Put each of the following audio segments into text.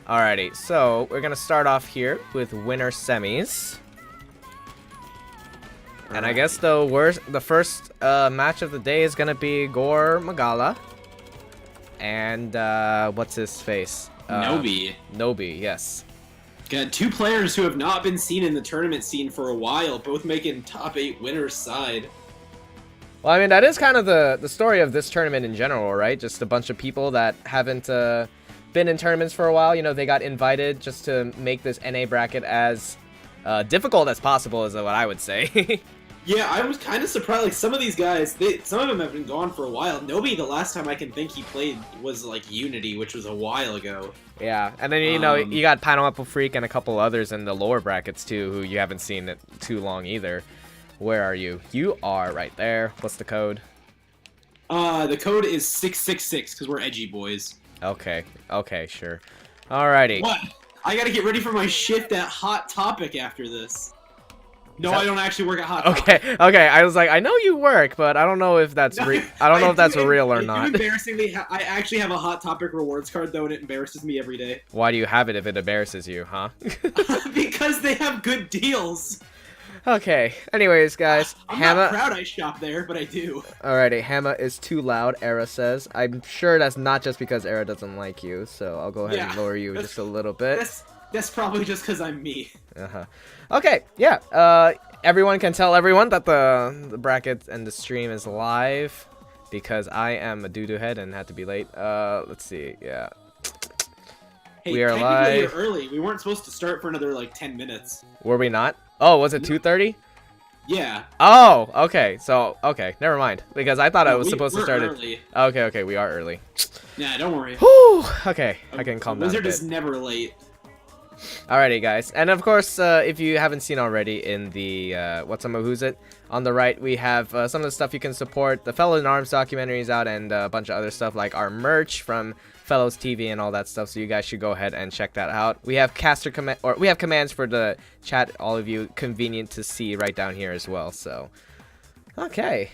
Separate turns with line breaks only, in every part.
Alrighty, so we're gonna start off here with winner semis. And I guess the first match of the day is gonna be Gore Magala and what's his face?
Nobi.
Nobi, yes.
Got two players who have not been seen in the tournament scene for a while, both making top 8 winners side.
Well, I mean, that is kind of the story of this tournament in general, right? Just a bunch of people that haven't been in tournaments for a while. You know, they got invited just to make this NA bracket as difficult as possible, is what I would say.
Yeah, I was kind of surprised. Like, some of these guys, some of them have been gone for a while. Nobi, the last time I can think he played was, like, Unity, which was a while ago.
Yeah, and then, you know, you got Pineapple Freak and a couple others in the lower brackets, too, who you haven't seen it too long either. Where are you? You are right there. What's the code?
The code is 666, because we're edgy boys.
Okay, sure. Alrighty.
What? I gotta get ready for my shift at Hot Topic after this. No, I don't actually work at Hot Topic.
Okay. I was like, I know you work, but I don't know if that's real or not.
Embarrassingly, I actually have a Hot Topic rewards card though, and it embarrasses me every day.
Why do you have it if it embarrasses you, huh?
Because they have good deals.
Okay. Anyways, guys,
I'm not proud I shop there, but I do.
Alrighty, Hamma is too loud, Era says. I'm sure that's not just because Era doesn't like you, so I'll go ahead and lower you just a little bit.
That's probably just because I'm me.
Okay, yeah. Everyone can tell everyone that the bracket and the stream is live because I am a doo-doo head and had to be late. Let's see, yeah.
Hey,
we are
technically
live.
you're early. We weren't supposed to start for another, like, 10 minutes.
Were we not? Oh, was it 2:30?
Yeah.
Oh, okay. So, okay, never mind. Because I thought I was supposed to start
early.
Okay, we are early.
Nah, don't worry.
Whew, okay, I can calm down a
Wizard
bit.
is never late.
Alrighty, guys, and of course, if you haven't seen already in the who's it on the right, we have some of the stuff you can support. The Fellow in Arms documentary is out, and a bunch of other stuff like our merch from FellowsTV and all that stuff. So you guys should go ahead and check that out. We have we have commands for the chat. All of you, convenient to see right down here as well. So, okay,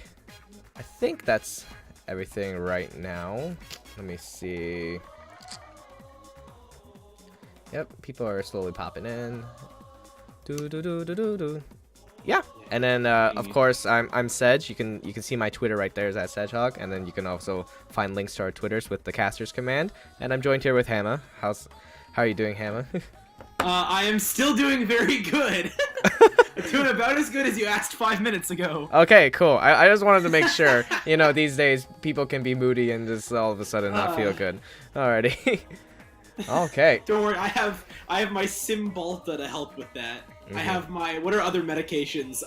I think that's everything right now. Let me see. Yep, people are slowly popping in. Yeah, and then of course I'm Sedge. You can see my Twitter right there is at Sedgehog, and then you can also find links to our Twitters with the Casters command. And I'm joined here with Hamma. How are you doing, Hamma?
I am still doing very good. I'm doing about as good as you asked 5 minutes ago.
Okay, cool. I just wanted to make sure. You know, these days people can be moody and just all of a sudden not feel good. Alrighty. Okay.
Don't worry, I have my Cymbalta to help with that. I have my, what are other medications?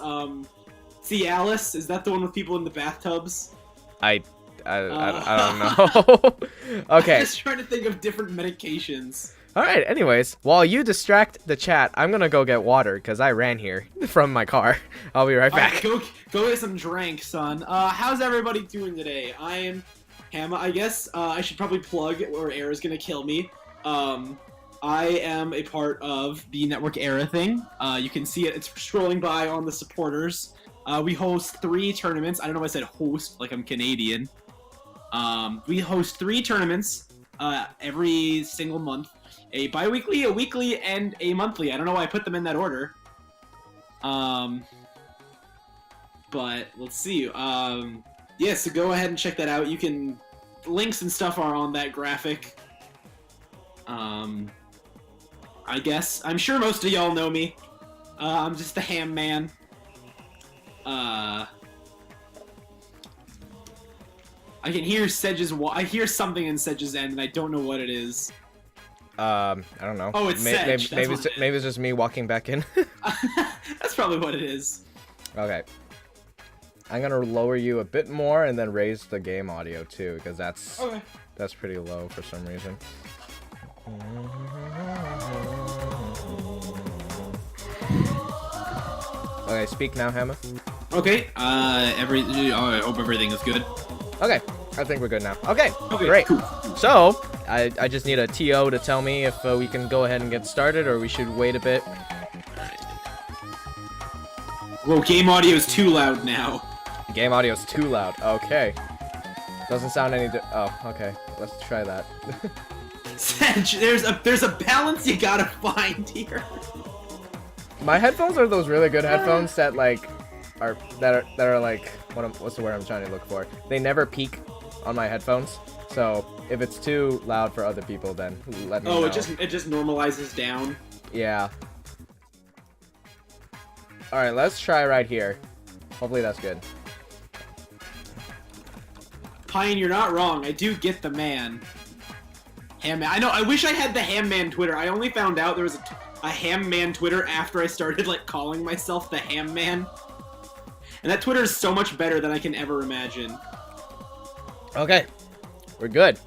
Cialis, is that the one with people in the bathtubs?
I don't know. Okay.
I'm just trying to think of different medications.
Alright, anyways, while you distract the chat, I'm gonna go get water, because I ran here from my car. I'll be right back.
Right, go get some drink, son. How's everybody doing today? I am Hamma, I guess. I should probably plug, or Era's gonna kill me. I am a part of the Network Era thing. You can see it. It's scrolling by on the supporters. We host 3 tournaments. I don't know why I said host, like I'm Canadian. We host 3 tournaments every single month. A bi-weekly, a weekly, and a monthly. I don't know why I put them in that order. But let's see. Yeah, so go ahead and check that out. You can... Links and stuff are on that graphic. I guess. I'm sure most of y'all know me. I'm just the ham man. I can hear Sedge's I hear something in Sedge's end, and I don't know what it is.
I don't know.
Oh, it's Sedge.
Maybe it's just me walking back in.
That's probably what it is.
Okay. I'm gonna lower you a bit more and then raise the game audio too, because that's pretty low for some reason. Okay, speak now, Hamma.
Okay. I hope everything is good.
Okay, I think we're good now. Okay,
Okay,
great.
cool.
So, I just need a TO to tell me if we can go ahead and get started, or we should wait a bit.
Whoa, game audio is too loud now.
Game audio is too loud. Okay. Doesn't sound any. Oh, okay. Let's try that.
Sedge, there's a balance you gotta find here.
My headphones are those really good headphones that like are like what's the word I'm trying to look for? They never peak on my headphones. So if it's too loud for other people, then let me know.
Oh, it just normalizes down.
Yeah. All right, let's try right here. Hopefully that's good.
Pine, you're not wrong. I do get the man. Ham man. I know. I wish I had the Ham Man Twitter. I only found out there was a Ham Man Twitter after I started like calling myself the Ham Man. And that Twitter is so much better than I can ever imagine.
Okay, we're good.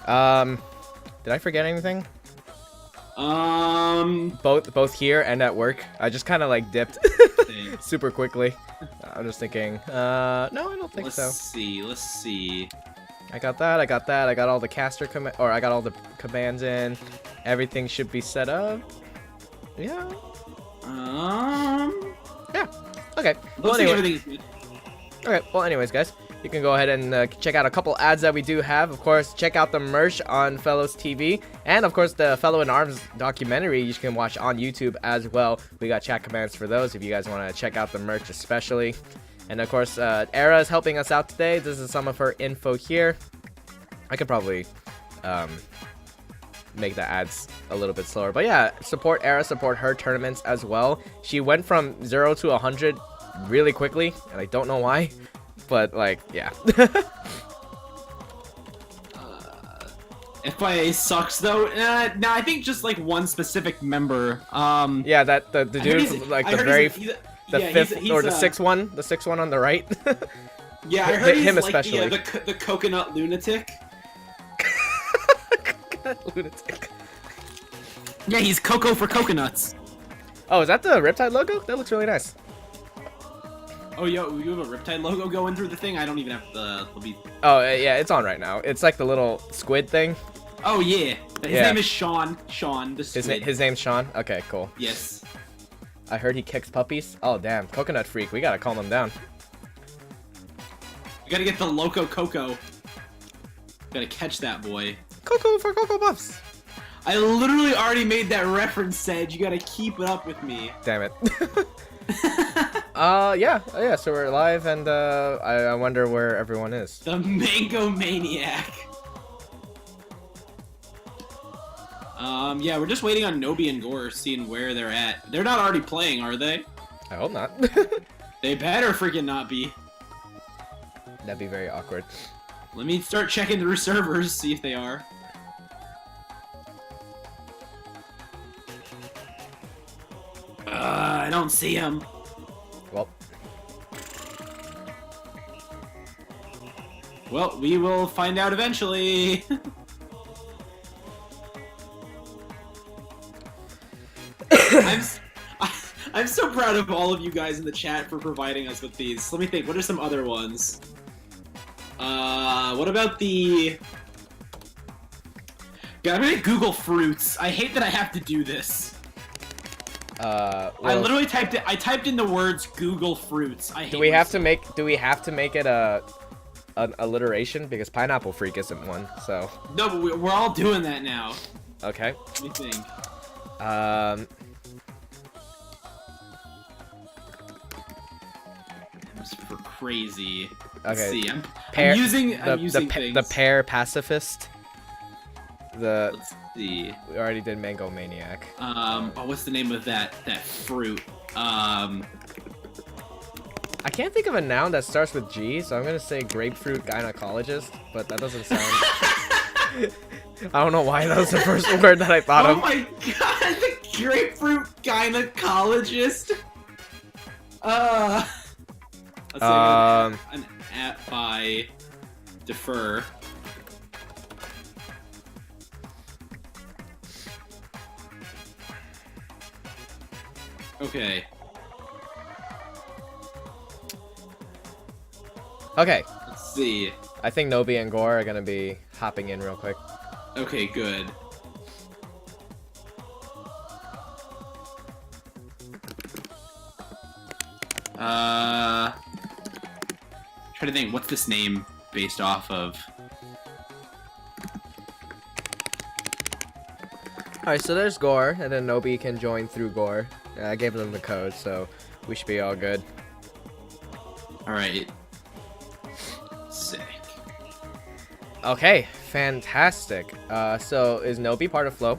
Did I forget anything? Both here and at work. I just kind of like dipped super quickly. I'm just thinking. No, I don't think so.
Let's see.
I got that. I got all the caster I got all the commands in. Everything should be set up. Yeah. Yeah. Okay.
Looks like everything's good.
Okay. Well, anyways, guys, you can go ahead and check out a couple ads that we do have. Of course, check out the merch on FellowsTV, and of course the Fellow in Arms documentary you can watch on YouTube as well. We got chat commands for those if you guys want to check out the merch, especially. And of course, Era is helping us out today. This is some of her info here. I could probably make the ads a little bit slower, but yeah, support Era, support her tournaments as well. She went from 0 to 100 really quickly, and I don't know why, but like, yeah.
FIA sucks though. No, I think just like one specific member.
Yeah, that the dude like the fifth or the sixth one on the right.
Yeah, I heard he's
him
like
especially.
The coconut lunatic.
Lunatic.
Yeah, he's Coco for coconuts.
Oh, is that the Riptide logo? That looks really nice.
Oh, yo, you have a Riptide logo going through the thing? I don't even have the...
Oh, yeah, it's on right now. It's like the little squid thing.
Oh, yeah. His name is Sean. Sean, the squid.
His name's Sean? Okay, cool.
Yes.
I heard he kicks puppies. Oh, damn. Coconut freak. We gotta calm him down.
We gotta get the Loco Coco. Gotta catch that boy.
Coco for Coco Puffs.
I literally already made that reference, Sedge. You gotta keep it up with me.
Damn it. Yeah, so we're live, and I wonder where everyone is.
The Mango Maniac. Yeah, we're just waiting on Nobi and Gore, seeing where they're at. They're not already playing, are they?
I hope not.
They better freaking not be.
That'd be very awkward.
Let me start checking through servers, see if they are. I don't see him. Well, we will find out eventually. I'm so proud of all of you guys in the chat for providing us with these. Let me think. What are some other ones? What about the... God, I'm gonna Google fruits. I hate that I have to do this.
Well,
I literally typed it. I typed in the words Google fruits. I hate
do we have to make it an alliteration, because Pineapple Freak isn't one, so.
No, but we're all doing that now.
Okay.
Let me think. That's for crazy. Let's see. I'm using things.
The pear pacifist.
Let's see.
We already did Mango Maniac.
What's the name of that fruit?
I can't think of a noun that starts with G, so I'm gonna say grapefruit gynecologist, but that doesn't sound... I don't know why that was the first word that I thought of.
Oh my god, the grapefruit gynecologist! Let's say an at by defer. Okay.
Okay.
Let's see.
I think Nobi and Gore are gonna be hopping in real quick.
Okay, good. Try to think, what's this name? based off of.
Alright, so there's Gore, and then Nobi can join through Gore. I gave them the code, so we should be all good.
Alright. Sick.
Okay, fantastic. So is Nobi part of Flow?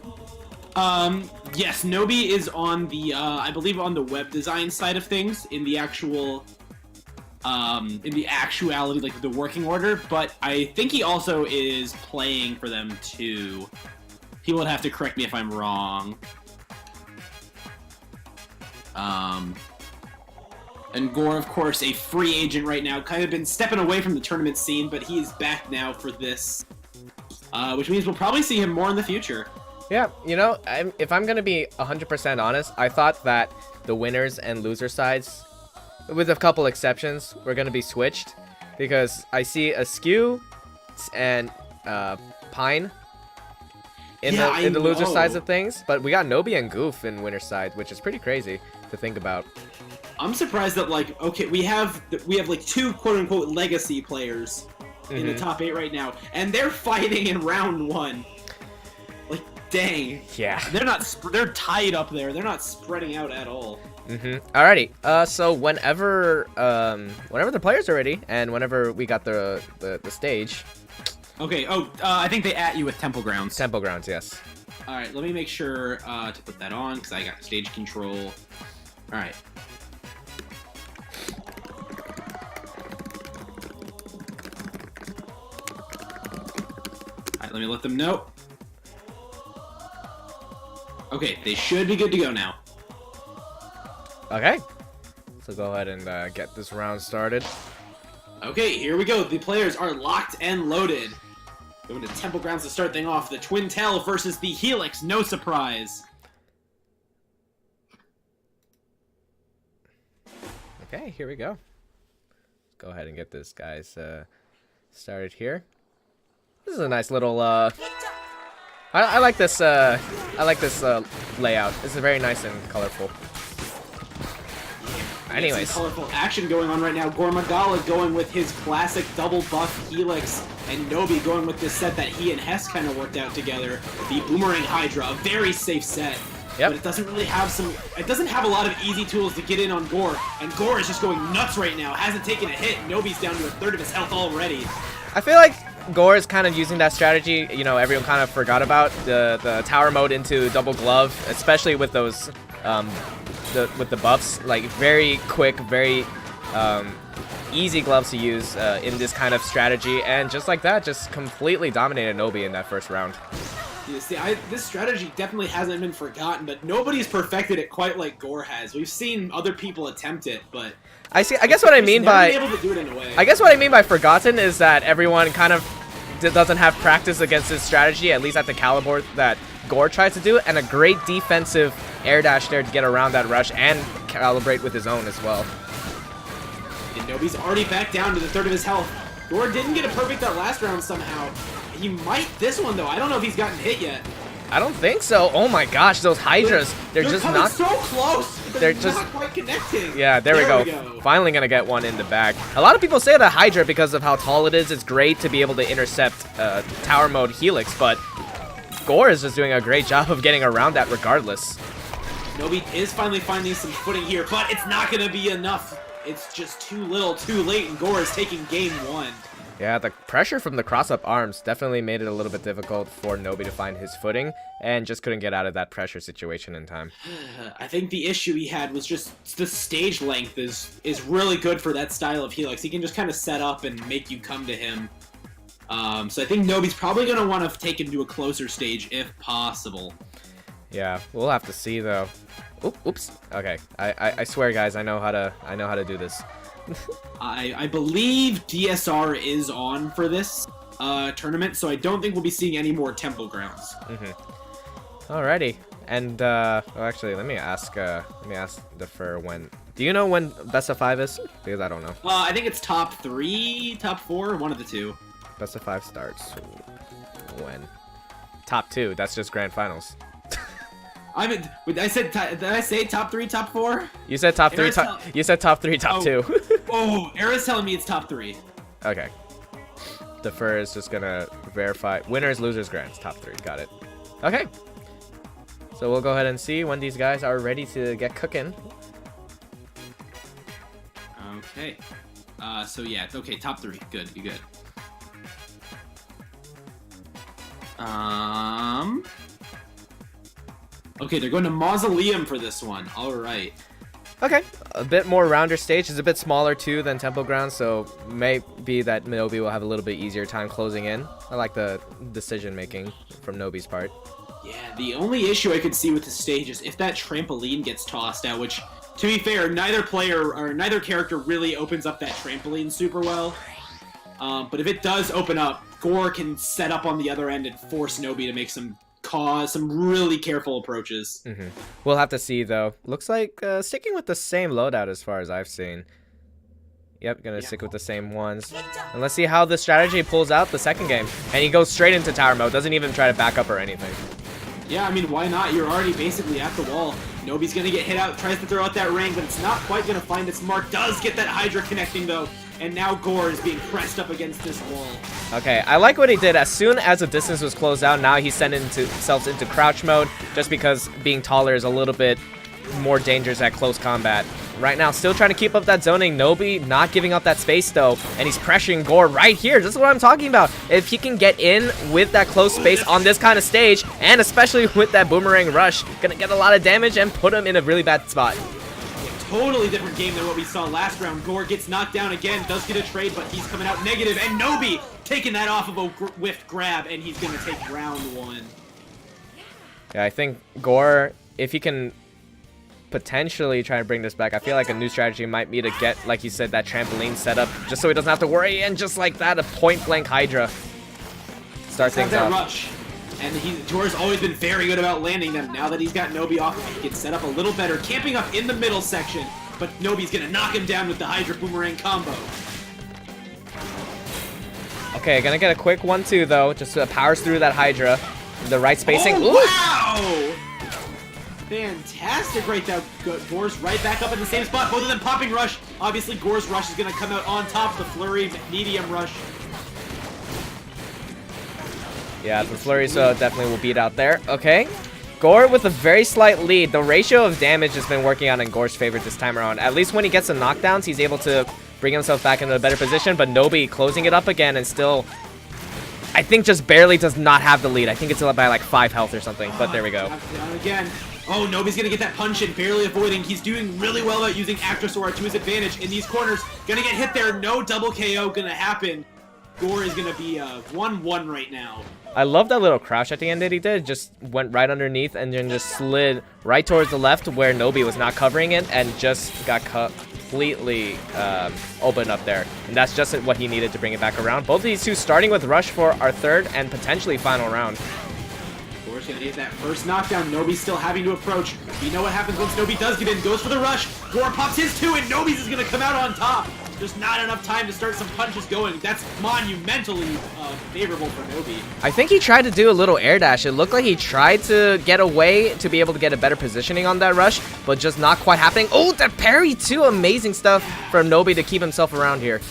Yes, Nobi is on the, I believe on the web design side of things, in the actual, in the actuality, like the working order, but I think he also is playing for them too. He would have to correct me if I'm wrong. And Gore, of course, a free agent right now, kind of been stepping away from the tournament scene, but he is back now for this, which means we'll probably see him more in the future.
Yeah, you know, if I'm going to be 100% honest, I thought that the winners and loser sides, with a couple exceptions, were going to be switched, because I see Askew and Pine in the loser sides of things, but we got Nobi and Goof in winner side, which is pretty crazy to think about.
I'm surprised that, like, okay, we have like two quote-unquote legacy players in the top 8 right now, and they're fighting in round 1. Like, dang.
Yeah.
They're tied up there. They're not spreading out at all.
Alrighty. So whenever the players are ready, and whenever we got the stage.
Okay. Oh, I think they at you with Temple Grounds.
Temple Grounds, yes.
All right. Let me make sure to put that on because I got stage control. All right. Let me let them know. Okay, they should be good to go now.
Okay. So go ahead and get this round started.
Okay, here we go. The players are locked and loaded. Going to Temple Grounds to start things off. The Twin Tail versus the Helix. No surprise.
Okay, here we go. Let's go ahead and get this guys started here. This is a nice little I like this layout. This is very nice and colorful. Anyways,
some colorful action going on right now. Gormagala going with his classic double buff Helix, and Nobi going with this set that he and Hess kind of worked out together. The Boomerang Hydra, a very safe set.
Yep.
But it doesn't really have it doesn't have a lot of easy tools to get in on Gore, and Gore is just going nuts right now. Hasn't taken a hit. Nobi's down to a third of his health already.
I feel like Gore is kind of using that strategy. You know, everyone kind of forgot about the tower mode into double glove, especially with those with the buffs. Like very quick, very easy gloves to use in this kind of strategy, and just like that, just completely dominated Nobi in that first round.
Yeah, see, this strategy definitely hasn't been forgotten, but nobody's perfected it quite like Gore has. We've seen other people attempt it, but
I guess what I mean by forgotten is that everyone kind of doesn't have practice against this strategy, at least at the caliber that Gore tries to do, and a great defensive air dash there to get around that rush and calibrate with his own as well.
And Nobi's already back down to the third of his health. Gore didn't get a perfect that last round somehow. He might this one though. I don't know if he's gotten hit yet.
I don't think so. Oh my gosh, those Hydras, they're just not
so close. They're just not quite connecting.
Yeah, there we go. Finally gonna get one in the bag. A lot of people say that Hydra, because of how tall it is, it's great to be able to intercept tower mode Helix, but Gore is just doing a great job of getting around that regardless.
Nobi is finally finding some footing here, but it's not gonna be enough. It's just too little, too late, and Gore is taking game 1.
Yeah, the pressure from the cross-up arms definitely made it a little bit difficult for Nobi to find his footing, and just couldn't get out of that pressure situation in time.
I think the issue he had was just the stage length is really good for that style of Helix. He can just kind of set up and make you come to him. So I think Nobi's probably going to want to take him to a closer stage if possible.
Yeah, we'll have to see though. Oops. Okay, I swear, guys, I know how to do this.
I believe DSR is on for this tournament, so I don't think we'll be seeing any more Temple Grounds.
Alrighty, and well, actually, let me ask Defer when. Do you know when best of 5 is? Because I don't know.
I think it's top 3, top 4, one of the two.
Best of 5 starts when? Top 2. That's just grand finals.
I mean, did I say top 3, top 4?
You said top 3. You said top 3, top 2.
Oh, Era's telling me it's top 3.
Okay. Defer is just gonna verify. Winners, losers, grands. Top 3. Got it. Okay. So we'll go ahead and see when these guys are ready to get cooking.
Okay. So yeah, okay, top 3. Good, you good. Okay, they're going to Mausoleum for this one. All right.
Okay, a bit more rounder stage. It's a bit smaller too than Temple Ground, so may be that Nobi will have a little bit easier time closing in. I like the decision making from Nobi's part.
Yeah, the only issue I could see with the stage is if that trampoline gets tossed out, which, to be fair, neither character really opens up that trampoline super well. But if it does open up, Gore can set up on the other end and force Nobi to make some really careful approaches.
We'll have to see though. Looks like sticking with the same loadout as far as I've seen. Yep, gonna stick with the same ones. And let's see how the strategy pulls out the second game. And he goes straight into tower mode, doesn't even try to back up or anything.
Yeah, I mean, why not? You're already basically at the wall. Nobi's gonna get hit out, tries to throw out that ring, but it's not quite gonna find its mark. Does get that Hydra connecting though, and now Gore is being pressed up against this wall.
Okay, I like what he did. As soon as the distance was closed out, now he's sending himself into crouch mode, just because being taller is a little bit more dangerous at close combat. Right now, still trying to keep up that zoning. Nobi not giving up that space though, and he's pressuring Gore right here. This is what I'm talking about. If he can get in with that close space on this kind of stage, and especially with that boomerang rush, gonna get a lot of damage and put him in a really bad spot.
Totally different game than what we saw last round. Gore gets knocked down again, does get a trade, but he's coming out negative, and Nobi taking that off of a whiffed grab, and he's gonna take round 1.
Yeah, I think Gore, if he can potentially try to bring this back, I feel like a new strategy might be to get, like you said, that trampoline set up, just so he doesn't have to worry, and just like that, a point-blank Hydra. Start things off.
Rush. And Gore's always been very good about landing them. Now that he's got Nobi off, he can set up a little better, camping up in the middle section, but Nobi's gonna knock him down with the Hydra Boomerang combo.
Okay, gonna get a quick 1-2 though, just powers through that Hydra. The right spacing.
Oh, wow! Fantastic right there. Gore's right back up in the same spot. Both of them popping rush. Obviously, Gore's rush is gonna come out on top. The flurry medium rush.
Yeah, the flurry so definitely will beat out there. Okay. Gore with a very slight lead. The ratio of damage has been working out in Gore's favor this time around. At least when he gets the knockdowns, he's able to bring himself back into a better position. But Nobi closing it up again and still, I think, just barely does not have the lead. I think it's by like 5 health or something. But there we go.
Down again. Oh, Nobi's gonna get that punch in, barely avoiding. He's doing really well at using Actrosaur to his advantage in these corners. Gonna get hit there. No double KO gonna happen. Gore is gonna be 1-1 right now.
I love that little crouch at the end that he did. Just went right underneath and then just slid right towards the left where Nobi was not covering it and just got completely opened up there. And that's just what he needed to bring it back around. Both of these two starting with rush for our third and potentially final round.
Gore's gonna get that first knockdown. Nobi's still having to approach. You know what happens once Nobi does get in. Goes for the rush. Gore pops his too, and Nobi's is gonna come out on top. Just not enough time to start some punches going. That's monumentally favorable for Nobi.
I think he tried to do a little air dash. It looked like he tried to get away to be able to get a better positioning on that rush, but just not quite happening. Oh, that parry too. Amazing stuff from Nobi to keep himself around here.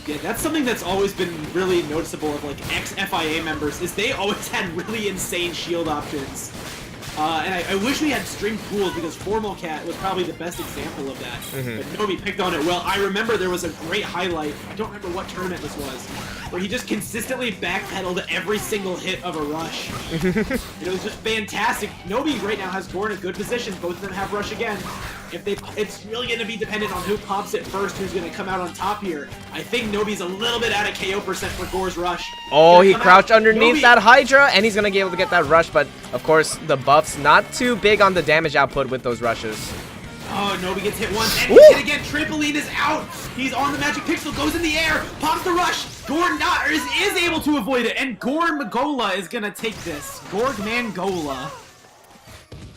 Yeah, that's something that's always been really noticeable of like ex-FIA members, is they always had really insane shield options. And I wish we had string pools, because Formal Cat was probably the best example of that. But Nobi picked on it well. I remember there was a great highlight, I don't remember what tournament this was, where he just consistently backpedaled every single hit of a rush. It was just fantastic. Nobi right now has Gore in a good position. Both of them have rush again. It's really going to be dependent on who pops it first, who's going to come out on top here. I think Nobi's a little bit out of KO percent for Gore's rush.
Oh, he crouched underneath that Hydra, and he's going to be able to get that rush, but of course, the buff's not too big on the damage output with those rushes.
Oh, Nobi gets hit once, and he's hit again. Trampoline is out. He's on the magic pixel, goes in the air, pops the rush. Gore is able to avoid it, and Gore Magola is going to take this. Gorg Mangola.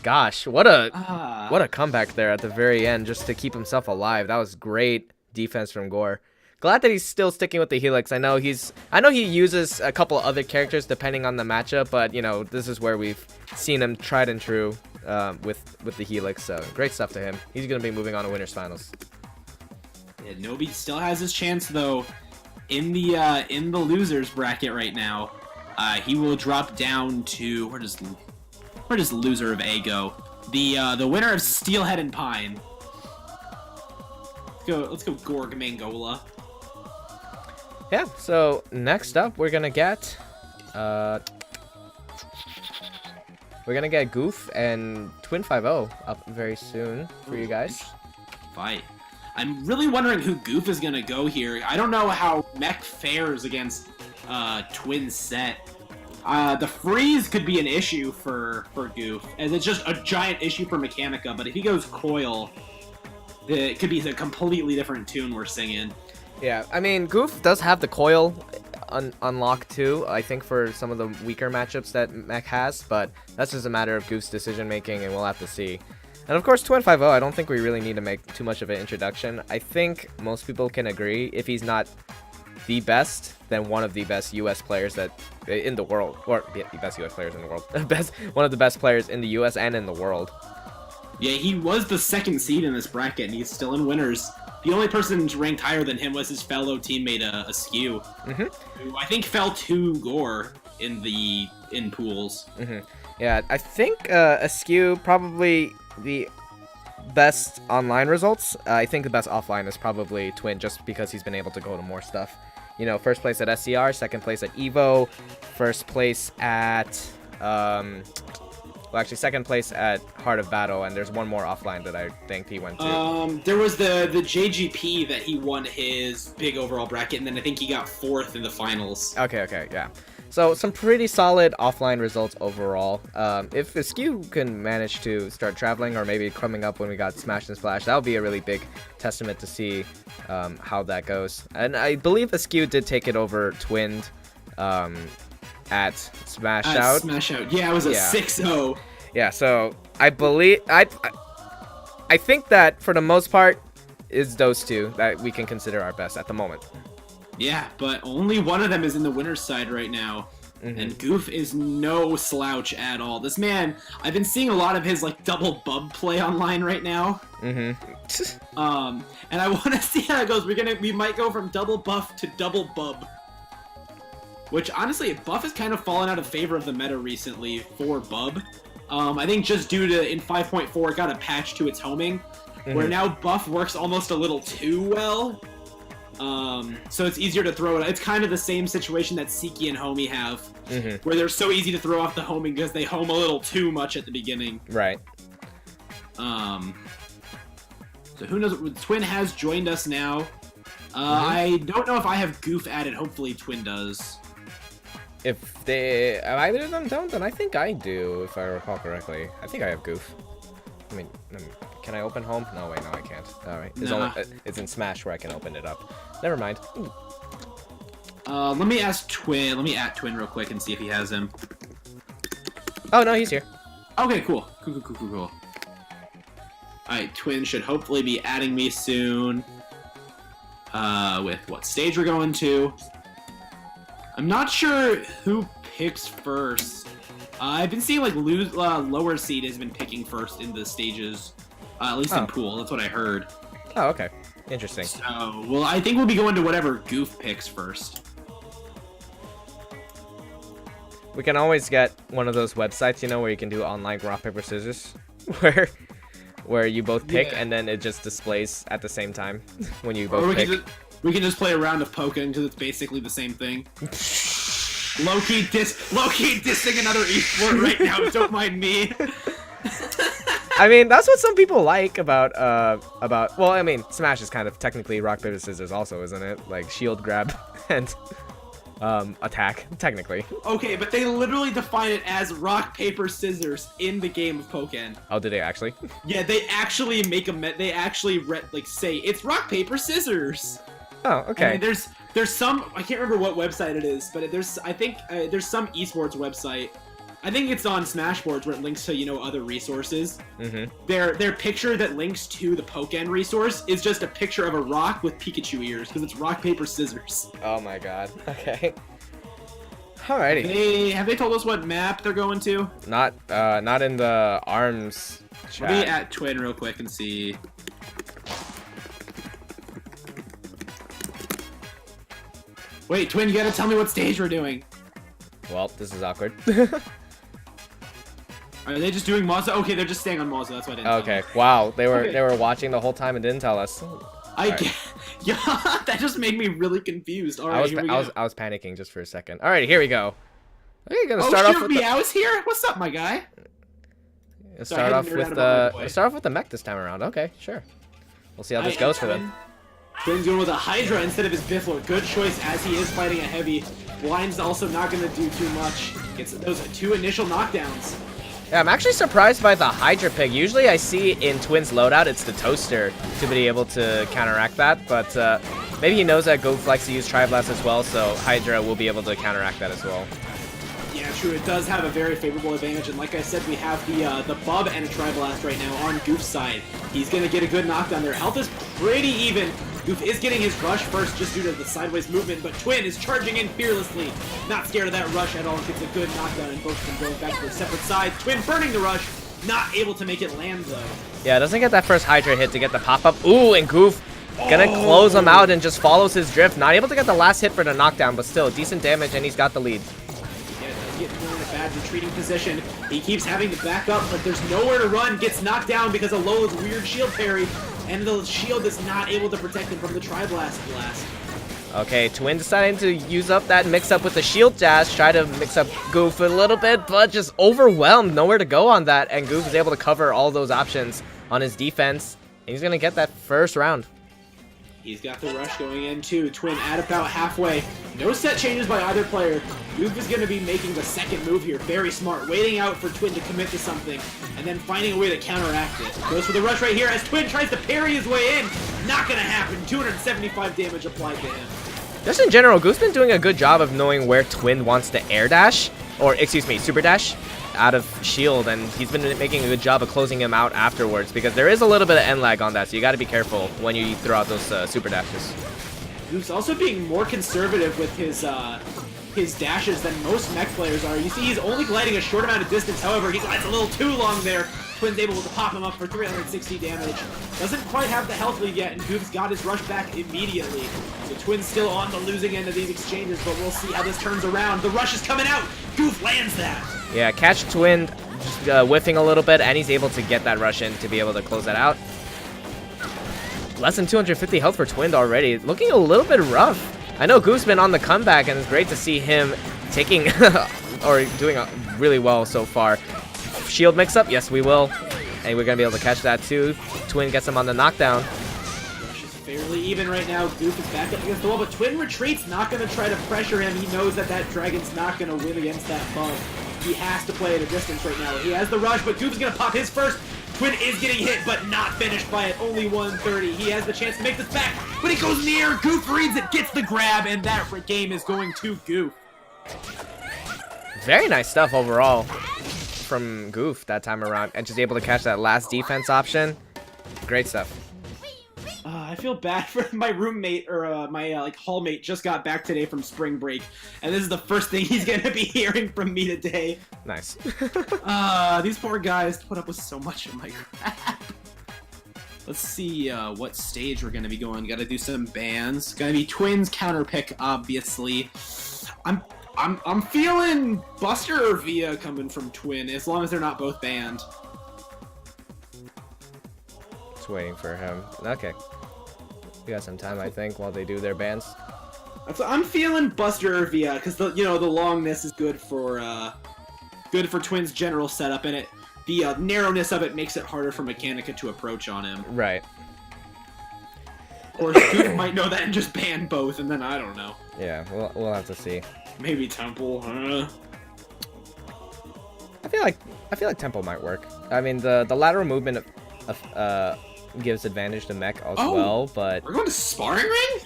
Gosh, what a comeback there at the very end, just to keep himself alive. That was great defense from Gore. Glad that he's still sticking with the Helix. I know he uses a couple other characters depending on the matchup, but you know, this is where we've seen him tried and true with the Helix. So great stuff to him. He's gonna be moving on to winners finals.
Yeah, Nobi still has his chance though. in the losers bracket right now, he will drop down to where does loser of A go? The winner of Steelhead and Pine. Let's go Gorg Mangola.
Yeah, so next up we're gonna get Goof and Twin 5-0 up very soon for you guys.
Fight. I'm really wondering who Goof is gonna go here. I don't know how Mech fares against Twin Set. The freeze could be an issue for Goof, as it's just a giant issue for Mechanica, but if he goes Coil, it could be a completely different tune we're singing.
Yeah, I mean, Goof does have the Coil unlocked too, I think, for some of the weaker matchups that Mech has, but that's just a matter of Goof's decision making, and we'll have to see. And of course, Twin 5-0, I don't think we really need to make too much of an introduction. I think most people can agree, if he's not the best, then one of the best US players in the world, or the best US players in the world, one of the best players in the US and in the world.
Yeah, he was the second seed in this bracket, and he's still in winners. The only person ranked higher than him was his fellow teammate, Askew, who I think fell to Gore in pools.
Yeah, I think Askew probably the best online results. I think the best offline is probably Twin, just because he's been able to go to more stuff. You know, first place at SCR, second place at EVO, first place at well, actually, second place at Heart of Battle, and there's one more offline that I think he went to.
There was the JGP that he won his big overall bracket, and then I think he got 4th in the finals.
Okay, yeah. So some pretty solid offline results overall. If Askew can manage to start traveling, or maybe coming up when we got Smash and Splash, that would be a really big testament to see how that goes. And I believe Askew did take it over Twinned at Smash Out.
Smash Out. Yeah, it was a 6-0.
Yeah, so I believe I think that for the most part is those two that we can consider our best at the moment.
Yeah, but only one of them is in the winner's side right now. And Goof is no slouch at all. This man, I've been seeing a lot of his like double bub play online right now. And I want to see how it goes. We might go from double buff to double bub. Which, honestly, buff has kind of fallen out of favor of the meta recently for bub. I think just due to, in 5.4, it got a patch to its homing, where now buff works almost a little too well. So it's easier to throw it. It's kind of the same situation that Siki and Homie have, where they're so easy to throw off the homing because they home a little too much at the beginning.
Right.
So who knows? Twin has joined us now. I don't know if I have Goof added. Hopefully Twin does.
If either of them don't, then I think I do, if I recall correctly. I think I have Goof. I mean, can I open home? No, wait, no, I can't. All right, it's in Smash where I can open it up. Never mind.
Let me ask Twin. Let me at Twin real quick and see if he has him.
Oh no, he's here.
Okay, cool. Cool. All right, Twin should hopefully be adding me soon. With what stage we're going to. I'm not sure who picks first. I've been seeing like lower seed has been picking first in the stages, at least in pool. That's what I heard.
Oh, okay. Interesting.
So, well, I think we'll be going to whatever Goof picks first.
We can always get one of those websites, you know, where you can do online rock paper scissors, where you both pick and then it just displays at the same time when you both pick.
We can just play a round of Pokken because it's basically the same thing. Low-key dissing another esport right now. Don't mind me.
I mean, that's what some people like about. Well, I mean, Smash is kind of technically rock paper scissors, also, isn't it? Like shield grab and attack, technically. Okay,
but they literally define it as rock paper scissors in the game of Pokken.
Oh, did they actually?
Yeah, they actually make they actually say it's rock paper scissors.
Oh, okay.
And there's some, I can't remember what website it is, but I think there's some esports website. I think it's on Smashboards where it links to, you know, other resources. Their picture that links to the Pokken resource is just a picture of a rock with Pikachu ears because it's rock paper scissors.
Oh my god. Okay. Alrighty.
Have they told us what map they're going to?
Not in the ARMS chat.
Let me at Twin real quick and see. Wait, Twin, you gotta tell me what stage we're doing.
Well, this is awkward.
Are they just doing Mazda? Okay, they're just staying on Mazda. That's why I didn't
Okay. Wow. They
Okay.
were watching the whole time and didn't tell us.
Get, yeah, that just made me really confused. All right, here we go.
I was panicking just for a second. All right, here we go. Okay, gonna
Oh,
start off
shoot,
with
Meow's here? What's up, my guy?
let's
Sorry, I
start
had
off
to nerd
with
out about my boy.
let's start off with the mech this time around. Okay, sure. We'll see how this goes for them.
Twin's going with a Hydra instead of his Biffler. Good choice as he is fighting a heavy. Blind's also not going to do too much. Gets those 2 initial knockdowns.
Yeah, I'm actually surprised by the Hydra pick. Usually I see in Twin's loadout, it's the Toaster to be able to counteract that, but maybe he knows that Goof likes to use Tri-Blast as well, so Hydra will be able to counteract that as well.
Yeah, true. It does have a very favorable advantage, and like I said, we have the Bub and a Tri-Blast right now on Goof's side. He's going to get a good knockdown there. Health is pretty even. Goof is getting his rush first just due to the sideways movement, but Twin is charging in fearlessly. Not scared of that rush at all. Gets a good knockdown, and both of them going back to their separate sides. Twin burning the rush. Not able to make it land, though.
Yeah, doesn't get that first Hydra hit to get the pop-up. Ooh, and Goof gonna close him out and just follows his drift. Not able to get the last hit for the knockdown, but still, decent damage, and he's got the lead.
Yeah, does get in a bad retreating position. He keeps having to back up, but there's nowhere to run. Gets knocked down because of Lola's weird shield parry, and the shield is not able to protect him from the Tri-Blast blast.
Okay, Twin deciding to use up that mix-up with the shield dash, try to mix up Goof a little bit, but just overwhelmed, nowhere to go on that, and Goof is able to cover all those options on his defense, and he's gonna get that first round.
He's got the rush going in too. Twin at about halfway. No set changes by either player. Goof is going to be making the second move here. Very smart. Waiting out for Twin to commit to something, and then finding a way to counteract it. Goes for the rush right here as Twin tries to parry his way in. Not going to happen. 275 damage applied to him.
Just in general, Goof's been doing a good job of knowing where Twin wants to air dash, or excuse me, super dash out of shield, and he's been making a good job of closing him out afterwards, because there is a little bit of end lag on that, so you got to be careful when you throw out those super dashes.
Goof's also being more conservative with his dashes than most mech players are. You see he's only gliding a short amount of distance, however, he glides a little too long there. Twin's able to pop him up for 360 damage. Doesn't quite have the health lead yet, and Goof's got his rush back immediately. The Twin's still on the losing end of these exchanges, but we'll see how this turns around. The rush is coming out. Goof lands that.
Yeah, catch Twin just whiffing a little bit, and he's able to get that rush in to be able to close that out. Less than 250 health for Twin already. Looking a little bit rough. I know Goof's been on the comeback, and it's great to see him taking or doing really well so far. Shield mix-up? Yes, we will. And we're going to be able to catch that too. Twin gets him on the knockdown.
Rush is fairly even right now. Goof is back up against the wall, but Twin retreats. Not going to try to pressure him. He knows that that dragon's not going to win against that bug. He has to play at a distance right now. He has the rush, but Goof's going to pop his first. Twin is getting hit, but not finished by it. Only 130. He has the chance to make this back, but he goes near. Goof reads it, gets the grab, and that game is going to Goof.
Very nice stuff overall from Goof that time around, and just able to catch that last defense option. Great stuff.
I feel bad for my roommate, or my hallmate just got back today from spring break, and this is the first thing he's gonna be hearing from me today.
Nice.
These poor guys put up with so much of my crap. Let's see what stage we're gonna be going. Gotta do some bans. Gonna be Twins counter pick, obviously. I'm feeling Buster or Via coming from Twin, as long as they're not both banned.
Just waiting for him. Okay. We got some time, I think, while they do their bans.
I'm feeling Buster or Via, because the longness is good for Twin's general setup, and the narrowness of it makes it harder for Mechanica to approach on him.
Right.
Or Scoot might know that and just ban both, and then I don't know.
Yeah, we'll have to see.
Maybe Temple, huh?
I feel like Temple might work. I mean, the lateral movement gives advantage to mech as well, but
we're going to sparring ring.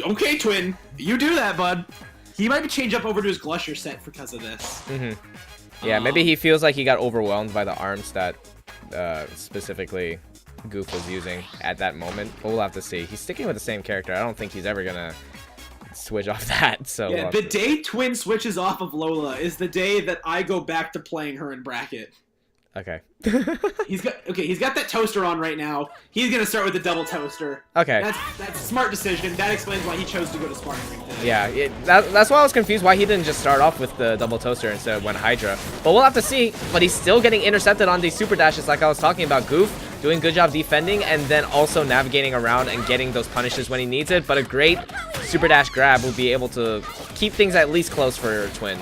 Okay, Twin, you do that, bud. He might change up over to his Glusher set because of this.
Yeah, maybe he feels like he got overwhelmed by the arms that specifically Goof was using at that moment. But we'll have to see. He's sticking with the same character. I don't think he's ever gonna switch off that. So
yeah, the day Twin switches off of Lola is the day that I go back to playing her in bracket.
Okay.
He's got that toaster on right now. He's gonna start with the double toaster.
Okay.
That's a smart decision. That explains why he chose to go to Spartan Ring today.
Yeah, that's why I was confused why he didn't just start off with the double toaster instead of went Hydra. But we'll have to see. But he's still getting intercepted on these super dashes like I was talking about. Goof doing a good job defending and then also navigating around and getting those punishes when he needs it. But a great super dash grab will be able to keep things at least close for Twin.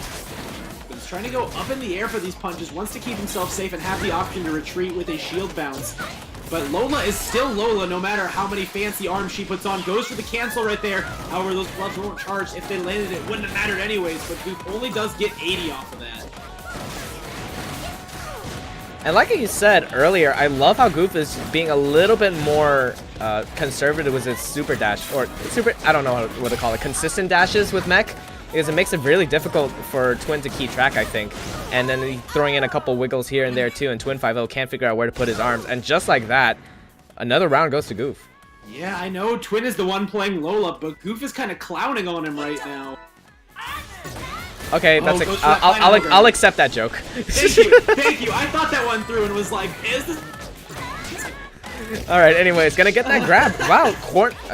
He's trying to go up in the air for these punches, wants to keep himself safe and have the option to retreat with a shield bounce. But Lola is still Lola no matter how many fancy arms she puts on. Goes for the cancel right there. However, those gloves weren't charged. If they landed, it wouldn't have mattered anyways. But Goof only does get 80 off of that.
And like you said earlier, I love how Goof is being a little bit more conservative with his super dash, or super, I don't know what to call it, consistent dashes with mech, because it makes it really difficult for Twin to keep track, I think. And then he's throwing in a couple wiggles here and there too, and Twin 5-0 can't figure out where to put his arms. And just like that, another round goes to Goof.
Yeah, I know Twin is the one playing Lola, but Goof is kind of clowning on him right now.
Okay, that's I'll accept that joke.
Thank you, thank you. I thought that one through and was like, is this...
Alright, anyways, gonna get that grab. Wow,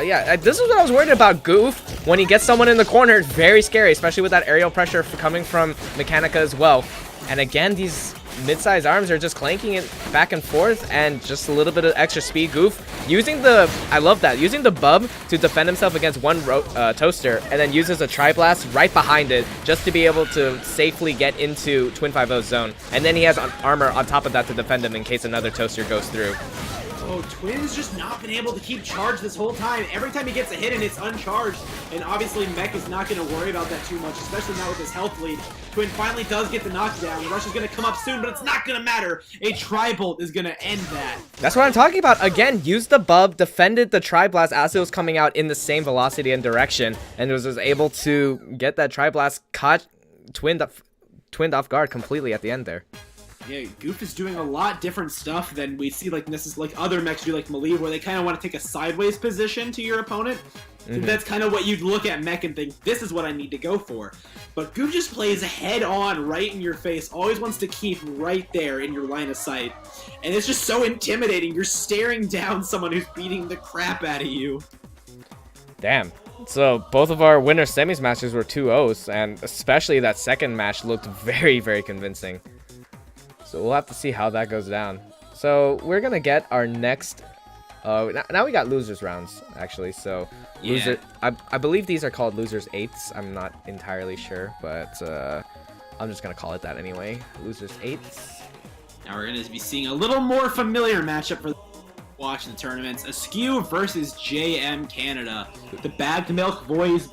yeah, this is what I was worried about. Goof, when he gets someone in the corner, it's very scary, especially with that aerial pressure coming from Mechanica as well. And again, these mid-sized arms are just clanking it back and forth, and just a little bit of extra speed. Goof using the, I love that, using the bub to defend himself against one toaster, and then uses a tri-blast right behind it just to be able to safely get into Twin 5-0's zone. And then he has armor on top of that to defend him in case another toaster goes through.
Oh, Twin's just not been able to keep charge this whole time. Every time he gets a hit and it's uncharged, and obviously Mech is not going to worry about that too much, especially not with his health lead. Twin finally does get the knockdown. Rush is going to come up soon, but it's not going to matter. A Tri-Bolt is going to end that.
That's what I'm talking about. Again, used the bub, defended the Tri-Blast as it was coming out in the same velocity and direction, and was able to get that Tri-Blast caught twinned off guard completely at the end there.
Yeah, Goof is doing a lot different stuff than we see like other mechs do, like Melee, where they kind of want to take a sideways position to your opponent. So that's kind of what you'd look at mech and think, this is what I need to go for. But Goof just plays head on, right in your face, always wants to keep right there in your line of sight. And it's just so intimidating. You're staring down someone who's beating the crap out of you.
Damn. So both of our winner semis matches were 2-0s, and especially that second match looked very, very convincing. So we'll have to see how that goes down. So we're gonna get our next. Now we got losers rounds actually. So loser. I believe these are called losers 8s. I'm not entirely sure, but I'm just gonna call it that anyway. Losers 8s.
Now we're gonna be seeing a little more familiar matchup for watch the tournaments. Askew versus JM Canada. The Bagged Milk Boys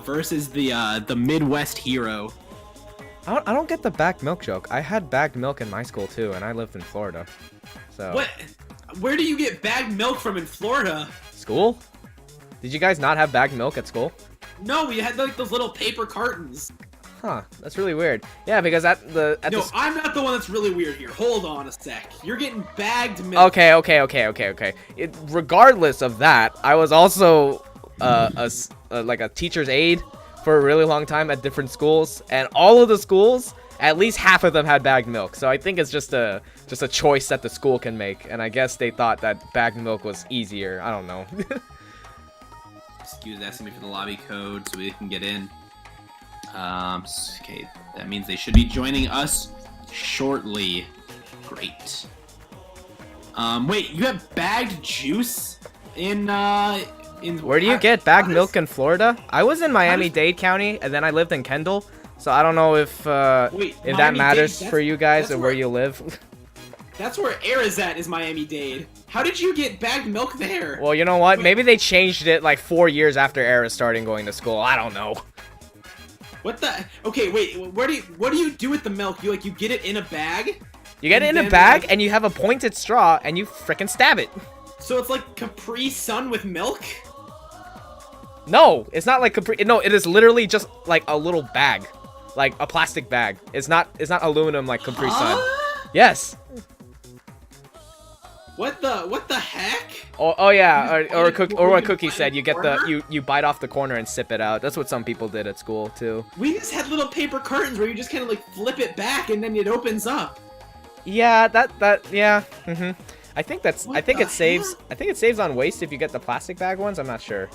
versus the Midwest Hero.
I don't get the bagged milk joke. I had bagged milk in my school too, and I lived in Florida. So
what? Where do you get bagged milk from in Florida?
School? Did you guys not have bagged milk at school?
No, we had like those little paper cartons.
Huh, that's really weird. Yeah, because
I'm not the one that's really weird here. Hold on a sec. You're getting bagged milk.
Okay. Regardless of that, I was also like a teacher's aide for a really long time at different schools, and all of the schools, at least half of them had bagged milk. So I think it's just a choice that the school can make, and I guess they thought that bagged milk was easier. I don't know.
Excuse asking me for the lobby code so we can get in. Okay, that means they should be joining us shortly. Great. Wait, you have bagged juice in
where do you get bagged milk in Florida? I was in Miami-Dade County, and then I lived in Kendall, so I don't know if that matters for you guys or where you live.
That's where Air is at, is Miami-Dade. How did you get bagged milk there?
Well, you know what? Maybe they changed it like 4 years after Air started going to school. I don't know.
What the? Okay, wait. What do you do with the milk? You get it in a bag?
You get it in a bag, and you have a pointed straw, and you frickin' stab it.
So it's like Capri Sun with milk?
No, it's not like Capri. No, it is literally just like a little bag, like a plastic bag. It's not aluminum like Capri Sun. Yes.
What the heck?
Oh yeah, or what Cookie said. You get you bite off the corner and sip it out. That's what some people did at school too.
We just had little paper cartons where you just kind of like flip it back and then it opens up.
Yeah, yeah. I think it saves.
Heck?
I think it saves on waste if you get the plastic bag ones. I'm not sure.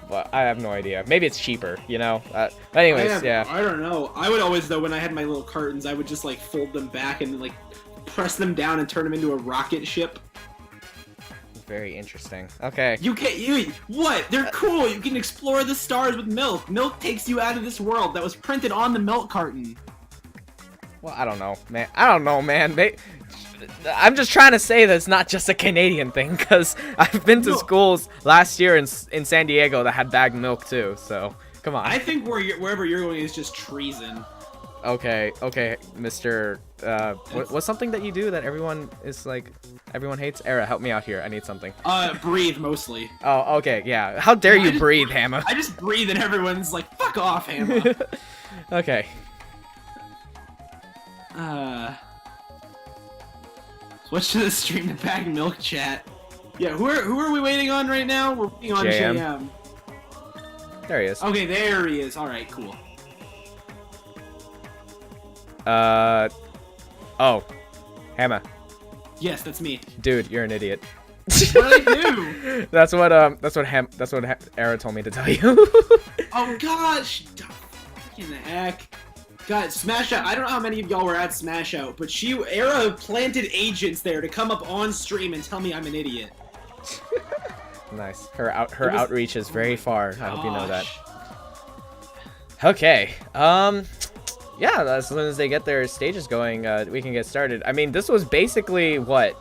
Well, I have no idea. Maybe it's cheaper, you know. But anyways, yeah.
I don't know. I would always, though, when I had my little cartons, I would just like fold them back and like press them down and turn them into a rocket ship.
Very interesting. Okay.
What? They're cool. You can explore the stars with milk. Milk takes you out of this world. That was printed on the milk carton.
Well, I don't know, man. I'm just trying to say that it's not just a Canadian thing, because I've been to schools last year in San Diego that had bagged milk too. So come on.
I think wherever you're going is just treason.
Okay, Mr. What's something that you do that everyone hates? Era, help me out here. I need something.
Breathe mostly.
Oh, okay, yeah. How dare you breathe, Hamma?
I just breathe and everyone's like, "Fuck off, Hamma."
Okay.
Switch to the stream to bag milk chat. Yeah, who are we waiting on right now? We're waiting on JM.
There he is.
Okay, there he is. All right, cool.
Oh, Hamma.
Yes, that's me.
Dude, you're an idiot.
What did I do?
That's what Era told me to tell you.
Oh gosh, in the heck. God, Smash Out. I don't know how many of y'all were at Smash Out, but Era planted agents there to come up on stream and tell me I'm an idiot.
Nice. Her outreach is very far. I hope you know that. Okay. Yeah, as soon as they get their stages going, we can get started. I mean, this was basically what?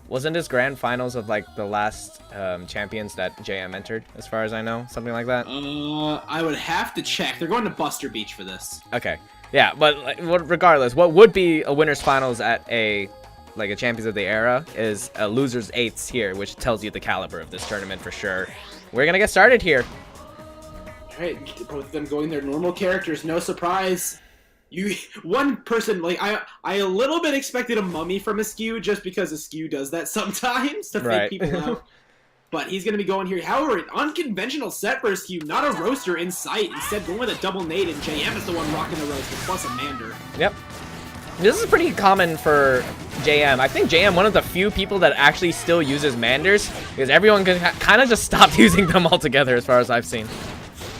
Wasn't this grand finals of like the last champions that JM entered, as far as I know? Something like that?
I would have to check. They're going to Buster Beach for this.
Okay. Yeah, but like, regardless, what would be a winner's finals at a Champions of the Era is a loser's eights here, which tells you the caliber of this tournament for sure. We're gonna get started here.
Alright, both of them going their normal characters, no surprise. One person, like, I a little bit expected a mummy from Askew, just because Askew does that sometimes to fake people out. But he's going to be going here. However, an unconventional set for Askew, not a roaster in sight. Instead, going with a double nade, and JM is the one rocking the roaster, plus a Mander. Yep.
This is pretty common for JM. I think JM, one of the few people that actually still uses Manders, because everyone kind of just stopped using them altogether, as far as I've seen.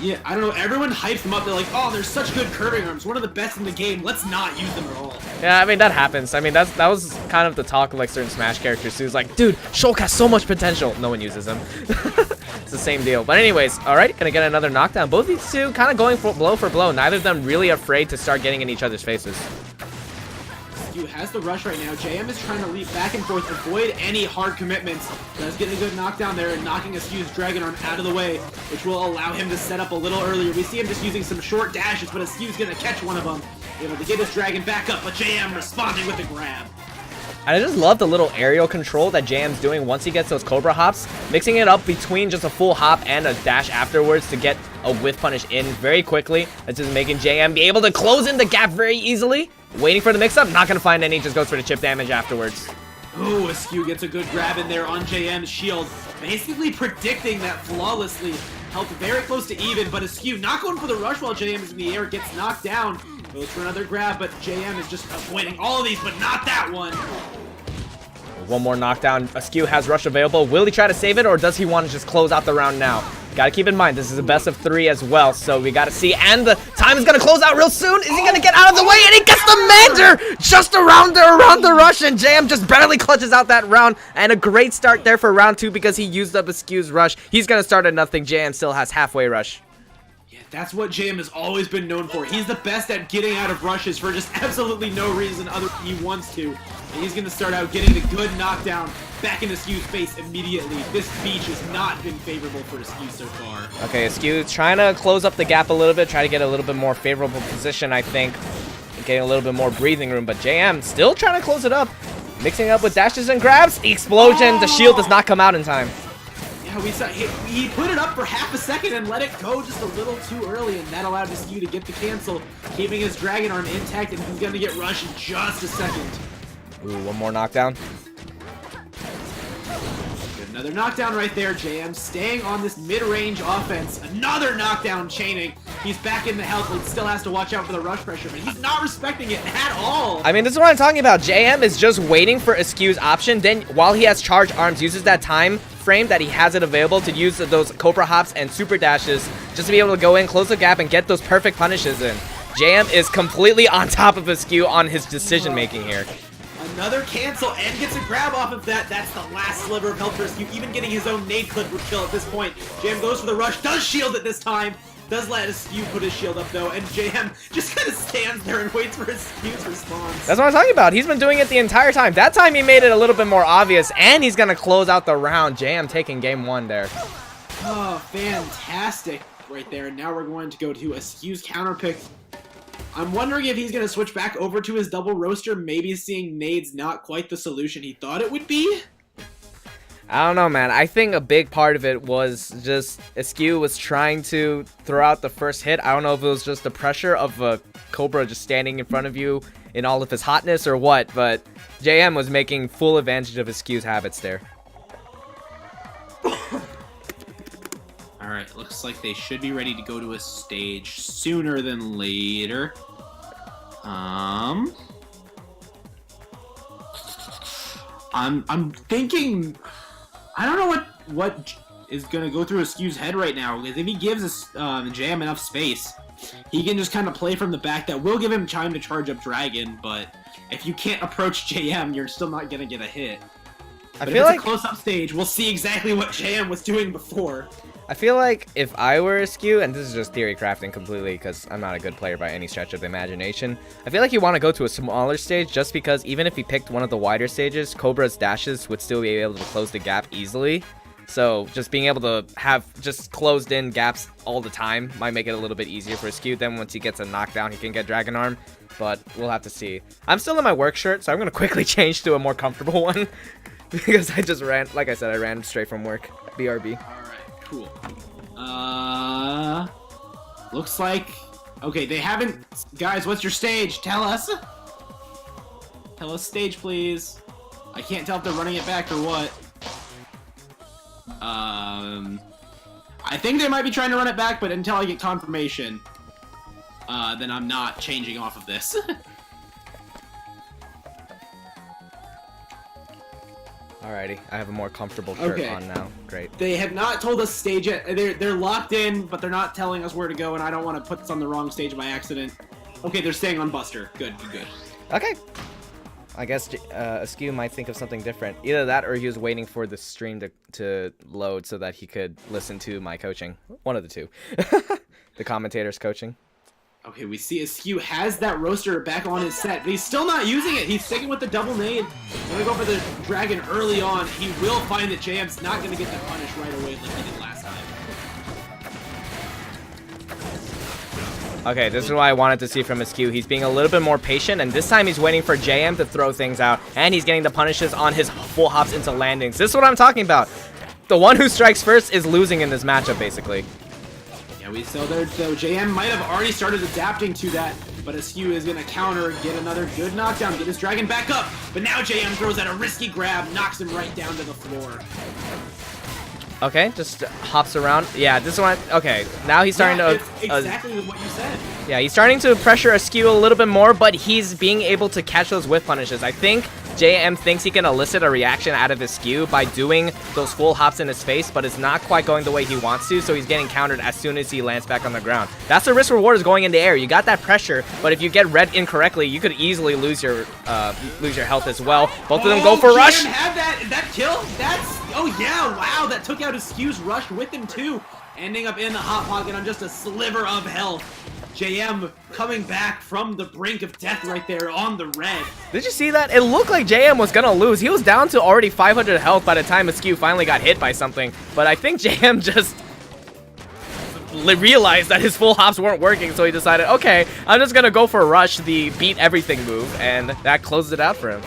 Yeah, I don't know. Everyone hypes them up. They're like, oh, they're such good curving arms. One of the best in the game. Let's not use them at all.
Yeah, I mean, that happens. I mean, that was kind of the talk of like certain Smash characters too. It's like, dude, Shulk has so much potential. No one uses him. It's the same deal. But anyways, all right, gonna get another knockdown. Both these two kind of going for blow for blow. Neither of them really afraid to start getting in each other's faces.
Askew has the rush right now. JM is trying to leap back and forth, avoid any hard commitments. Does get a good knockdown there and knocking Askew's Dragon Arm out of the way, which will allow him to set up a little earlier. We see him just using some short dashes, but Askew's gonna catch one of them. Able to get his Dragon back up, but JM responding with a grab.
And I just love the little aerial control that JM's doing once he gets those Cobra hops, mixing it up between just a full hop and a dash afterwards to get a whiff punish in very quickly. That's just making JM be able to close in the gap very easily. Waiting for the mix-up, not gonna find any, just goes for the chip damage afterwards.
Ooh, Askew gets a good grab in there on JM's shield, basically predicting that flawlessly. Held very close to even, but Askew not going for the rush while JM is in the air, gets knocked down. Goes for another grab, but JM is just avoiding all of these, but not that one.
One more knockdown. Askew has rush available. Will he try to save it, or does he want to just close out the round now? Gotta keep in mind, this is a best of 3 as well, so we gotta see. And the time is gonna close out real soon. Is he gonna get out of the way? And he gets the Mander just around the rush, and JM just barely clutches out that round. And a great start there for round 2 because he used up Askew's rush. He's gonna start at nothing. JM still has halfway rush.
Yeah, that's what JM has always been known for. He's the best at getting out of rushes for just absolutely no reason other than he wants to. And he's going to start out getting the good knockdown back in Askew's face immediately. This beach has not been favorable for Askew so far.
Okay, Askew trying to close up the gap a little bit, try to get a little bit more favorable position, I think. Getting a little bit more breathing room, but JM still trying to close it up. Mixing up with dashes and grabs. The explosion, the shield does not come out in time.
Yeah, we saw he put it up for half a second and let it go just a little too early, and that allowed Askew to get the cancel, keeping his Dragon Arm intact, and he's going to get rushed in just a second.
Ooh, one more knockdown.
Another knockdown right there, JM staying on this mid-range offense. Another knockdown chaining. He's back in the health, but still has to watch out for the rush pressure, but he's not respecting it at all.
I mean, this is what I'm talking about. JM is just waiting for Askew's option. Then, while he has charge arms, uses that time frame that he has it available to use those Cobra hops and super dashes just to be able to go in, close the gap, and get those perfect punishes in. JM is completely on top of Askew on his decision making here.
Another cancel and gets a grab off of that. That's the last sliver of health for Askew. Even getting his own nade clip would kill at this point. JM goes for the rush, does shield it this time. Does let Askew put his shield up though, and JM just kind of stands there and waits for Askew's response.
That's what I'm talking about. He's been doing it the entire time. That time he made it a little bit more obvious, and he's going to close out the round. JM taking game 1 there.
Oh, fantastic right there. And now we're going to go to Askew's counter pick. I'm wondering if he's going to switch back over to his double roaster, maybe seeing nades not quite the solution he thought it would be.
I don't know, man. I think a big part of it was just Askew was trying to throw out the first hit. I don't know if it was just the pressure of a Cobra just standing in front of you in all of his hotness or what, but JM was making full advantage of Askew's habits there.
Alright, looks like they should be ready to go to a stage sooner than later. I'm thinking, I don't know what is gonna go through Askew's head right now, because if he gives us JM enough space, he can just kind of play from the back. That will give him time to charge up Dragon, but if you can't approach JM, you're still not gonna get a hit. But if it's a close-up stage, we'll see exactly what JM was doing before.
I feel like if I were Askew, and this is just theory crafting completely because I'm not a good player by any stretch of the imagination, I feel like you want to go to a smaller stage just because even if he picked one of the wider stages, Cobra's dashes would still be able to close the gap easily. So just being able to have just closed in gaps all the time might make it a little bit easier for Askew. Then once he gets a knockdown, he can get Dragon Arm, but we'll have to see. I'm still in my work shirt, so I'm going to quickly change to a more comfortable one because I just ran, like I said, I ran straight from work. BRB.
Cool. Looks like... Okay, they haven't... Guys, what's your stage? Tell us. Tell us stage, please. I can't tell if they're running it back or what. I think they might be trying to run it back, but until I get confirmation, then I'm not changing off of this.
Alrighty, I have a more comfortable shirt on now. Great.
They have not told us stage yet. They're locked in, but they're not telling us where to go, and I don't want to put this on the wrong stage by accident. Okay, they're staying on Buster. Good.
Okay. I guess Askew might think of something different. Either that or he was waiting for the stream to load so that he could listen to my coaching. One of the two. The commentator's coaching.
Okay, we see Askew has that roaster back on his set, but he's still not using it. He's sticking with the double nade. Gonna go for the Dragon early on. He will find that JM's not gonna get the punish right away like he did last time.
Okay, this is what I wanted to see from Askew. He's being a little bit more patient, and this time he's waiting for JM to throw things out, and he's getting the punishes on his full hops into landings. This is what I'm talking about. The one who strikes first is losing in this matchup, basically.
So JM might have already started adapting to that, but Askew is going to counter, get another good knockdown, get his Dragon back up, but now JM throws out a risky grab, knocks him right down to the floor.
Okay, just hops around. Yeah, this one. Okay, now he's starting to...
exactly what you said.
Yeah, he's starting to pressure Askew a little bit more, but he's being able to catch those whiff punishes. I think JM thinks he can elicit a reaction out of Askew by doing those full hops in his face, but it's not quite going the way he wants to, so he's getting countered as soon as he lands back on the ground. That's the risk reward is going in the air. You got that pressure, but if you get read incorrectly, you could easily lose your health as well. Both of them go for rush.
JM had that kill. Oh yeah, wow, that took out Askew's rush with him too. Ending up in the hot pocket on just a sliver of health. JM coming back from the brink of death right there on the red.
Did you see that? It looked like JM was gonna lose. He was down to already 500 health by the time Askew finally got hit by something. But I think JM just realized that his full hops weren't working, so he decided, okay, I'm just gonna go for a rush, the beat everything move, and that closed it out for him.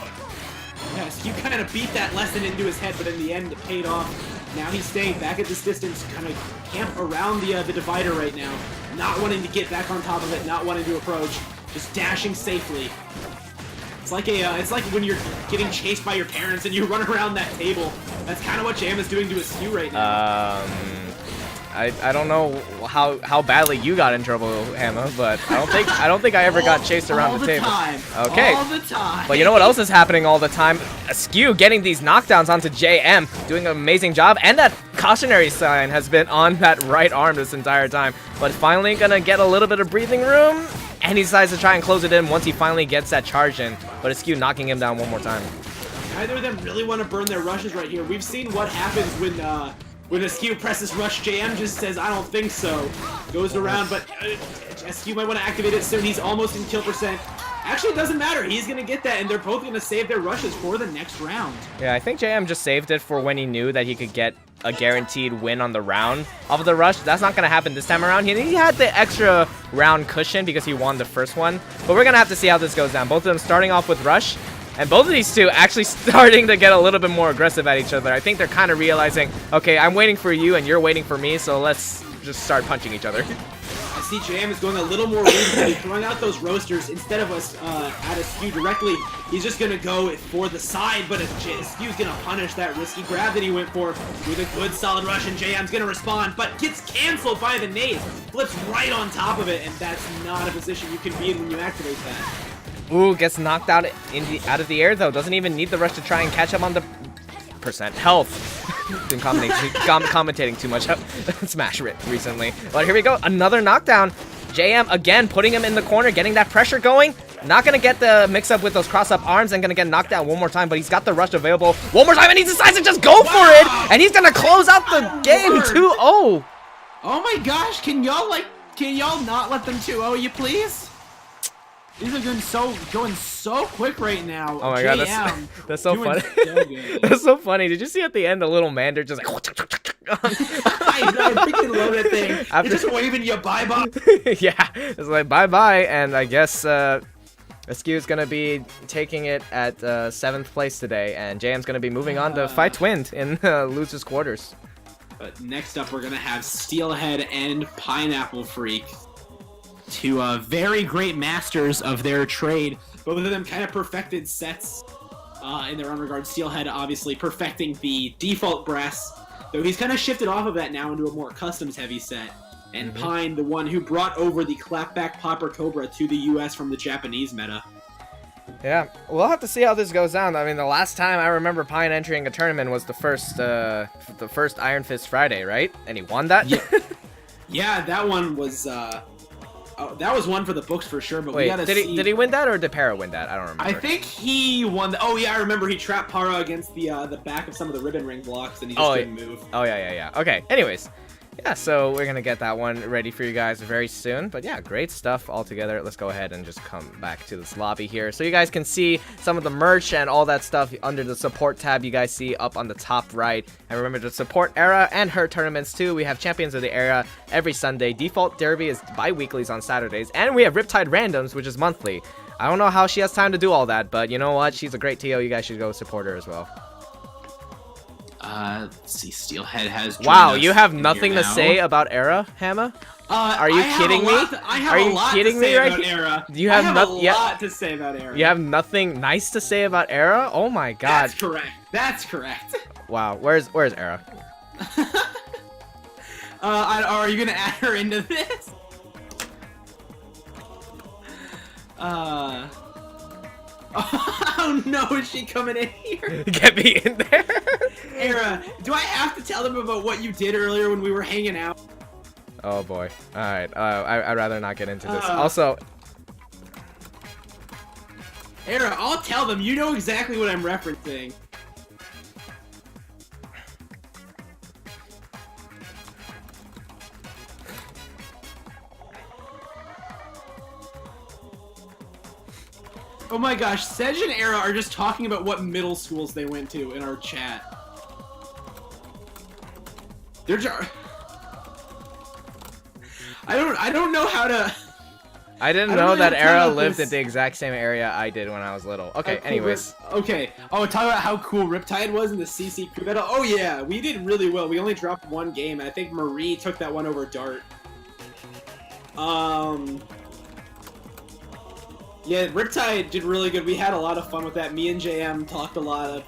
Yeah, Askew kind of beat that lesson into his head, but in the end it paid off. Now he's staying back at this distance, kind of camp around the divider right now, not wanting to get back on top of it, not wanting to approach, just dashing safely. It's like when you're getting chased by your parents and you run around that table. That's kind of what JM is doing to Askew right now.
I don't know how badly you got in trouble, Hammer, but I don't think I ever got chased around the table. Okay.
All the time.
But you know what else is happening all the time? Askew getting these knockdowns onto JM, doing an amazing job, and that cautionary sign has been on that right arm this entire time. But finally gonna get a little bit of breathing room, and he decides to try and close it in once he finally gets that charge in. But Askew knocking him down one more time.
Neither of them really want to burn their rushes right here. We've seen what happens when Askew presses rush. JM just says, I don't think so. Goes around, but Askew might want to activate it soon. He's almost in kill percent. Actually, it doesn't matter. He's going to get that, and they're both going to save their rushes for the next round.
Yeah, I think JM just saved it for when he knew that he could get a guaranteed win on the round of the rush. That's not going to happen this time around. He had the extra round cushion because he won the first one. But we're going to have to see how this goes down. Both of them starting off with rush. And both of these two actually starting to get a little bit more aggressive at each other. I think they're kind of realizing, okay, I'm waiting for you and you're waiting for me, so let's just start punching each other.
I see JM is going a little more heavy, throwing out those roasters instead of us at Askew directly. He's just going to go for the side, but Askew's going to punish that risky grab that he went for with a good solid rush, and JM's going to respond, but gets canceled by the nade. Flips right on top of it, and that's not a position you can be in when you activate that.
Ooh, gets knocked out out of the air, though. Doesn't even need the rush to try and catch up on the percent health. Been commentating too much Smash recently. But here we go. Another knockdown. JM, again, putting him in the corner, getting that pressure going. Not going to get the mix-up with those cross-up arms and going to get knocked down one more time, but he's got the rush available one more time, and he decides to just go for it, and he's going to close out the game 2-0.
Oh my gosh, can y'all not let them 2-0 you, please? These are going so quick right now.
Oh my god, that's so funny. So that's so funny. Did you see at the end the little Mander just like
I freaking love that thing. After just waving you bye-bye.
Yeah, it's like bye-bye, and I guess Askew is gonna be taking it at 7th place today, and JM's gonna be moving on to fight Twind in losers quarters.
But next up, we're gonna have Steelhead and Pineapple Freak. Two very great masters of their trade. Both of them kind of perfected sets in their own regard. Steelhead obviously perfecting the default brass, though he's kind of shifted off of that now into a more customs heavy set. And Pine, the one who brought over the clapback Popper Cobra to the US from the Japanese meta.
Yeah, we'll have to see how this goes down. I mean, the last time I remember Pine entering a tournament was the first Iron Fist Friday, right? And he won that?
Yeah, yeah, that one was... that was one for the books for sure, but
wait,
we gotta see.
Did he win that or did Para win that? I don't remember.
I think he won. Oh yeah, I remember he trapped Para against the back of some of the ribbon ring blocks, and he just couldn't move.
Oh yeah. Okay. Anyways, yeah. So we're gonna get that one ready for you guys very soon. But yeah, great stuff all together. Let's go ahead and just come back to this lobby here, so you guys can see some of the merch and all that stuff under the support tab. You guys see up on the top right. And remember to support Era and her tournaments too. We have Champions of the Era every Sunday. Default Derby is bi-weeklies on Saturdays. And we have Riptide Randoms, which is monthly. I don't know how she has time to do all that, but you know what? She's a great TO. You guys should go support her as well.
Let's see. Steelhead has joined
wow,
us
you have nothing to say about Era, Hammer? Are you kidding me?
Are you kidding me right here?
You have
a lot to say about Era.
You have nothing nice to say about Era? Oh my god.
That's correct. That's correct.
Wow, where's Era?
Are you gonna add her into this? Oh no, is she coming in here?
Get me in there.
Era, do I have to tell them about what you did earlier when we were hanging out?
Oh boy. Alright, I'd rather not get into this. Also...
Era, I'll tell them. You know exactly what I'm referencing. Oh my gosh, Sedge and Era are just talking about what middle schools they went to in our chat. They're I don't know how to...
I didn't know that Era lived in the exact same area I did when I was little. Okay, anyways.
Okay. Oh, talk about how cool Riptide was in the CC crew battle. Oh yeah, we did really well. We only dropped one game, and I think Marie took that one over Dart. Yeah, Riptide did really good. We had a lot of fun with that. Me and JM talked a lot of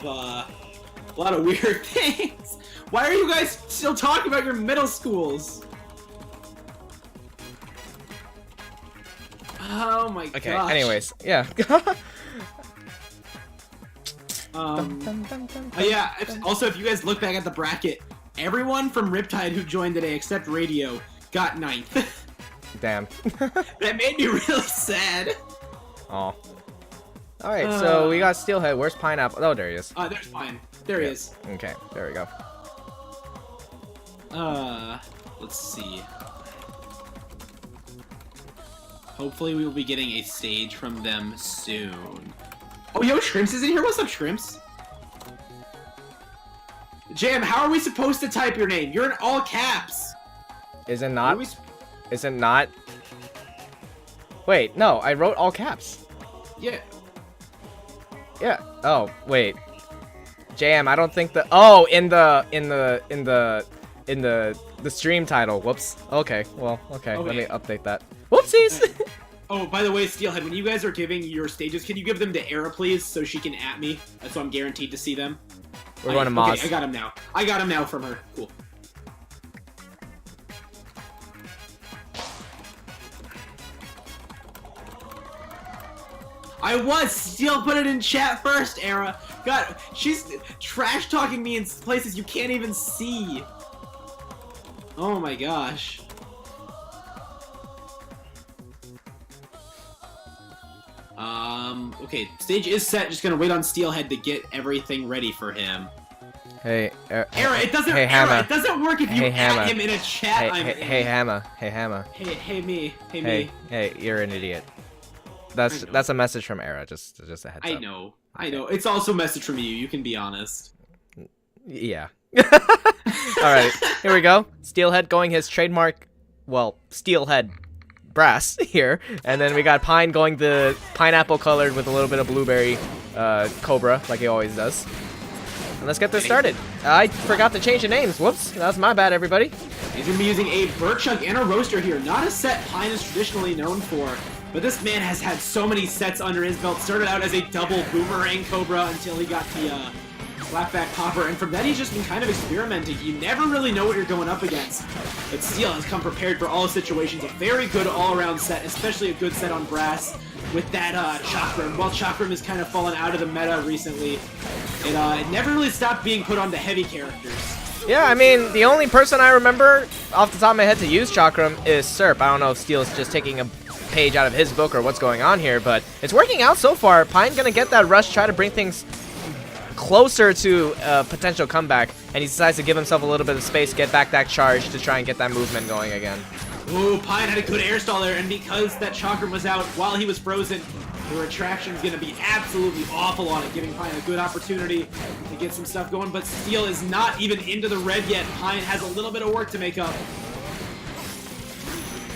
A lot of weird things. Why are you guys still talking about your middle schools? Oh my gosh.
Okay, anyways, yeah.
Yeah, also, if you guys look back at the bracket, everyone from Riptide who joined today, except Radio, got 9th.
Damn.
That made me really sad.
Oh. Alright, so we got Steelhead. Where's Pineapple? Oh, there he is.
There's Pine. There he is.
Okay, there we go.
Let's see. Hopefully we will be getting a stage from them soon. Oh, yo, Shrimps is in here? What's up, Shrimps? Jam, how are we supposed to type your name? You're in all caps.
Is it not? Is it not? Wait, no, I wrote all caps.
Yeah.
Yeah. Oh, wait. Jam, I don't think the in the stream title. Whoops. Okay. Well, okay. Let me update that. Whoopsies.
Oh, by the way, Steelhead, when you guys are giving your stages, can you give them to Era, please, so she can at me? That's so I'm guaranteed to see them.
We're going to Moz.
Okay, I got him now. I got him now from her. Cool. I was! Steel put it in chat first, Era! God, she's trash-talking me in places you can't even see! Oh my gosh. Okay, stage is set, just gonna wait on Steelhead to get everything ready for him.
Hey,
Era, it doesn't
Hammer.
It doesn't work if you add him in a chat.
Hey, Hammer. Hey, Hammer.
Hey, me.
Hey, you're an idiot. That's a message from Era. Just a heads up.
I know. It's also a message from you. You can be honest.
Yeah. All right, here we go. Steelhead going his trademark, well, Steelhead brass here, and then we got Pine going the pineapple colored with a little bit of blueberry cobra like he always does. And let's get this started. I forgot to change the names. Whoops, that was my bad, everybody.
He's gonna be using a bird chunk and a roaster here. Not a set Pine is traditionally known for, but this man has had so many sets under his belt. Started out as a double boomerang cobra until he got the slapback popper, and from that he's just been kind of experimenting. You never really know what you're going up against, but Steel has come prepared for all situations. A very good all-around set, especially a good set on brass with that Chakram. While Chakram has kind of fallen out of the meta recently, it never really stopped being put onto heavy characters.
Yeah, I mean, the only person I remember off the top of my head to use Chakram is Serp. I don't know if Steel's just taking a page out of his book or what's going on here, but it's working out so far. Pine gonna get that rush, try to bring things closer to a potential comeback, and he decides to give himself a little bit of space, get back that charge to try and get that movement going again.
Ooh, Pine had a good air stall there, and because that Chakram was out while he was frozen, the retraction's gonna be absolutely awful on it, giving Pine a good opportunity to get some stuff going, but Steel is not even into the red yet. Pine has a little bit of work to make up.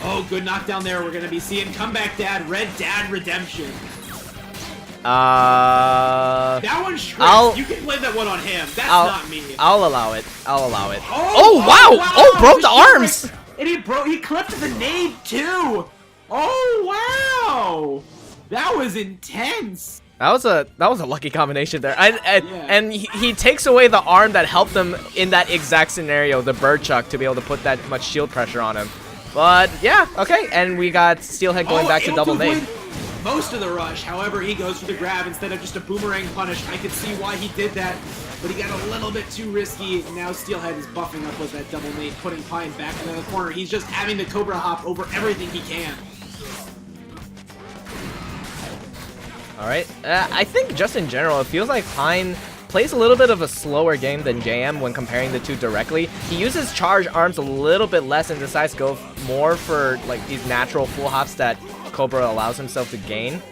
Oh, good knockdown there. We're gonna be seeing Comeback Dad, Red Dad Redemption. That one's Shrimp. You can blame that one on him. That's not me.
I'll allow it.
Oh,
wow! Oh, broke the arms!
And he clipped the nade too! Oh, wow! That was intense!
That was a lucky combination there. And he takes away the arm that helped him in that exact scenario, the bird chuck, to be able to put that much shield pressure on him. But yeah, okay, and we got Steelhead going back to double nade.
Most of the rush, however, he goes for the grab instead of just a boomerang punish. I could see why he did that, but he got a little bit too risky. Now Steelhead is buffing up with that double nade, putting Pine back in the corner. He's just having the Cobra hop over everything he can.
Alright, I think just in general, it feels like Pine plays a little bit of a slower game than JM when comparing the two directly. He uses charge arms a little bit less and decides to go more for like these natural full hops that Cobra allows himself to gain.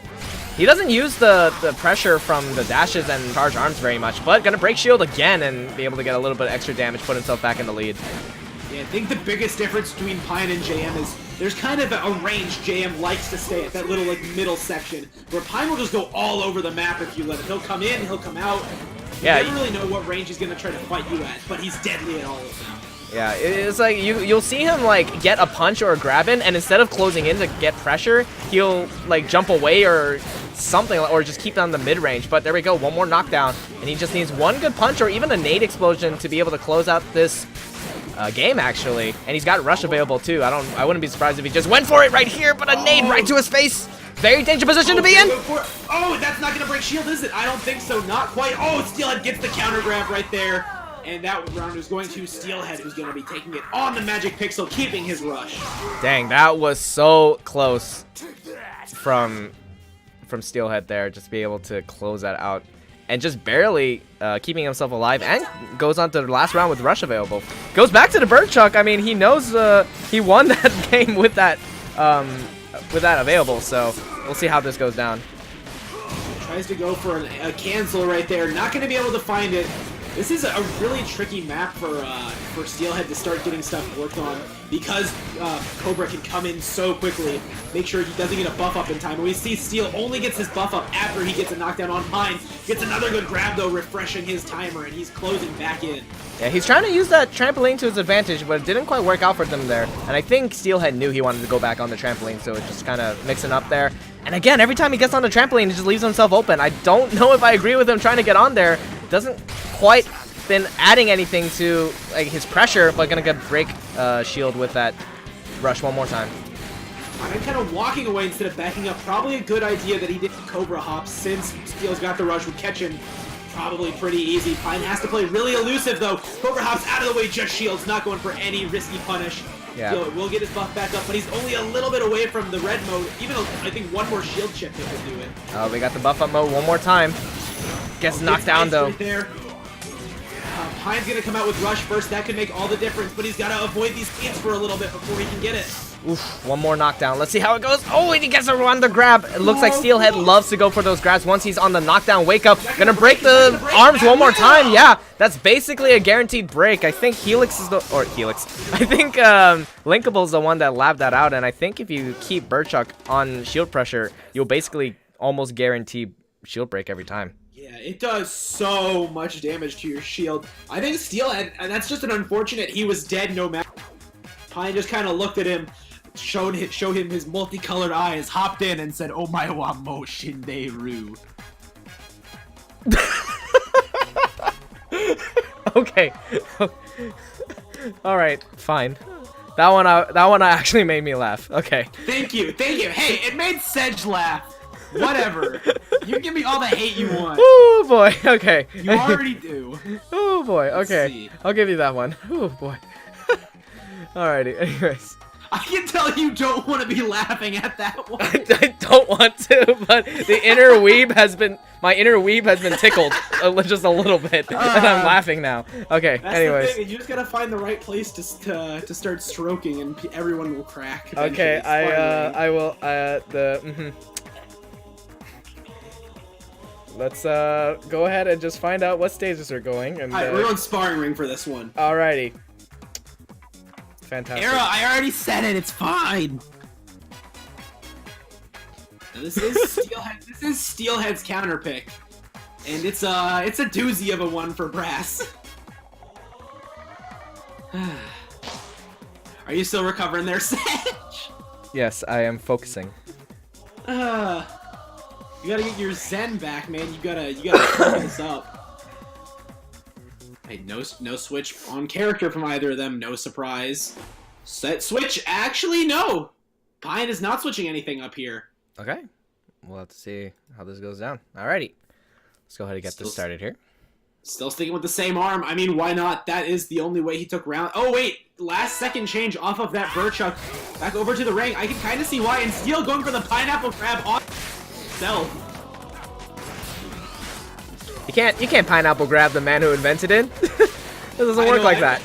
He doesn't use the pressure from the dashes and charge arms very much, but gonna break shield again and be able to get a little bit extra damage, put himself back in the lead.
Yeah, I think the biggest difference between Pine and JM is there's kind of a range JM likes to stay at, that little like middle section, where Pine will just go all over the map if you let him. He'll come in, he'll come out. You never really know what range he's gonna try to fight you at, but he's deadly at all of them.
Yeah, it's like you'll see him like get a punch or a grab in, and instead of closing in to get pressure, he'll like jump away or something, or just keep them in the mid-range. But there we go, one more knockdown, and he just needs one good punch or even a nade explosion to be able to close out this game, actually. And he's got rush available too. I wouldn't be surprised if he just went for it right here, but a nade right to his face. Very dangerous position to be in.
Oh, that's not gonna break shield, is it? I don't think so. Not quite. Oh, Steelhead gets the counter grab right there. And that round is going to Steelhead, who's going to be taking it on the Magic Pixel, keeping his rush.
Dang, that was so close from Steelhead there, just to be able to close that out. And just barely keeping himself alive, and goes on to the last round with rush available. Goes back to the bird chuck. I mean, he knows he won that game with that available, so we'll see how this goes down.
Tries to go for a cancel right there. Not going to be able to find it. This is a really tricky map for Steelhead to start getting stuff worked on, because Cobra can come in so quickly, make sure he doesn't get a buff up in time. And we see Steel only gets his buff up after he gets a knockdown on Pine. Gets another good grab though, refreshing his timer, and he's closing back in.
Yeah, he's trying to use that trampoline to his advantage, but it didn't quite work out for them there. And I think Steelhead knew he wanted to go back on the trampoline, so it's just kind of mixing up there. And again, every time he gets on the trampoline, he just leaves himself open. I don't know if I agree with him trying to get on there. Doesn't quite been adding anything to like his pressure, but gonna get break shield with that rush one more time.
I'm kind of walking away instead of backing up. Probably a good idea that he did Cobra hop, since Steel's got the rush, would catch him probably pretty easy. Pine has to play really elusive though. Cobra hops out of the way, just shields, not going for any risky punish.
Yeah.
Steel will get his buff back up, but he's only a little bit away from the red mode. Even I think one more shield chip that could do it.
Oh, we got the buff up mode one more time. Gets knocked down though.
Right there. Pine's gonna come out with rush first. That could make all the difference, but he's gotta avoid these hits for a little bit before he can get it.
Oof, one more knockdown. Let's see how it goes. Oh, and he gets around the grab. It looks like Steelhead loves to go for those grabs once he's on the knockdown wake up. Gonna break the arms one more time. Yeah, that's basically a guaranteed break. I think Helix is the, or Helix. I think Linkable's the one that labbed that out, and I think if you keep Birdchuck on shield pressure, you'll basically almost guarantee shield break every time.
Yeah, it does so much damage to your shield. I think Steelhead, and that's just an unfortunate, he was dead no matter. Pine just kind of looked at him, showed him his multicolored eyes, hopped in and said, "Oh my wa mo shinderu."
Okay. All right, fine. That one actually made me laugh. Okay.
Thank you. Hey, it made Sedge laugh. Whatever. You give me all the hate you want.
Oh boy. Okay.
You already do.
Oh boy. Okay. I'll give you that one. Oh boy. Alrighty. Anyways.
I can tell you don't want to be laughing at that one.
I don't want to, but the inner weeb has been, my inner weeb has been tickled just a little bit, and I'm laughing now. Okay.
That's
anyways.
the thing. You just gotta find the right place to start stroking, and everyone will crack.
Okay. I will. Let's go ahead and just find out what stages are going. And
alright, we're on sparring ring for this one.
Alrighty. Fantastic.
Era, I already said it. It's fine. Now, this is Steelhead. This is Steelhead's counter pick, and it's a doozy of a one for Brass. Are you still recovering there, Sedge?
Yes, I am focusing.
You gotta get your zen back, man. You gotta focus this up. Hey, no switch on character from either of them. No surprise. Set switch. Actually, no. Pine is not switching anything up here.
Okay. We'll have to see how this goes down. Alrighty. Let's go ahead and get this started here.
Still sticking with the same arm. I mean, why not? That is the only way he took round. Oh, wait. Last second change off of that Birdchuck. Back over to the ring. I can kind of see why. And Steel going for the pineapple crab on himself.
You can't pineapple grab the man who invented it. It doesn't work like that.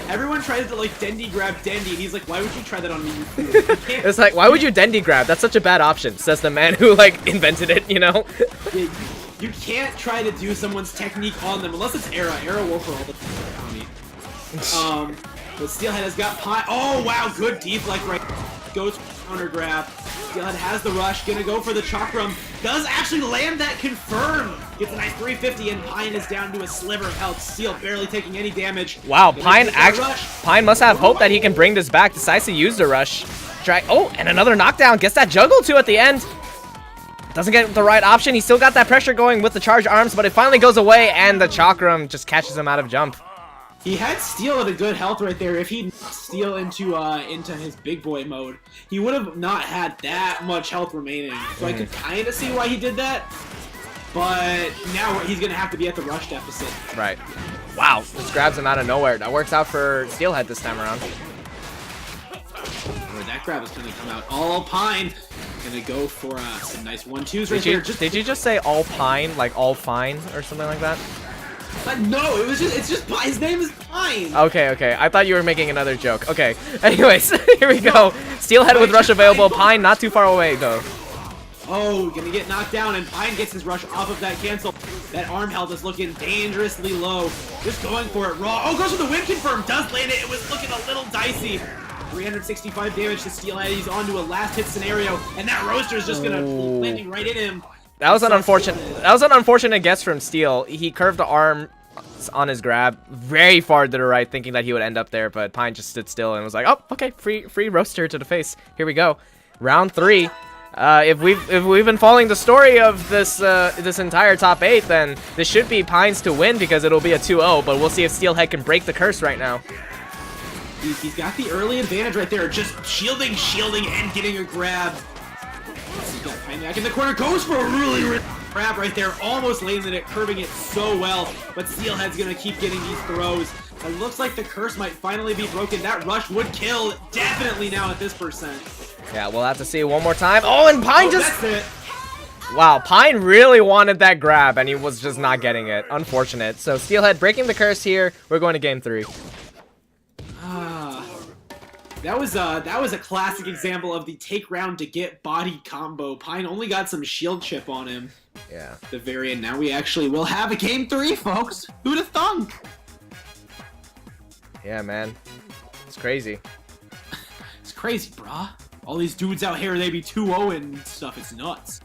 Everyone tries to like Dendy grab Dendy, and he's like, "Why would you try that on me?"
It's like, why would you Dendy grab? That's such a bad option. Says the man who like invented it. You know.
Yeah, you can't try to do someone's technique on them unless it's Era. Era will for all the. But Steelhead has got pie. Oh wow, good deep like right. Goes for counter grab. Steelhead has the rush, gonna go for the chakram. Does actually land that confirm. Gets a nice 350, and Pine is down to a sliver of health. Steel barely taking any damage.
Wow, Pine must have hope that he can bring this back. Decides to use the rush. Oh, and another knockdown. Gets that juggle too at the end. Doesn't get the right option. He still got that pressure going with the charge arms, but it finally goes away, and the Chakram just catches him out of jump.
He had Steel at a good health right there. If he'd Steel into his big boy mode, he would have not had that much health remaining. So I could kind of see why he did that. But now he's going to have to be at the rush deficit.
Right. Wow, just grabs him out of nowhere. That works out for Steelhead this time around.
Oh, that grab is going to come out. All Pine. Going to go for some nice 1-2s right there.
Did you just say all Pine, like all fine or something like that?
No, it's just Pine. His name is Pine.
Okay. I thought you were making another joke. Okay. Anyways, here we go. Steelhead with rush available. Pine not too far away, though.
Oh, gonna get knocked down, and Pine gets his rush off of that cancel. That arm health is looking dangerously low. Just going for it raw. Oh, goes for the win confirm. Does land it. It was looking a little dicey. 365 damage to Steelhead. He's onto a last hit scenario, and that roaster is just gonna landing right in him.
That was an unfortunate guess from Steel. He curved the arm on his grab very far to the right, thinking that he would end up there, but Pine just stood still and was like, "Oh, okay, free roaster to the face. Here we go, round 3." If we've been following the story of this this entire top 8, then this should be Pines to win because it'll be a 2-0. But we'll see if Steelhead can break the curse right now.
He's got the early advantage right there, just shielding, and getting a grab. He's got Pine back in the corner, goes for a really grab right there, almost landed it, curving it so well. But Steelhead's gonna keep getting these throws. It looks like the curse might finally be broken. That rush would kill definitely now at this percent.
Yeah, we'll have to see it one more time. Oh, and Pine just...
That's it.
Wow, Pine really wanted that grab, and he was just not getting it. Unfortunate. So Steelhead breaking the curse here. We're going to game 3.
That was a classic example of the take round to get body combo. Pine only got some shield chip on him.
Yeah.
At the very end. Now we actually will have a game 3, folks. Who'd have thunk?
Yeah, man. It's crazy.
It's crazy, brah. All these dudes out here, they be 2-0 and stuff. It's nuts.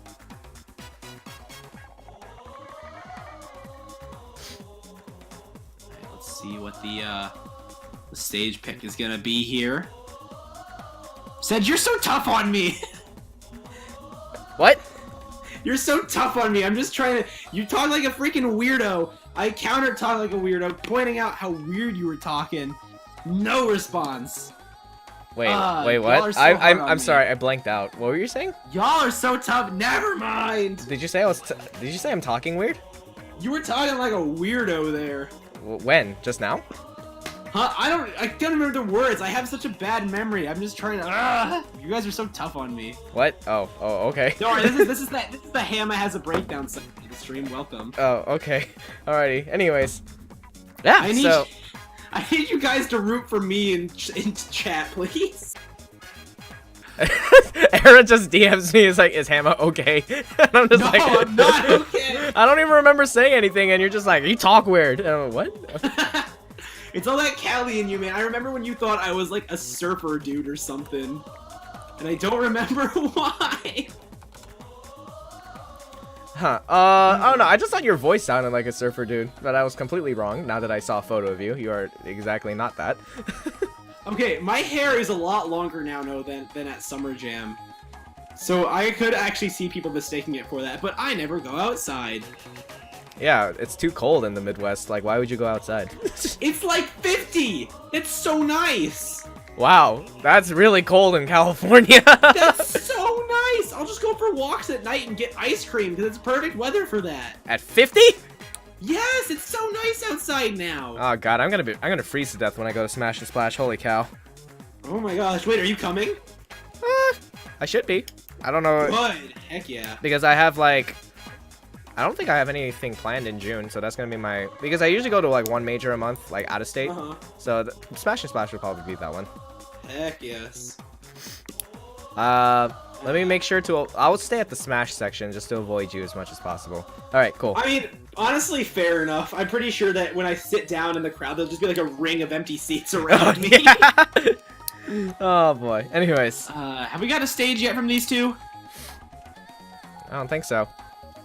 Right, let's see what the stage pick is gonna be here. Said, you're so tough on me.
What?
You're so tough on me. I'm just trying to... You talk like a freaking weirdo. I counter talk like a weirdo, pointing out how weird you were talking. No response.
Wait, what? I'm sorry, I blanked out. What were you saying?
Y'all are so tough. Never mind.
Did you say did you say I'm talking weird?
You were talking like a weirdo there.
When? Just now?
Huh? I don't remember the words. I have such a bad memory. I'm just trying to. You guys are so tough on me.
What? Oh, okay.
Don't worry. This is the Hammer has a breakdown section of the stream. Welcome.
Oh, okay. Alrighty. Anyways. Yeah.
I need you guys to root for me in chat, please.
Era just DMs me. Is like, is Hammer okay? And I'm just like,
no, I'm not okay.
I don't even remember saying anything, and you're just like, you talk weird. And I'm like, what?
It's all that Cali in you, man. I remember when you thought I was like a surfer dude or something, and I don't remember why.
Huh. I don't know. I just thought your voice sounded like a surfer dude, but I was completely wrong. Now that I saw a photo of you, you are exactly not that.
Okay, my hair is a lot longer now, than at Summer Jam. So I could actually see people mistaking it for that, but I never go outside.
Yeah, it's too cold in the Midwest. Like, why would you go outside?
It's like 50! It's so nice!
Wow, that's really cold in California.
That's so nice! I'll just go for walks at night and get ice cream, because it's perfect weather for that.
At 50?
Yes, it's so nice outside now!
Oh god, I'm gonna freeze to death when I go to Smash and Splash, holy cow.
Oh my gosh, wait, are you coming?
I should be. I don't know.
Good, heck yeah.
Because I have like... I don't think I have anything planned in June, so that's gonna be my... Because I usually go to like one major a month, like out of state. So Smash and Splash would probably be that one.
Heck yes.
Let me make sure to... I'll stay at the Smash section just to avoid you as much as possible. Alright, cool.
I mean, honestly, fair enough. I'm pretty sure that when I sit down in the crowd, there'll just be like a ring of empty seats around me.
Oh boy. Anyways.
Have we got a stage yet from these two?
I don't think so.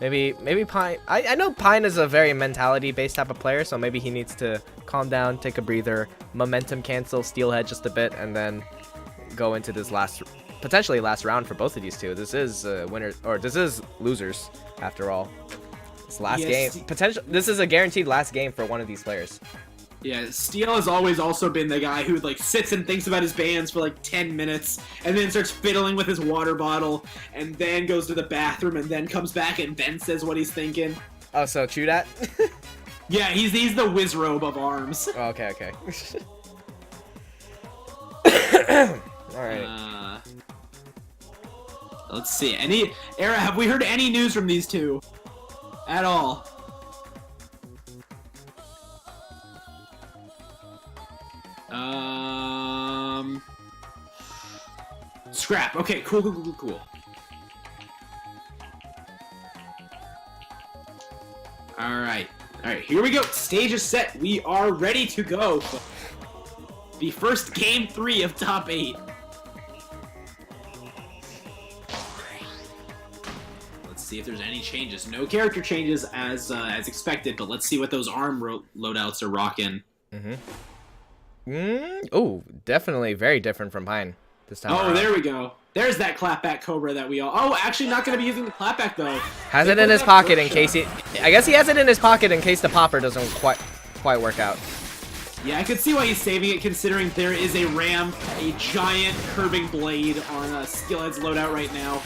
Maybe Pine... I know Pine is a very mentality-based type of player, so maybe he needs to calm down, take a breather, momentum cancel Steelhead just a bit, and then go into this last potentially last round for both of these two. This is winners, or this is losers after all. It's last game. This is a guaranteed last game for one of these players.
Yeah, Steel has always also been the guy who like sits and thinks about his bands for like 10 minutes and then starts fiddling with his water bottle and then goes to the bathroom and then comes back and then says what he's thinking.
Oh, so true that?
Yeah, he's the Wizrobe of ARMS.
Oh, okay, okay. Alright.
Let's see. Era, have we heard any news from these two? At all? Scrap. Okay, cool. Alright, here we go. Stage is set. We are ready to go. The first game 3 of top 8. Let's see if there's any changes. No character changes as expected, but let's see what those ARM loadouts are rocking.
Oh, definitely very different from Pine this time around.
There we go. There's that clapback Cobra that we all... Oh, actually not going to be using the clapback, though.
Has it in his pocket in case he... I guess he has it in his pocket in case the popper doesn't quite work out.
Yeah, I could see why he's saving it, considering there is a ram, a giant curbing blade on Steelhead's loadout right now.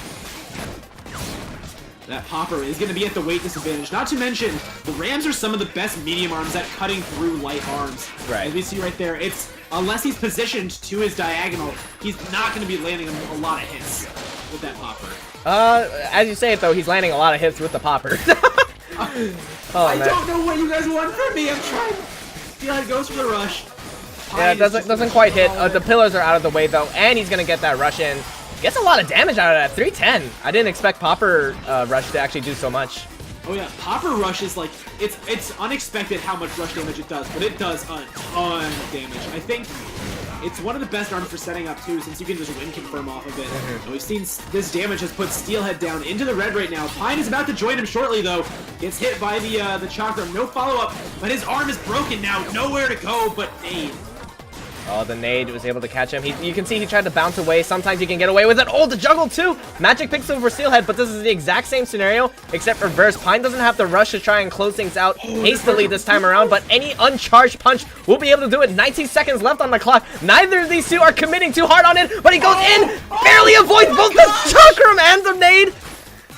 That popper is going to be at the weight disadvantage. Not to mention, the rams are some of the best medium arms at cutting through light arms.
Right.
As we see right there, it's unless he's positioned to his diagonal, he's not going to be landing a lot of hits with that popper.
As you say it though, he's landing a lot of hits with the popper.
I don't know what you guys want from me. I'm trying. Steelhead goes for the rush.
Yeah, it doesn't quite hit. The pillars are out of the way though, and he's gonna get that rush in. Gets a lot of damage out of that. 310. I didn't expect popper rush to actually do so much.
Oh yeah, popper rush is like it's unexpected how much rush damage it does, but it does a ton of damage. I think it's one of the best arms for setting up too, since you can just win confirm off of it. And we've seen this damage has put Steelhead down into the red right now. Pine is about to join him shortly though. Gets hit by the chakra, no follow up, but his arm is broken now. Nowhere to go but nade.
Oh, the nade was able to catch him. You can see he tried to bounce away. Sometimes he can get away with it. Oh, the juggle too! Magic picks over Steelhead, but this is the exact same scenario, except reverse. Pine doesn't have to rush to try and close things out hastily this time around, but any uncharged punch will be able to do it. 19 seconds left on the clock. Neither of these two are committing too hard on it, but he goes in, barely avoids both the chakram and the nade.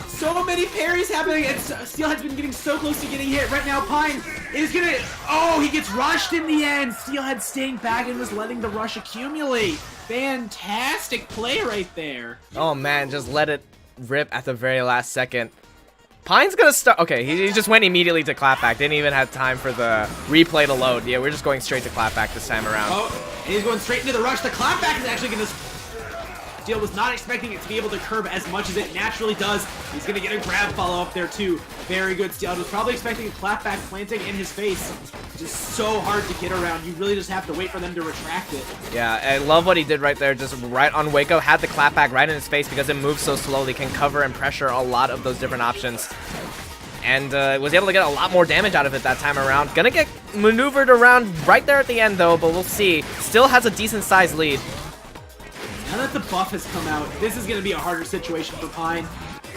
So many parries happening, and Steelhead's been getting so close to getting hit. Right now, Pine is gonna... Oh, he gets rushed in the end. Steelhead staying back and was letting the rush accumulate. Fantastic play right there.
Oh, man, just let it rip at the very last second. Pine's gonna start... Okay, he just went immediately to clapback. Didn't even have time for the replay to load. Yeah, we're just going straight to clapback this time around.
Oh, and he's going straight into the rush. The clapback is actually gonna... Steel was not expecting it to be able to curb as much as it naturally does. He's going to get a grab follow-up there, too. Very good. Steel was probably expecting a clapback planting in his face. Just so hard to get around. You really just have to wait for them to retract it.
Yeah, I love what he did right there. Just right on Waco. Had the clapback right in his face because it moves so slowly. Can cover and pressure a lot of those different options. And was able to get a lot more damage out of it that time around. Gonna get maneuvered around right there at the end, though, but we'll see. Still has a decent-sized lead.
Now that the buff has come out, this is going to be a harder situation for Pine.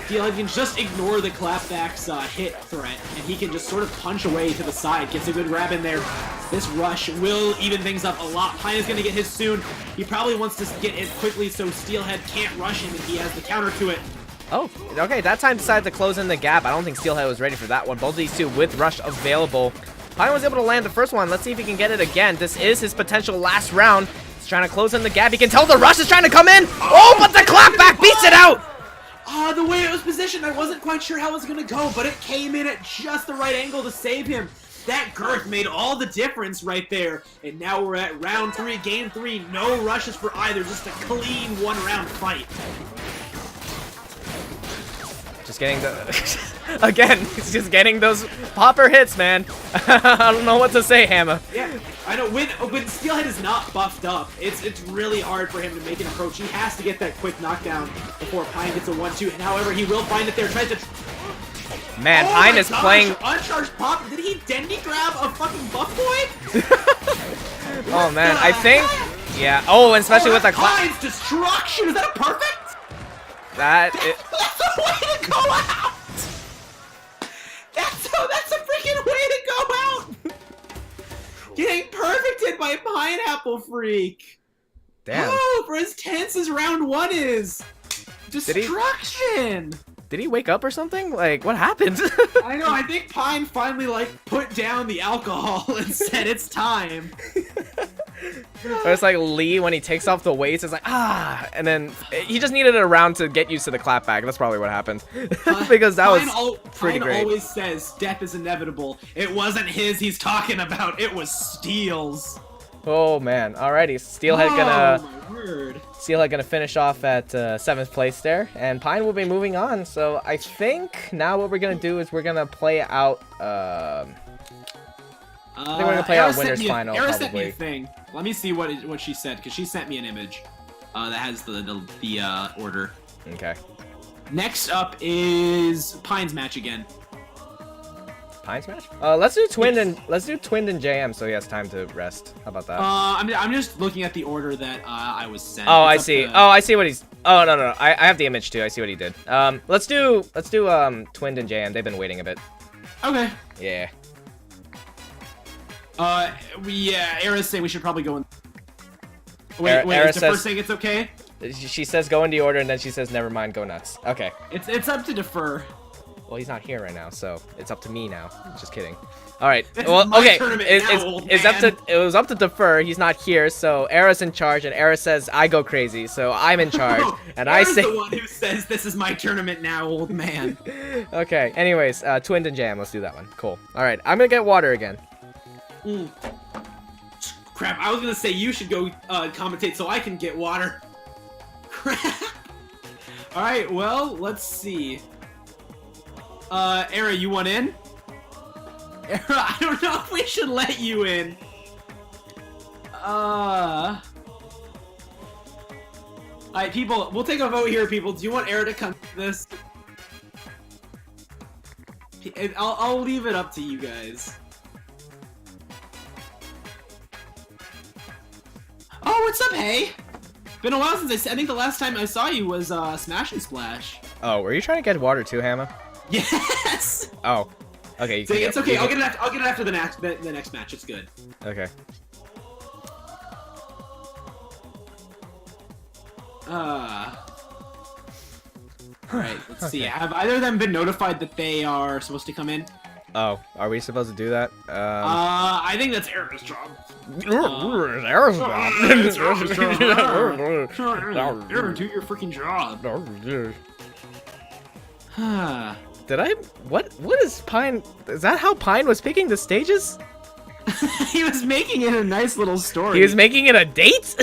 Steelhead can just ignore the clapback's hit threat, and he can just sort of punch away to the side. Gets a good grab in there. This rush will even things up a lot. Pine is going to get his soon. He probably wants to get it quickly so Steelhead can't rush him, and he has the counter to it.
Oh, okay, that time decided to close in the gap. I don't think Steelhead was ready for that one. Both of these two with rush available. Pine was able to land the first one. Let's see if he can get it again. This is his potential last round. Trying to close in the gap. He can tell the rush is trying to come in. Oh, but the clapback beats it out.
The way it was positioned, I wasn't quite sure how it was going to go, but it came in at just the right angle to save him. That girth made all the difference right there. And now we're at round 3, game 3. No rushes for either. Just a clean one-round fight.
Just getting the... Again, he's just getting those popper hits, man. I don't know what to say, Hammer.
Yeah, I know. When Steelhead is not buffed up, it's really hard for him to make an approach. He has to get that quick knockdown before Pine gets a 1-2. And however, he will find it there. Tries to...
Man, Pine is playing...
Uncharged pop. Did he Dendy grab a fucking buff boy?
Oh, man. I think... Yeah. Oh, and especially with the...
Pine's destruction. Is that a perfect?
That
That's a way to go out! That's a freaking way to go out! Getting perfected by Pineapple Freak!
damn.
Oh, for as tense as round 1 is! Destruction!
Did he wake up or something? Like, what happened?
I know, I think Pine finally, like, put down the alcohol and said it's time.
Or it's like Lee when he takes off the weights, it's like, ah! And then he just needed a round to get used to the clapback. That's probably what happened. Because that was pretty great.
Pine always says death is inevitable. It wasn't his he's talking about, it was Steel's.
Oh man, alrighty. Steelhead gonna finish off at 7th place there, and Pine will be moving on. So I think now what we're gonna do is we're gonna play out. I think we're gonna play out winners final.
Era
probably.
sent me a thing. Let me see what she said, because she sent me an image that has the order.
Okay.
Next up is Pine's match again.
Pine's match? Let's do Twinned and JM so he has time to rest. How about that?
I'm just looking at the order that I was sent.
Oh, I see. Oh, I see what he's. Oh no. I have the image too. I see what he did. Let's do Twinned and JM. They've been waiting a bit.
Okay.
Yeah.
Era's saying we should probably go in. Wait,
Era
is the first saying it's okay?
She says go in the order and then she says never mind, go nuts. Okay.
It's up to defer.
Well, he's not here right now, so it's up to me now. Just kidding. All right.
This
Well,
is my
okay.
tournament
It was up to defer. He's not here, so Era's in charge, and Era says I go crazy, so I'm in charge, and I say.
the one who says this is my tournament now, old man.
Okay. Anyways, Twinned and Jam. Let's do that one. Cool. All right. I'm gonna get water again.
Crap. I was gonna say you should go commentate so I can get water. Crap. All right. Well, let's see. Era, you want in? Era, I don't know if we should let you in. Alright, people, we'll take a vote here, people. Do you want Era to come to this? I'll leave it up to you guys. Oh, what's up, hey? Been a while since I think the last time I saw you was Smash and Splash.
Oh, were you trying to get water too, Hammer?
Yes.
Oh. Okay.
It's okay. I'll get it after the next match. It's good.
Okay.
Alright, let's see. Have either of them been notified that they are supposed to come in?
Oh, are we supposed to do that?
I think that's Era's job.
Era's job.
Era, do your freaking job.
Did I? What is Pine? Is that how Pine was picking the stages?
He was making it a nice little story.
He was making it a date?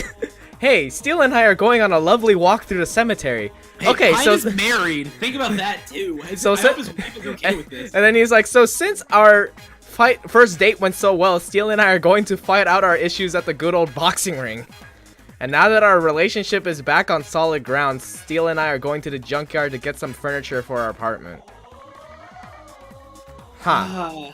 Hey, Steel and I are going on a lovely walk through the cemetery.
Hey,
okay,
Pine
so
is married. Think about that too. I hope his wife is okay with this.
And then he's like, so since our first date went so well, Steel and I are going to fight out our issues at the good old boxing ring. And now that our relationship is back on solid ground, Steel and I are going to the junkyard to get some furniture for our apartment. Huh.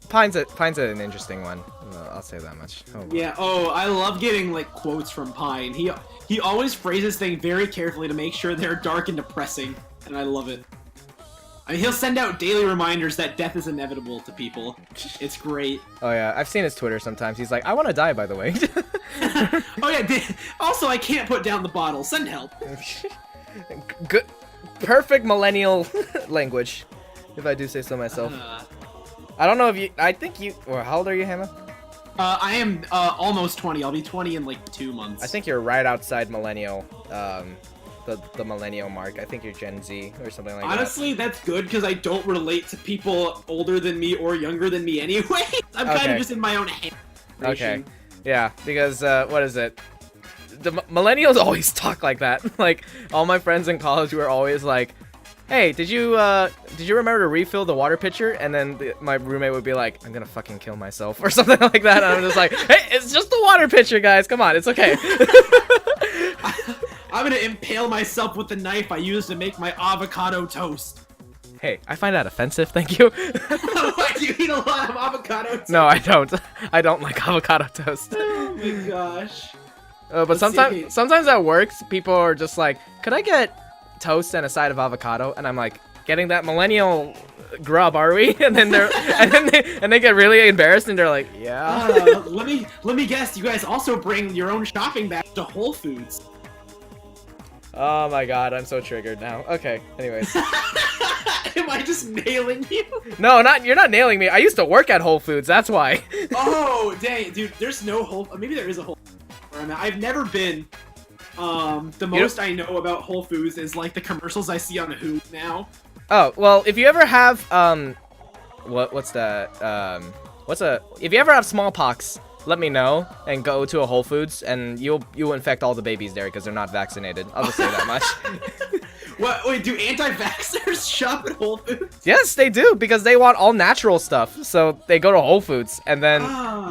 Pine's an interesting one. I'll say that much. Oh,
yeah. Oh, I love getting like quotes from Pine. He always phrases things very carefully to make sure they're dark and depressing, and I love it. I mean, he'll send out daily reminders that death is inevitable to people. It's great.
Oh yeah, I've seen his Twitter sometimes. He's like, I want to die, by the way.
Oh yeah. Also, I can't put down the bottle. Send help.
Good, perfect millennial language, if I do say so myself. I don't know if you. I think you. Well, how old are you, Hannah?
I am almost 20. I'll be 20 in like 2 months.
I think you're right outside millennial. The millennial mark. I think you're Gen Z or something like that.
Honestly, that's good because I don't relate to people older than me or younger than me anyway. I'm kind of just in my own head.
Okay. Yeah, because what is it? The millennials always talk like that. Like all my friends in college were always like, "Hey, did you remember to refill the water pitcher?" And then my roommate would be like, "I'm gonna fucking kill myself" or something like that. And I'm just like, "Hey, it's just the water pitcher, guys. Come on, it's okay."
I'm gonna impale myself with the knife I used to make my avocado toast.
Hey, I find that offensive. Thank you.
Why do you eat a lot of avocado toast?
No, I don't. I don't like avocado toast.
Oh my gosh.
But sometimes at work, people are just like, "Could I get toast and a side of avocado, and I'm like, getting that millennial grub, are we? And then they get really embarrassed and they're like, yeah.
Let me guess. You guys also bring your own shopping bag to Whole Foods.
Oh my god, I'm so triggered now. Okay, anyways.
Am I just nailing you?
No, you're not nailing me. I used to work at Whole Foods, that's why.
Oh, dang, dude, there's no Whole... Maybe there is a Whole Foods where I'm at. I've never been. The most I know about Whole Foods is, like, the commercials I see on Hulu now.
Oh, well, if you ever have, if you ever have smallpox, let me know and go to a Whole Foods and you'll infect all the babies there because they're not vaccinated. I'll just say that much.
What? Wait, do anti-vaxxers shop at Whole Foods?
Yes, they do because they want all natural stuff. So they go to Whole Foods and then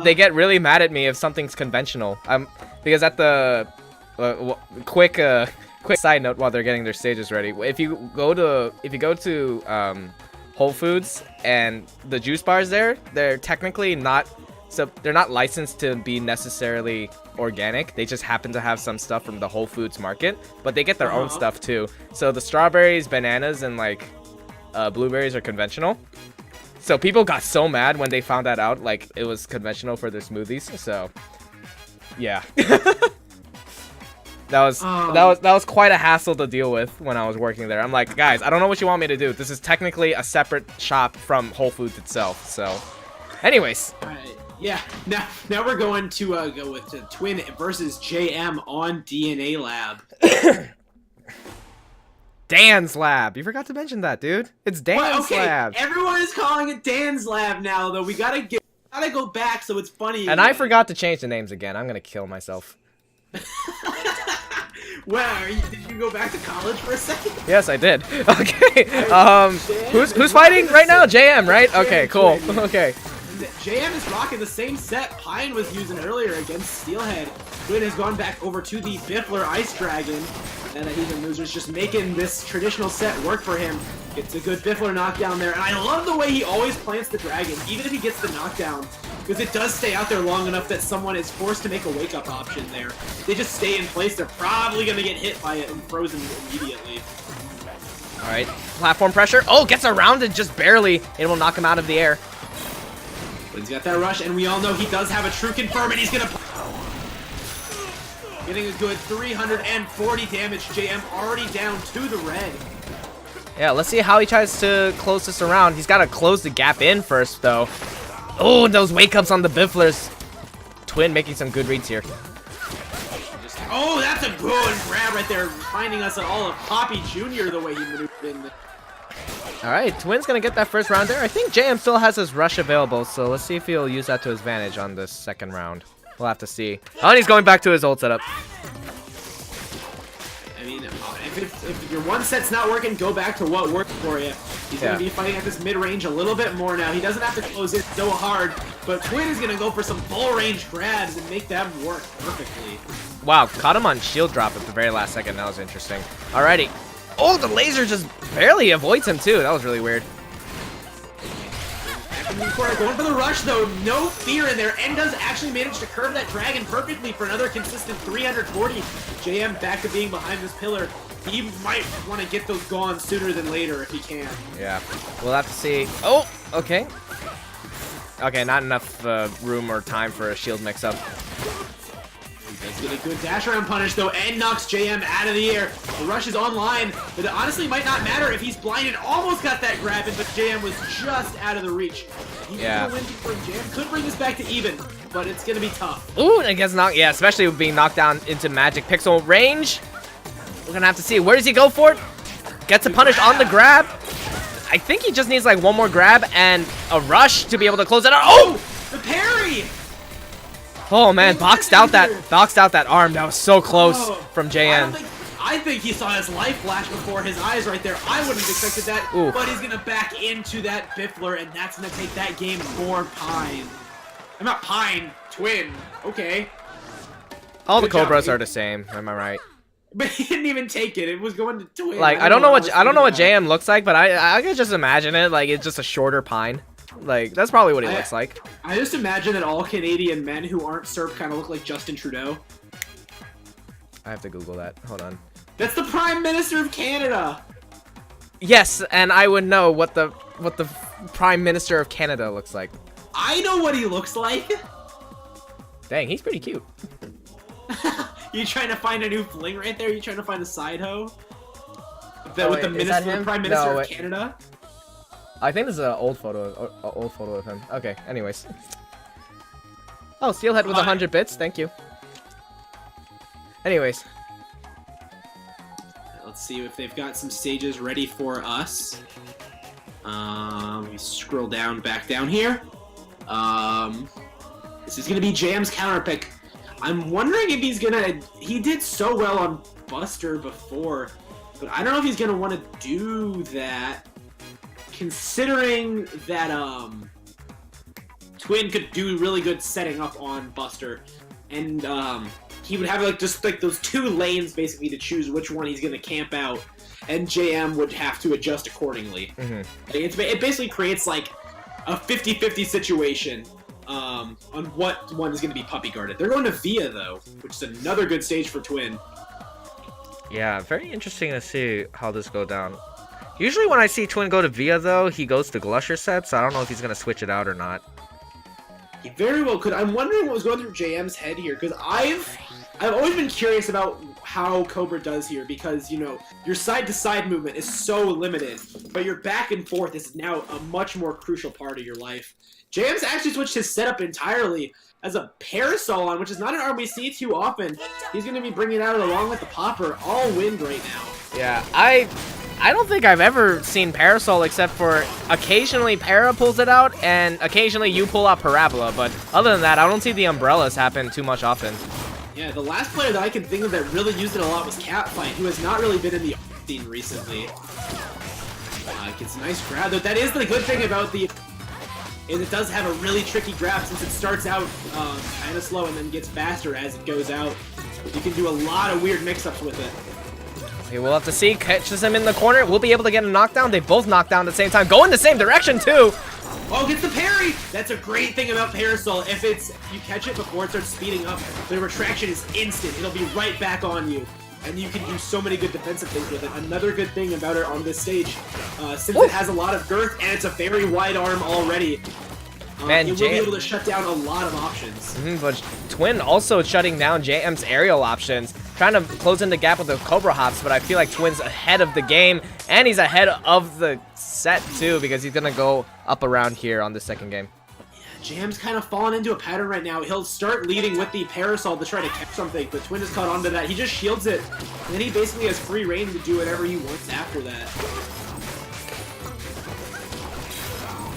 they get really mad at me if something's conventional. Because at the quick side note while they're getting their stages ready. If you go to Whole Foods and the juice bars there, they're technically not. So they're not licensed to be necessarily organic. They just happen to have some stuff from the Whole Foods market, but they get their own stuff too. So the strawberries, bananas, and like blueberries are conventional. So people got so mad when they found that out, like it was conventional for their smoothies. So yeah, that was quite a hassle to deal with when I was working there. I'm like, guys, I don't know what you want me to do. This is technically a separate shop from Whole Foods itself. So, anyways.
All right. Yeah, now we're going to go with Twin versus JM on DNA Lab.
Dan's Lab. You forgot to mention that, dude. It's Dan's Lab.
Everyone is calling it Dan's Lab now, though. We gotta go back so it's funny.
And I forgot to change the names again. I'm gonna kill myself.
Wow, did you go back to college for a second?
Yes, I did. Okay. Who's fighting right now? JM, right? Okay, cool. Okay.
JM is rocking the same set Pine was using earlier against Steelhead. Twin has gone back over to the Biffler Ice Dragon. And he's in losers, just making this traditional set work for him. Gets a good Biffler knockdown there. And I love the way he always plants the dragon, even if he gets the knockdown. Because it does stay out there long enough that someone is forced to make a wake-up option there. If they just stay in place, they're probably going to get hit by it and frozen immediately.
Alright, platform pressure. Oh, gets around it just barely. It will knock him out of the air.
But he's got that rush, and we all know he does have a true confirm, and he's gonna... Getting a good 340 damage. JM already down to the red.
Yeah, let's see how he tries to close this around. He's got to close the gap in first, though. Oh, those wake-ups on the Bifflers. Twin making some good reads here.
Oh, that's a good grab right there, reminding us all of Poppy Jr. the way he maneuvered in the...
Alright, Twin's gonna get that first round there. I think JM still has his rush available, so let's see if he'll use that to his advantage on this second round. We'll have to see. Oh, and he's going back to his old setup.
I mean, if your one set's not working, go back to what worked for you. He's going to be fighting at this mid-range a little bit more now. He doesn't have to close it so hard, but Twin is going to go for some full-range grabs and make them work perfectly.
Wow, caught him on shield drop at the very last second. That was interesting. Alrighty. Oh, the laser just barely avoids him, too. That was really weird.
Going for the rush, though. No fear in there. And does actually manage to curve that dragon perfectly for another consistent 340. JM back to being behind this pillar. He might want to get those gone sooner than later if he can.
Yeah, we'll have to see. Oh, okay. Okay, not enough room or time for a shield mix-up.
He does get a good dash around punish, though, and knocks JM out of the air. The rush is online, but it honestly might not matter if he's blinded. Almost got that grab in, but JM was just out of the reach. He's gonna win for JM. Could bring this back to even, but it's gonna be tough.
Ooh, I guess not. Yeah, especially with being knocked down into magic pixel range. We're gonna have to see. Where does he go for it? Gets a punish on the grab. I think he just needs like one more grab and a rush to be able to close it out. Oh!
The parry!
Oh man, boxed out that arm. That was so close from JN.
I think he saw his life flash before his eyes right there. I wouldn't have expected that, but he's gonna back into that Biffler, and that's gonna take that game for Pine. I'm not Pine, Twin. Okay.
All the Cobras are the same. Am I right?
But he didn't even take it. It was going to Twin.
Like I don't know what JM looks like, but I can just imagine it. Like it's just a shorter Pine. Like that's probably what he looks like.
I just imagine that all Canadian men who aren't Serb kind of look like Justin Trudeau.
I have to Google that. Hold on.
That's the Prime Minister of Canada.
Yes, and I would know what the Prime Minister of Canada looks like.
I know what he looks like.
Dang, he's pretty cute.
You trying to find a new fling right there? You trying to find a side hoe? With the,
Oh,
with the,
wait, is that him?
Prime Minister
No,
of Canada?
I think this is an old photo of him. Okay, anyways. Oh, Steelhead with 100 bits. Thank you. Anyways.
Let's see if they've got some stages ready for us. We scroll back down here. This is gonna be JM's counter pick. I'm wondering if he's gonna. He did so well on Buster before, but I don't know if he's gonna want to do that, considering that Twin could do really good setting up on Buster, and he would have just those 2 lanes basically to choose which one he's gonna camp out, and JM would have to adjust accordingly. It basically creates like a 50-50 situation. On what one is going to be puppy guarded. They're going to Via, though, which is another good stage for Twin.
Yeah, very interesting to see how this go down. Usually when I see Twin go to Via, though, he goes to Glusher set, so I don't know if he's going to switch it out or not.
He very well could. I'm wondering what was going through JM's head here, because I've always been curious about how Cobra does here, because, you know, your side-to-side movement is so limited, but your back and forth is now a much more crucial part of your life. JM's actually switched his setup entirely as a parasol on, which is not an arm we see too often. He's going to be bringing it out along with the popper, all wind right now.
Yeah, I don't think I've ever seen parasol except for occasionally para pulls it out and occasionally you pull out parabola, but other than that, I don't see the umbrellas happen too much often.
Yeah, the last player that I can think of that really used it a lot was Catfight, who has not really been in the scene recently. Gets a nice grab, though. That is the good thing about the... is it does have a really tricky grab since it starts out kind of slow and then gets faster as it goes out. You can do a lot of weird mix-ups with it.
Okay, we'll have to see. Catches him in the corner. We'll be able to get a knockdown. They both knock down at the same time. Go in the same direction, too.
Oh, gets the parry! That's a great thing about Parasol. If you catch it before it starts speeding up, the retraction is instant. It'll be right back on you. And you can do so many good defensive things with it. Another good thing about it on this stage, since it has a lot of girth and it's a very wide arm already,
Man,
it will be able to shut down a lot of options.
But Twin also shutting down JM's aerial options, trying to close in the gap with the Cobra Hops, but I feel like Twin's ahead of the game, and he's ahead of the set too, because he's gonna go up around here on the second game.
Jam's kind of fallen into a pattern right now. He'll start leading with the Parasol to try to catch something, but Twin is caught onto that. He just shields it, and then he basically has free reign to do whatever he wants after that.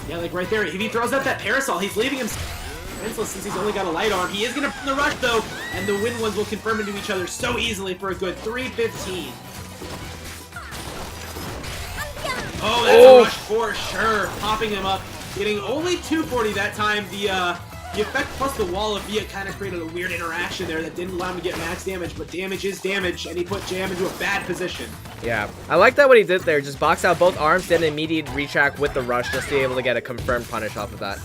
Yeah, like right there, if he throws out that Parasol, he's leaving him defenseless since he's only got a light arm. He is going to the rush, though, and the win ones will confirm into each other so easily for a good 3:15. Oh, that's a rush for sure. Popping him up. Getting only 240 that time. The effect plus the wall of Via kind of created a weird interaction there that didn't allow him to get max damage, but damage is damage, and he put Jam into a bad position.
Yeah, I like that what he did there. Just box out both arms, then immediate retract with the rush just to be able to get a confirmed punish off of that.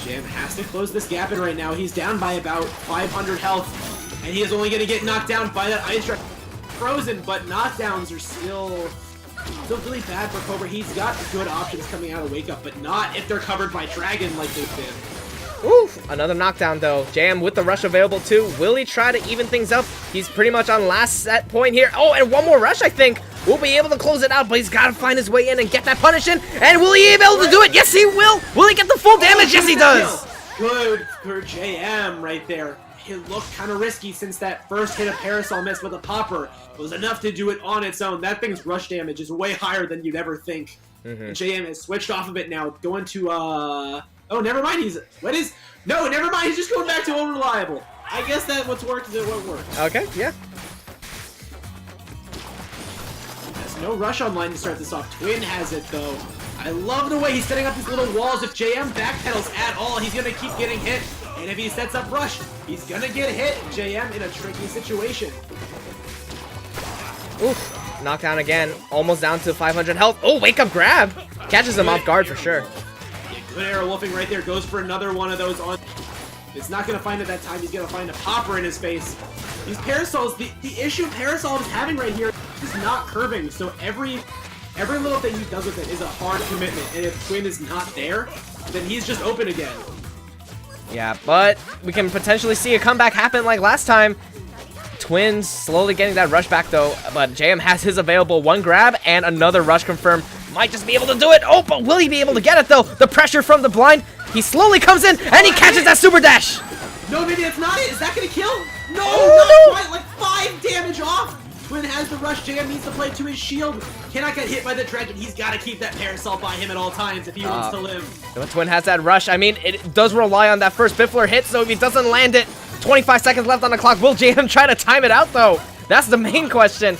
Jam has to close this gap in right now. He's down by about 500 health, and he is only going to get knocked down by that Ice Drag. Frozen, but knockdowns are still really bad for Cobra. He's got good options coming out of Wake Up, but not if they're covered by Dragon like they've been.
Oof, another knockdown though. Jam with the rush available too. Will he try to even things up? He's pretty much on last set point here. Oh, and one more rush, I think. We'll be able to close it out, but he's got to find his way in and get that punish in. And will he be able to do it? Yes, he will. Will he get the full damage? Yes, he does.
Good for JM right there. It looked kind of risky since that first hit of Parasol miss with a popper was enough to do it on its own. That thing's rush damage is way higher than you'd ever think. JM has switched off of it now, going to, oh, never mind, no, never mind, he's just going back to unreliable. I guess that what's worked is what worked.
Okay, yeah.
There's no rush online to start this off. Twin has it, though. I love the way he's setting up these little walls. If JM backpedals at all, he's going to keep getting hit. And if he sets up rush, he's gonna get hit. JM in a tricky situation.
Oof. Knockdown again. Almost down to 500 health. Oh, wake up grab. Catches him off guard for sure.
Yeah, good arrow wolfing right there. Goes for another one of those on. It's not gonna find it that time. He's gonna find a popper in his face. These parasols, the issue Parasol is having right here is not curving, so every little thing he does with it is a hard commitment, and if Twin is not there, then he's just open again.
Yeah, but we can potentially see a comeback happen like last time. Twins slowly getting that rush back though, but JM has his available one grab and another rush confirmed. Might just be able to do it. Oh, but will he be able to get it though? The pressure from the blind. He slowly comes in and he catches that super dash.
No, maybe that's not it. Is that gonna kill? No,
Oh,
not quite. Like 5 damage off. Twin has the rush. JM needs to play to his shield. Cannot get hit by the dragon. He's got to keep that Parasol by him at all times if he wants to live.
The Twin has that rush. I mean, it does rely on that first Biffler hit, so if he doesn't land it, 25 seconds left on the clock. Will JM try to time it out, though? That's the main question.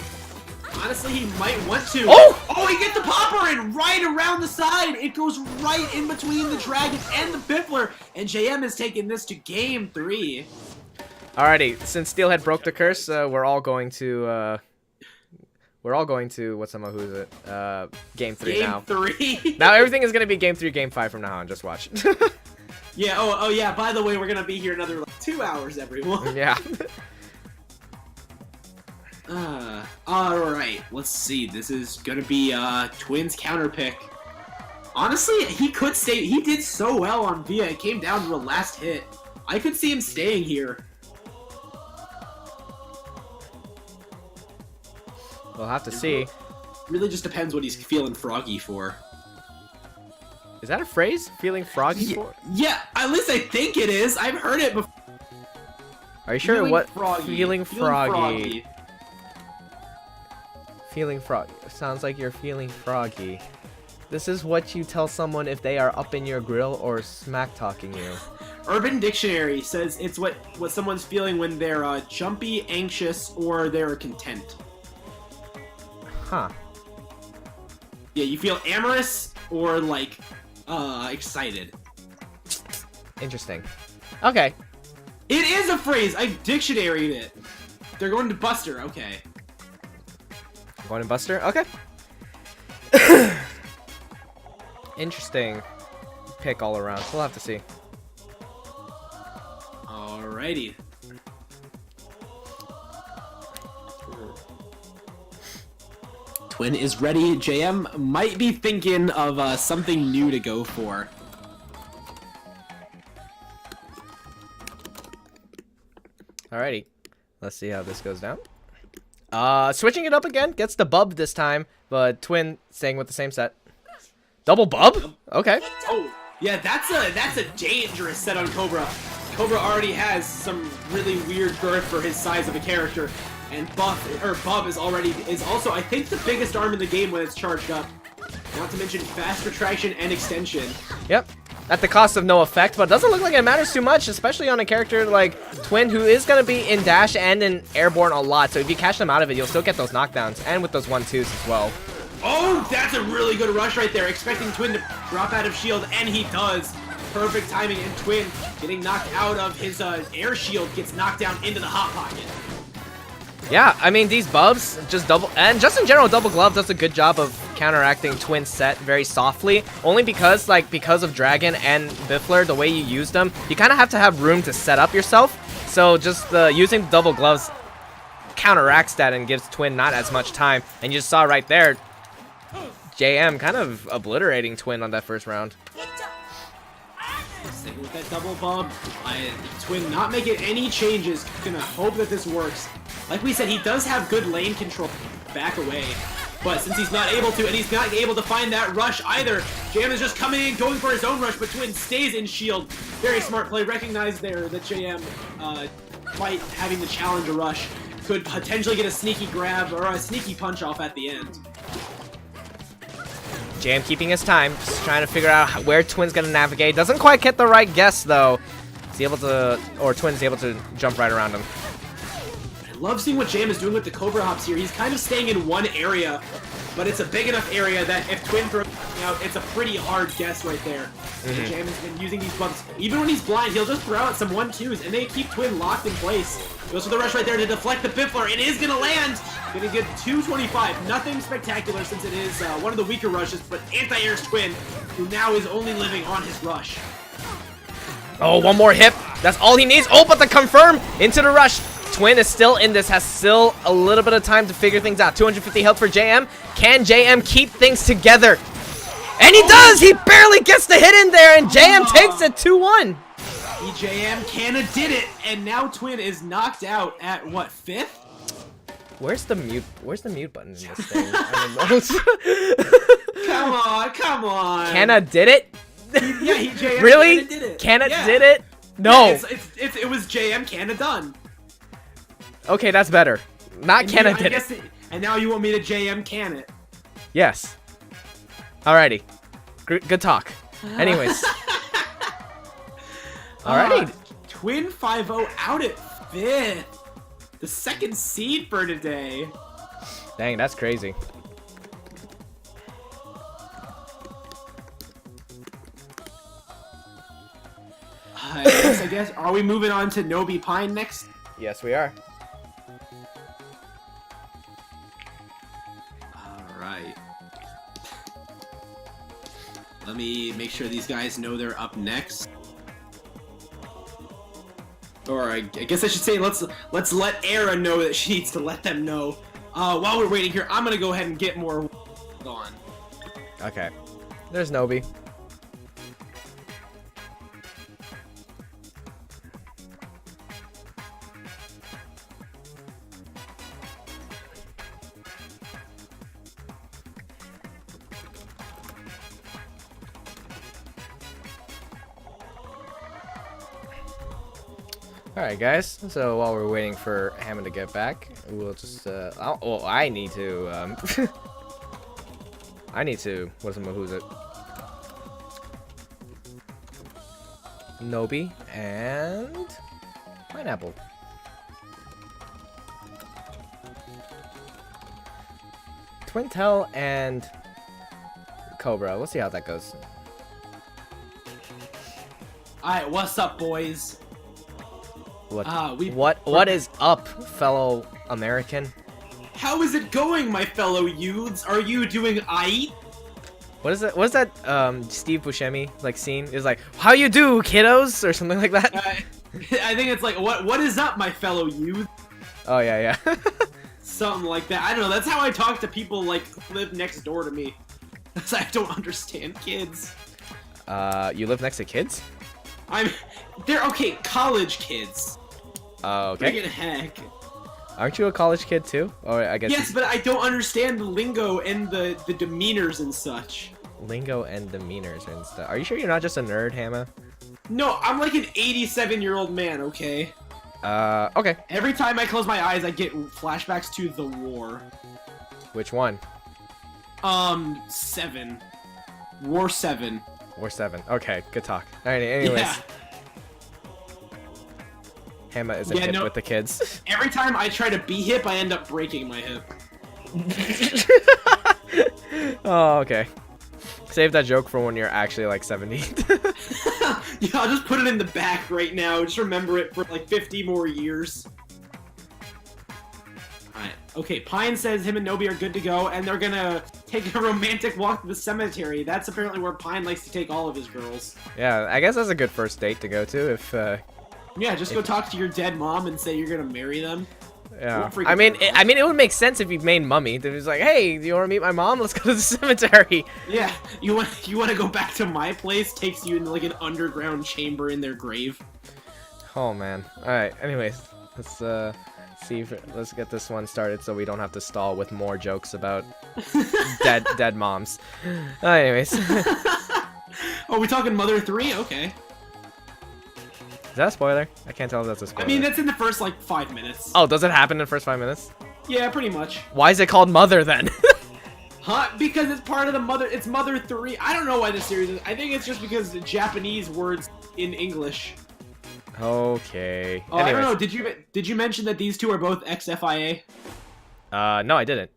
Honestly, he might want to.
Oh!
Oh, he gets the popper in right around the side. It goes right in between the dragon and the Biffler. And JM has taken this to game 3.
Alrighty, since Steelhead broke the curse, we're all going to who's it? Game 3 now.
Game 3.
Now everything is gonna be game 3, game 5 from now on. Just watch.
Yeah. Oh yeah. By the way, we're gonna be here another like, 2 hours, everyone.
Yeah.
All right. Let's see. This is gonna be Twins counter pick. Honestly, he could stay. He did so well on Via. It came down to the last hit. I could see him staying here.
We'll have to see.
Really just depends what he's feeling froggy for.
Is that a phrase? Feeling froggy for?
Yeah, at least I think it is. I've heard it before.
Are you sure
Feeling
what?
froggy.
Feeling froggy.
froggy.
Feeling froggy. Sounds like you're feeling froggy. This is what you tell someone if they are up in your grill or smack talking you.
Urban Dictionary says it's what someone's feeling when they're jumpy, anxious, or they're content.
Huh.
Yeah, you feel amorous or like excited.
Interesting. Okay.
It is a phrase. I dictionaried it. They're going to Buster. Okay.
Going to Buster? Okay. Interesting pick all around. We'll have to see.
Alrighty. Twin is ready. JM might be thinking of something new to go for.
Alrighty. Let's see how this goes down. Switching it up again. Gets the bub this time, but Twin staying with the same set. Double bub? Okay.
Oh, yeah, that's a dangerous set on Cobra. Cobra already has some really weird girth for his size of a character, and Bub is also I think the biggest arm in the game when it's charged up. Not to mention fast retraction and extension.
Yep. At the cost of no effect, but doesn't look like it matters too much, especially on a character like Twin, who is going to be in dash and in airborne a lot. So if you catch them out of it, you'll still get those knockdowns, and with those 1-2s as well.
Oh, that's a really good rush right there. Expecting Twin to drop out of shield, and he does. Perfect timing, and Twin getting knocked out of his air shield gets knocked down into the hot pocket.
Yeah, I mean, these bubs, just in general, Double Glove does a good job of counteracting Twin set very softly, only because of Dragon and Biffler, the way you use them, you kind of have to have room to set up yourself, so just using Double Gloves counteracts that and gives Twin not as much time, and you just saw right there, JM kind of obliterating Twin on that first round.
Sticking with that double bump. Twin not making any changes. Gonna hope that this works. Like we said, he does have good lane control. Back away. But since he's not able to, and he's not able to find that rush either, JM is just coming in, going for his own rush, but Twin stays in shield. Very smart play. Recognize there that JM, despite having to challenge a rush, could potentially get a sneaky grab or a sneaky punch off at the end.
JM keeping his time, just trying to figure out where Twin's gonna navigate. Doesn't quite get the right guess though. Twin's able to jump right around him.
I love seeing what JM is doing with the Cobra Hops here. He's kind of staying in one area, but it's a big enough area that if Twin throws out, it's a pretty hard guess right there. And JM has been using these bumps. Even when he's blind, he'll just throw out some 1-2s, and they keep Twin locked in place. Goes for the rush right there to deflect the Biffler. It is gonna land. Gonna get 225. Nothing spectacular since it is one of the weaker rushes, but anti-air's Twin, who now is only living on his rush.
Oh, one more hip. That's all he needs. Oh, but the confirm into the rush. Twin is still in this, has still a little bit of time to figure things out. 250 health for JM. Can JM keep things together? And he does! He barely gets the hit in there, and JM takes it 2-1.
EJM Canna did it, and now Twin is knocked out at what, 5th?
Where's the mute button in this thing? I don't know.
Come on.
Canna did it?
Yeah, JM
really?
Canna did it.
Canna
yeah.
did it? No.
Yeah, it was JM Canna done.
Okay, that's better. Not Canna did it.
And now you want me to JM can it?
Yes. Alrighty. Good talk. Anyways. Alrighty.
Twin 5-0 out at 5th. The 2nd seed for today.
Dang, that's crazy.
I guess. Are we moving on to Nobi Pine next?
Yes, we are.
Alright. Let me make sure these guys know they're up next. Or I guess I should say let's let Era know that she needs to let them know. While we're waiting here, I'm gonna go ahead and get more on.
Okay. There's Nobi. Alright guys, so while we're waiting for Hammond to get back, we'll just, I need to, who's it? Nobi and Pineapple. Twintel and Cobra, we'll see how that goes.
Alright, what's up, boys?
What is up, fellow American?
How is it going, my fellow youths? Are you doing aight?
What is it? What's that Steve Buscemi like scene? Is like, how you do, kiddos, or something like that?
I think it's like, what is up, my fellow youth?
Oh yeah, yeah.
Something like that. I don't know. That's how I talk to people like who live next door to me. Because I don't understand kids.
You live next to kids?
They're okay, college kids.
Okay.
Friggin' heck.
Aren't you a college kid too? Or I guess.
Yes, but I don't understand the lingo and the demeanors and such.
Lingo and demeanors and stuff. Are you sure you're not just a nerd, Hamma?
No, I'm like an 87-year-old man, okay?
Okay.
Every time I close my eyes, I get flashbacks to the war.
Which one?
7. War 7.
War 7. Okay, good talk. Alright, anyways.
Yeah.
Hamma isn't hip with the kids.
Every time I try to be hip, I end up breaking my hip.
Oh, okay. Save that joke for when you're actually like 70.
Yeah, I'll just put it in the back right now. Just remember it for like 50 more years. Alright. Okay, Pine says him and Nobi are good to go, and they're gonna take a romantic walk to the cemetery. That's apparently where Pine likes to take all of his girls.
Yeah, I guess that's a good first date to go to if,
yeah, just go talk to your dead mom and say you're gonna marry them.
Yeah. I mean, it would make sense if you made Mummy. It was like, hey, do you want to meet my mom? Let's go to the cemetery.
Yeah, you want to go back to my place? Takes you into like an underground chamber in their grave.
Oh man. All right. Anyways, let's let's get this one started so we don't have to stall with more jokes about dead moms. Anyways.
Oh, we talking Mother 3? Okay.
Is that a spoiler? I can't tell if that's a spoiler.
I mean, that's in the first, like, 5 minutes.
Oh, does it happen in the first 5 minutes?
Yeah, pretty much.
Why is it called Mother, then?
Huh? Because it's part of the Mother... It's Mother 3. I don't know why this series is... I think it's just because the Japanese words in English.
Okay.
Oh, anyways. I don't know. Did you mention that these two are both ex-FIA?
No, I didn't.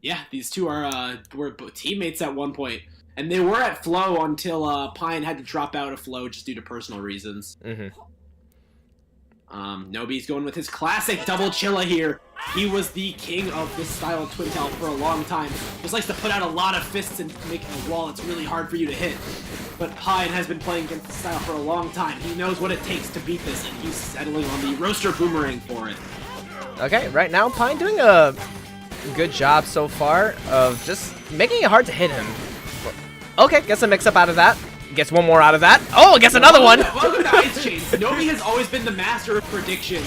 Yeah, these two were teammates at one point. And they were at Flow until Pine had to drop out of Flow just due to personal reasons.
Mm-hmm.
Nobi's going with his classic double chilla here. He was the king of this style of Twin Tail for a long time. Just likes to put out a lot of fists and make a wall it's really hard for you to hit. But Pine has been playing against the style for a long time. He knows what it takes to beat this, and he's settling on the roaster boomerang for it.
Okay, right now Pine doing a good job so far of just making it hard to hit him. Okay, gets a mix-up out of that. Gets one more out of that. Oh, gets another one!
Welcome to Ice Chains. Nobi has always been the master of prediction.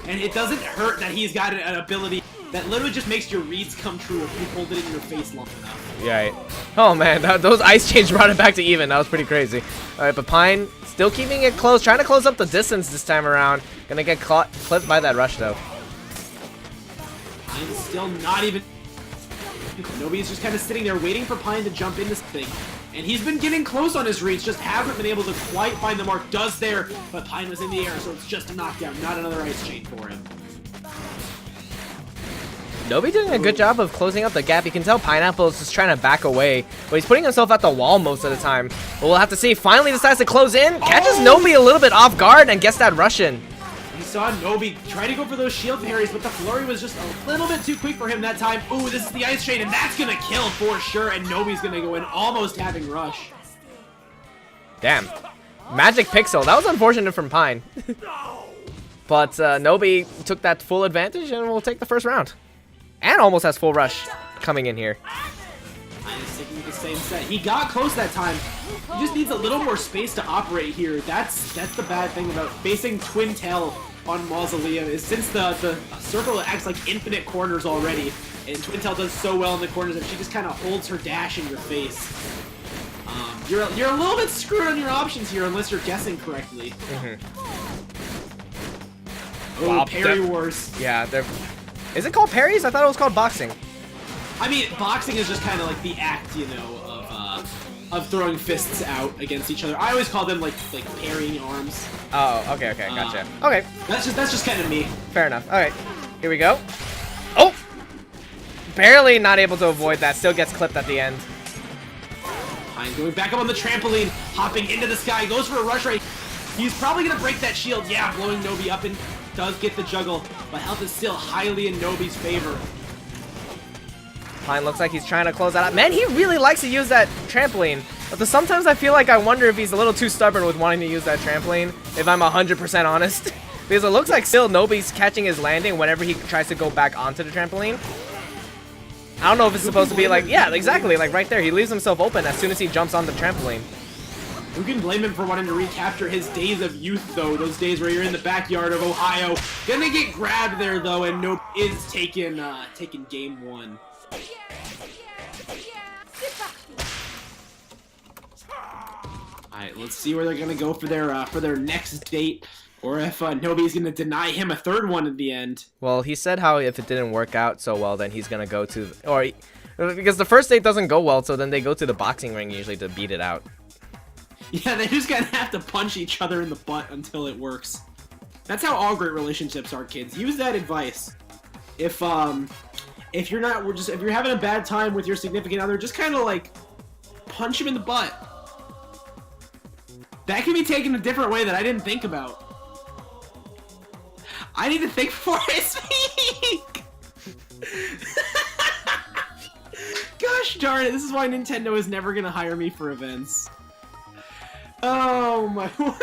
And it doesn't hurt that he's got an ability that literally just makes your reads come true if you hold it in your face long enough.
Right. Oh man, those ice chains brought it back to even. That was pretty crazy. Alright, but Pine still keeping it close, trying to close up the distance this time around. Gonna get clipped by that rush though.
Pine's still not even... Nobi's just kind of sitting there waiting for Pine to jump in this thing. And he's been getting close on his reach, just haven't been able to quite find the mark. Does there, but Pine was in the air, so it's just a knockdown, not another ice chain for him.
Nobi doing a good job of closing up the gap. You can tell Pineapple is just trying to back away, but he's putting himself at the wall most of the time. But we'll have to see. Finally decides to close in, catches Nobi a little bit off guard, and gets that rush in.
You saw Nobi try to go for those shield parries, but the flurry was just a little bit too quick for him that time. Ooh, this is the ice chain, and that's gonna kill for sure, and Nobi's gonna go in almost having rush.
Damn. Magic Pixel. That was unfortunate from Pine. But Nobi took that full advantage and will take the first round. And almost has full rush coming in here.
Pine is sticking with the same set. He got close that time. He just needs a little more space to operate here. That's the bad thing about facing Twin Tail on Mausoleum, is since the circle acts like infinite corners already, and Twin Tail does so well in the corners that she just kind of holds her dash in your face. You're a little bit screwed on your options here unless you're guessing correctly. Oh,
wow,
parry wars.
Yeah, they're... Is it called parries? I thought it was called boxing.
I mean, boxing is just kind of like the act, you know, of throwing fists out against each other. I always call them like parrying arms.
Oh, okay, gotcha. Okay.
That's just kind of me.
Fair enough. All right, here we go. Oh! Barely not able to avoid that. Still gets clipped at the end.
Pine going back up on the trampoline, hopping into the sky, goes for a rush right. He's probably going to break that shield. Yeah, blowing Nobi up and does get the juggle, but health is still highly in Nobi's favor.
Pine looks like he's trying to close that out. Man, he really likes to use that trampoline. But sometimes I feel like I wonder if he's a little too stubborn with wanting to use that trampoline, if I'm 100% honest. Because it looks like still Nobi's catching his landing whenever he tries to go back onto the trampoline. I don't know if it's supposed to be like, yeah, exactly, like right there. He leaves himself open as soon as he jumps on the trampoline.
Who can blame him for wanting to recapture his days of youth, though? Those days where you're in the backyard of Ohio. Gonna get grabbed there, though, and Nobi is taking game one. Alright, let's see where they're gonna go for their next date, or if Nobi's gonna deny him a third one at the end.
Well, he said how if it didn't work out so well, then he's gonna go to, because the first date doesn't go well, so then they go to the boxing ring usually to beat it out.
Yeah, they just gonna have to punch each other in the butt until it works. That's how all great relationships are, kids. Use that advice. If you're having a bad time with your significant other, just kind of like punch him in the butt. That can be taken a different way that I didn't think about. I need to think before I speak. Gosh darn it, this is why Nintendo is never gonna hire me for events. Oh my word!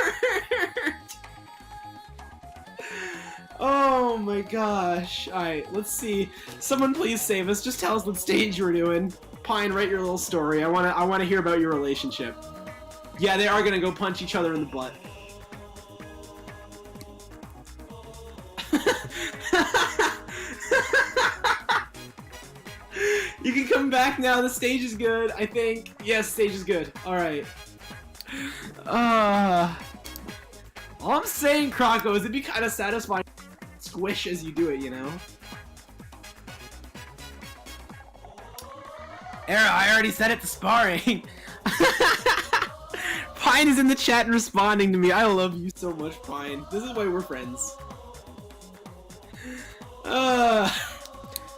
Oh my gosh. Alright, let's see. Someone please save us. Just tell us what stage you were doing. Pine, write your little story. I wanna hear about your relationship. Yeah, they are gonna go punch each other in the butt. You can come back now. The stage is good, I think. Yes, stage is good. Alright. All I'm saying, Croco, is it'd be kind of satisfying squish as you do it, you know? Era, I already said it to sparring. Pine is in the chat and responding to me. I love you so much, Pine. This is why we're friends.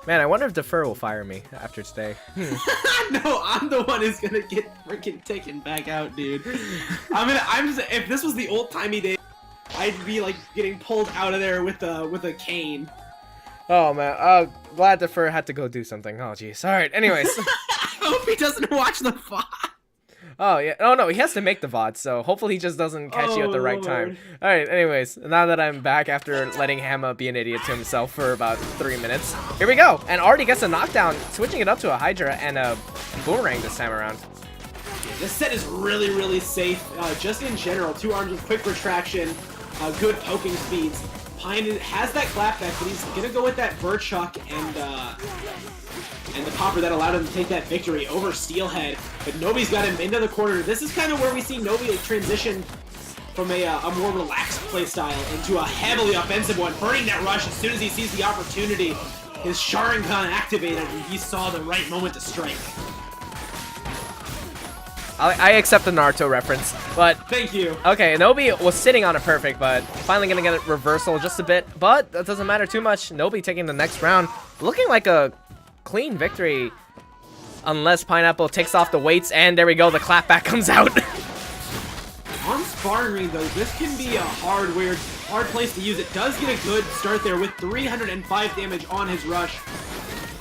Man, I wonder if Defer will fire me after today.
No, I'm the one who's gonna get freaking taken back out, dude. If this was the old-timey days, I'd be like getting pulled out of there with a cane.
Oh man, glad Defer had to go do something. Oh jeez. All right. Anyways.
I hope he doesn't watch the VOD.
Oh yeah. Oh no, he has to make the VOD, so hopefully he just doesn't catch you at the right time. All right. Anyways, now that I'm back after letting Hamma be an idiot to himself for about 3 minutes, here we go. And already gets a knockdown, switching it up to a Hydra and a Boomerang this time around.
This set is really, really safe. Just in general, 2 arms with quick retraction, good poking speeds. Pine has that clapback, but he's gonna go with that Birdchuck and the popper that allowed him to take that victory over Steelhead. But Nobi's got him into the corner. This is kind of where we see Nobi transition from a more relaxed playstyle into a heavily offensive one, burning that rush as soon as he sees the opportunity. His Sharingan activated, and he saw the right moment to strike.
I accept the Naruto reference, but...
Thank you.
Okay, Nobi was sitting on a perfect, but finally gonna get a reversal just a bit, but that doesn't matter too much. Nobi taking the next round, looking like a clean victory, unless Pineapple takes off the weights, and there we go, the clapback comes out.
On sparring ring, though, this can be a hard place to use. It does get a good start there with 305 damage on his rush.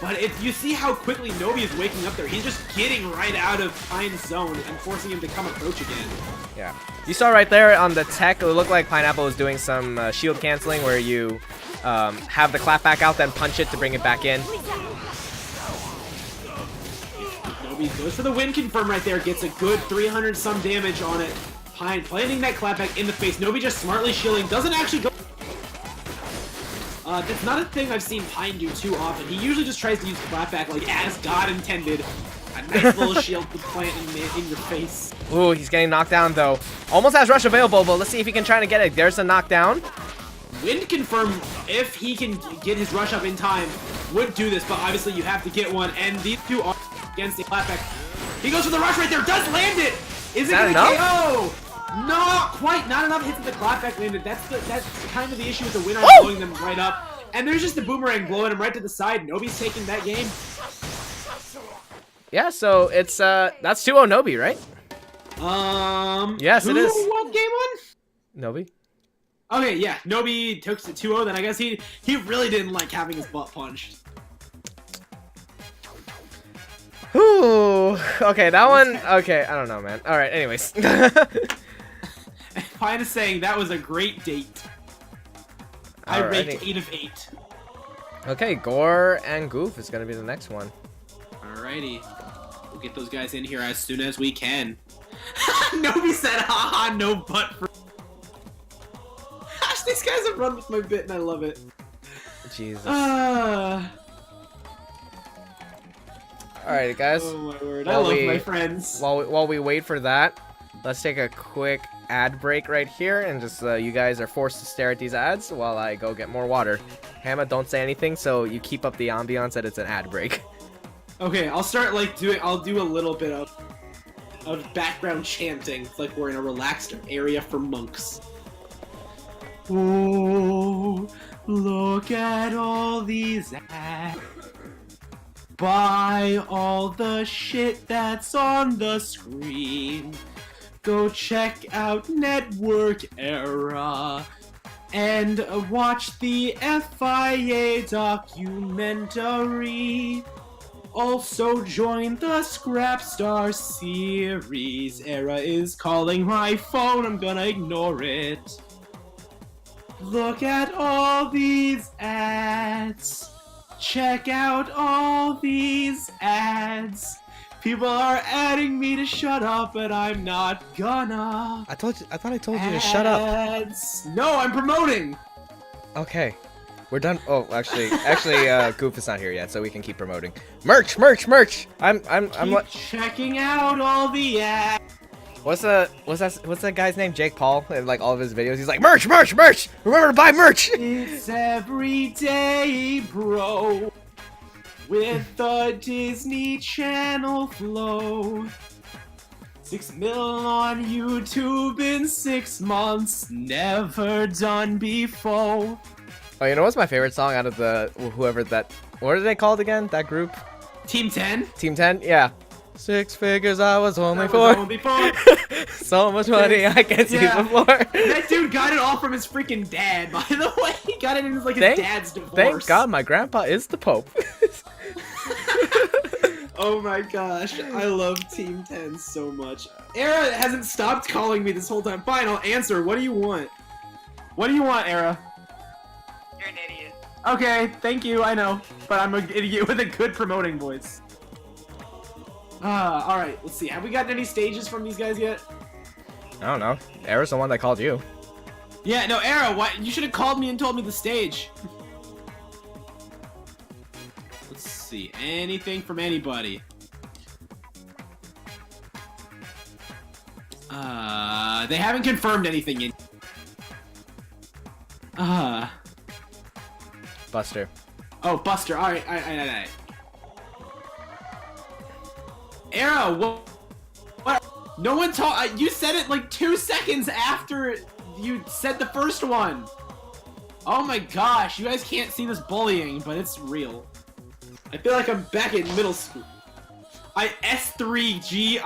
But if you see how quickly Nobi is waking up there, he's just getting right out of Pine's zone and forcing him to come approach again.
Yeah. You saw right there on the tech, it looked like Pineapple was doing some shield canceling where you have the clapback out, then punch it to bring it back in.
Nobi goes for the win confirm right there, gets a good 300 some damage on it. Pine planting that clapback in the face. Nobi just smartly shielding, doesn't actually go. That's not a thing I've seen Pine do too often. He usually just tries to use clapback like as God intended. A nice little shield to plant in your face.
Ooh, he's getting knocked down though. Almost has rush available, but let's see if he can try to get it. There's a knockdown.
Wind confirm, if he can get his rush up in time, would do this, but obviously you have to get one, and these two are against the clapback. He goes for the rush right there, does land it! Is it gonna KO? Not quite, not enough hits with the clapback landed. That's kind of the issue with the winner blowing them right up. And there's just the boomerang blowing him right to the side. Nobi's taking that game.
Yeah, so it's that's 2-0 Nobi, right? Yes, it is.
Who won game 1?
Nobi.
Okay, yeah, Nobi took to 2-0, then I guess he really didn't like having his butt punched.
Ooh, okay, that one, okay, I don't know, man. All right, anyways.
Pine is saying that was a great date. I rate 8 of 8.
Okay, Gore and Goof is gonna be the next one.
Alrighty. We'll get those guys in here as soon as we can. Nobi said, haha, no butt for... Gosh, these guys have run with my bit and I love it.
Jesus. Alright, guys.
Oh my word, I love my friends.
While we wait for that, let's take a quick ad break right here, and just you guys are forced to stare at these ads while I go get more water. Hamma, don't say anything, so you keep up the ambiance that it's an ad break.
Okay, I'll start like I'll do a little bit of background chanting, like we're in a relaxed area for monks. Oh, look at all these ads. Buy all the shit that's on the screen. Go check out Network Era and watch the FIA documentary. Also join the Scrap Star series. Era is calling my phone, I'm gonna ignore it. Look at all these ads. Check out all these ads. People are adding me to shut up, but I'm not gonna.
I thought I told you to shut up.
No, I'm promoting.
Okay, we're done. Oh, actually, Goof is not here yet, so we can keep promoting. Merch. I'm
checking out all the ads.
What's that guy's name? Jake Paul, in like all of his videos, he's like merch. Remember to buy merch.
It's every day, bro. With the Disney Channel flow. 6 mil on YouTube in 6 months. Never done before.
Oh, you know what's my favorite song out of the whoever that? What are they called again? That group?
Team 10.
Team 10. Yeah. 6 figures I was only for. So much money I can't see before.
That dude got it all from his freaking dad, by the way. He got it in his, his dad's divorce.
Thank God my grandpa is the Pope.
Oh my gosh, I love Team 10 so much. Era hasn't stopped calling me this whole time. Fine, I'll answer. What do you want? What do you want, Era?
You're an idiot.
Okay, thank you, I know. But I'm an idiot with a good promoting voice. Alright, let's see. Have we gotten any stages from these guys yet?
I don't know. Era's the one that called you.
Yeah, no, Era, what? You should have called me and told me the stage. Let's see. Anything from anybody? They haven't confirmed anything yet.
Buster.
Oh, Buster. Alright. Era, what? No one told. You said it like 2 seconds after you said the first one. Oh my gosh, you guys can't see this bullying, but it's real. I feel like I'm back in middle school. S3G.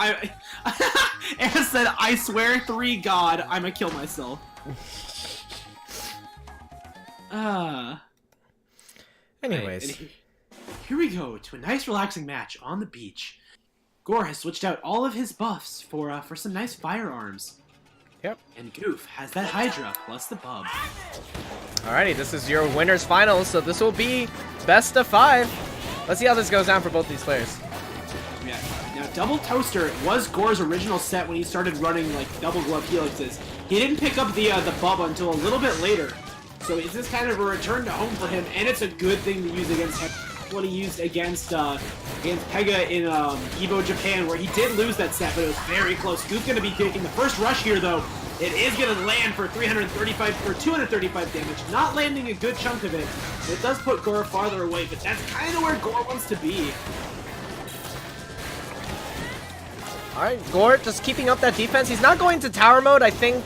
Era said, I swear 3 God, I'ma kill myself.
Anyways.
Right, here we go to a nice relaxing match on the beach. Gore has switched out all of his buffs for some nice firearms.
Yep.
And Goof has that Hydra plus the bub.
Alrighty, this is your winners finals, so this will be best of 5. Let's see how this goes down for both these players.
Yeah. Now, Double Toaster was Gore's original set when he started running like double glove helixes. He didn't pick up the bub until a little bit later. So it's just kind of a return to home for him, and it's a good thing to use against him. What he used against Pega in Evo Japan, where he did lose that set, but it was very close. Goof's going to be taking the first rush here, though. It is going to land for 235 damage, not landing a good chunk of it. It does put Gore farther away, but that's kind of where Gore wants to be.
Alright, Gore just keeping up that defense. He's not going to tower mode, I think,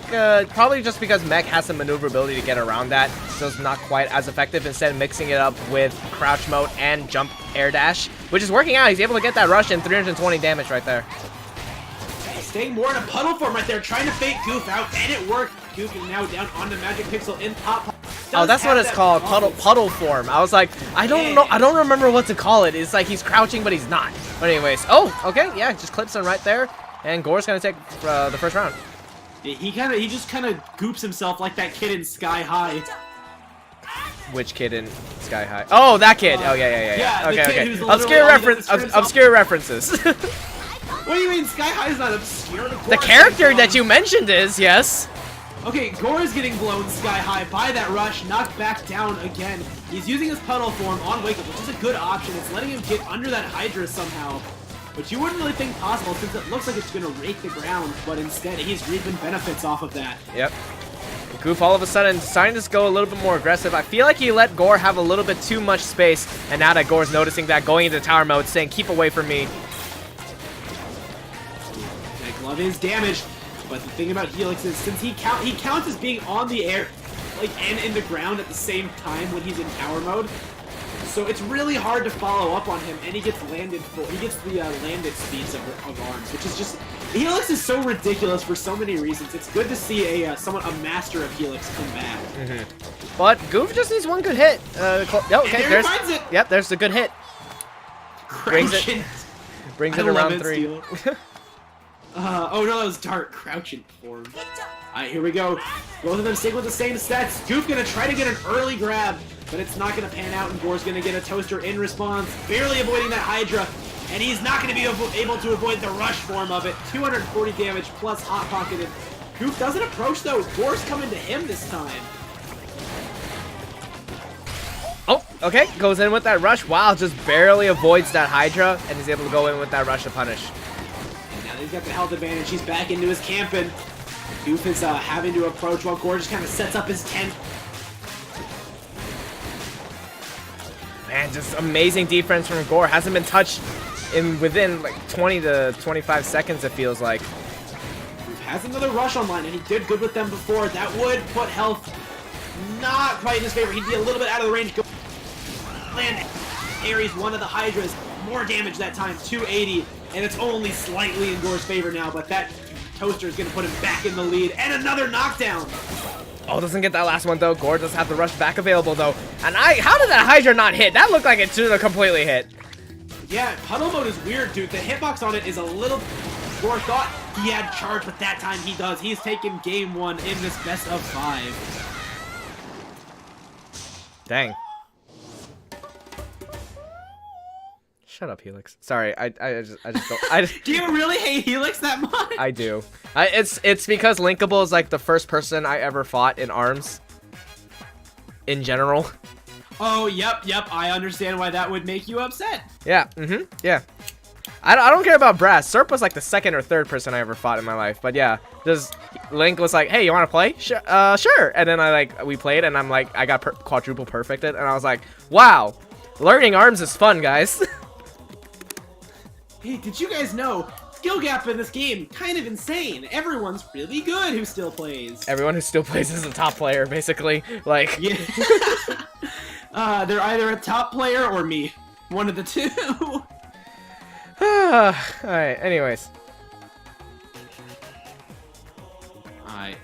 probably just because Mech has some maneuverability to get around that, so it's not quite as effective. Instead, mixing it up with crouch mode and jump air dash, which is working out. He's able to get that rush and 320 damage right there.
Staying more in a puddle form right there, trying to fake Goof out, and it worked. Goof is now down on the Magic Pixel in top.
Oh, that's what it's called, puddle form. I was like, I don't know, I don't remember what to call it. It's like he's crouching, but he's not. But anyways, oh, okay, yeah, just clips him right there, and Gore's gonna take the first round.
Yeah, he just kind of goops himself like that kid in Sky High.
Which kid in Sky High? Oh, that kid. Oh, yeah. Okay. Obscure references.
What do you mean? Sky High is not obscure.
The character that you mentioned is, yes.
Okay, Gore is getting blown sky high by that rush, knocked back down again. He's using his puddle form on Wake Up, which is a good option. It's letting him get under that Hydra somehow, which you wouldn't really think possible since it looks like it's going to rake the ground, but instead he's reaping benefits off of that.
Yep. Goof all of a sudden deciding to go a little bit more aggressive. I feel like he let Gore have a little bit too much space, and now that Gore's noticing that, going into tower mode, saying, keep away from me.
That glove is damaged. But the thing about Helix is, since he counts as being on the air, like, and in the ground at the same time when he's in tower mode, so it's really hard to follow up on him, and he gets the landed speeds of arms, which is just, Helix is so ridiculous for so many reasons. It's good to see a master of Helix come back.
But Goof just needs one good hit. Okay,
there he finds it.
Yep, there's the good hit. Brings it around 3.
Oh no, that was Dark crouching form. Alright, here we go. Both of them stick with the same stats. Goof gonna try to get an early grab, but it's not gonna pan out, and Gore's gonna get a toaster in response, barely avoiding that Hydra, and he's not gonna be able to avoid the rush form of it. 240 damage plus hot pocketed. Goof doesn't approach though. Gore's coming to him this time.
Oh, okay, goes in with that rush. Wow, just barely avoids that Hydra, and is able to go in with that rush to punish.
He's got the health advantage. He's back into his camping. Goof is having to approach while Gore just kind of sets up his tent.
Man, just amazing defense from Gore. Hasn't been touched within like 20 to 25 seconds, it feels like.
Goof has another rush online, and he did good with them before. That would put health not quite in his favor. He'd be a little bit out of the range. Land Aries one of the Hydras. More damage that time, 280. And it's only slightly in Gore's favor now, but that toaster is going to put him back in the lead. And another knockdown.
Oh, doesn't get that last one, though. Gore does have the rush back available, though. And how did that Hydra not hit? That looked like it should have completely hit.
Yeah, puddle mode is weird, dude. The hitbox on it is a little... Gore thought he had charge, but that time he does. He's taken game 1 in this best of 5.
Dang. Shut up, Helix. Sorry, I just don't.
Do you really hate Helix that much?
I do. It's because Linkable is like the first person I ever fought in ARMS. In general.
Oh, yep. I understand why that would make you upset.
Yeah. Yeah. I don't care about Brass. Serp was like the second or third person I ever fought in my life. But yeah, just Link was like, "Hey, you want to play?" Sure. And then we played, and I'm like, I got quadruple perfected, and I was like, "Wow, learning ARMS is fun, guys."
Hey, did you guys know skill gap in this game kind of insane? Everyone's really good who still plays.
Everyone who still plays is a top player, basically. Like,
yeah. They're either a top player or me. One of the two.
Alright, anyways.
Alright,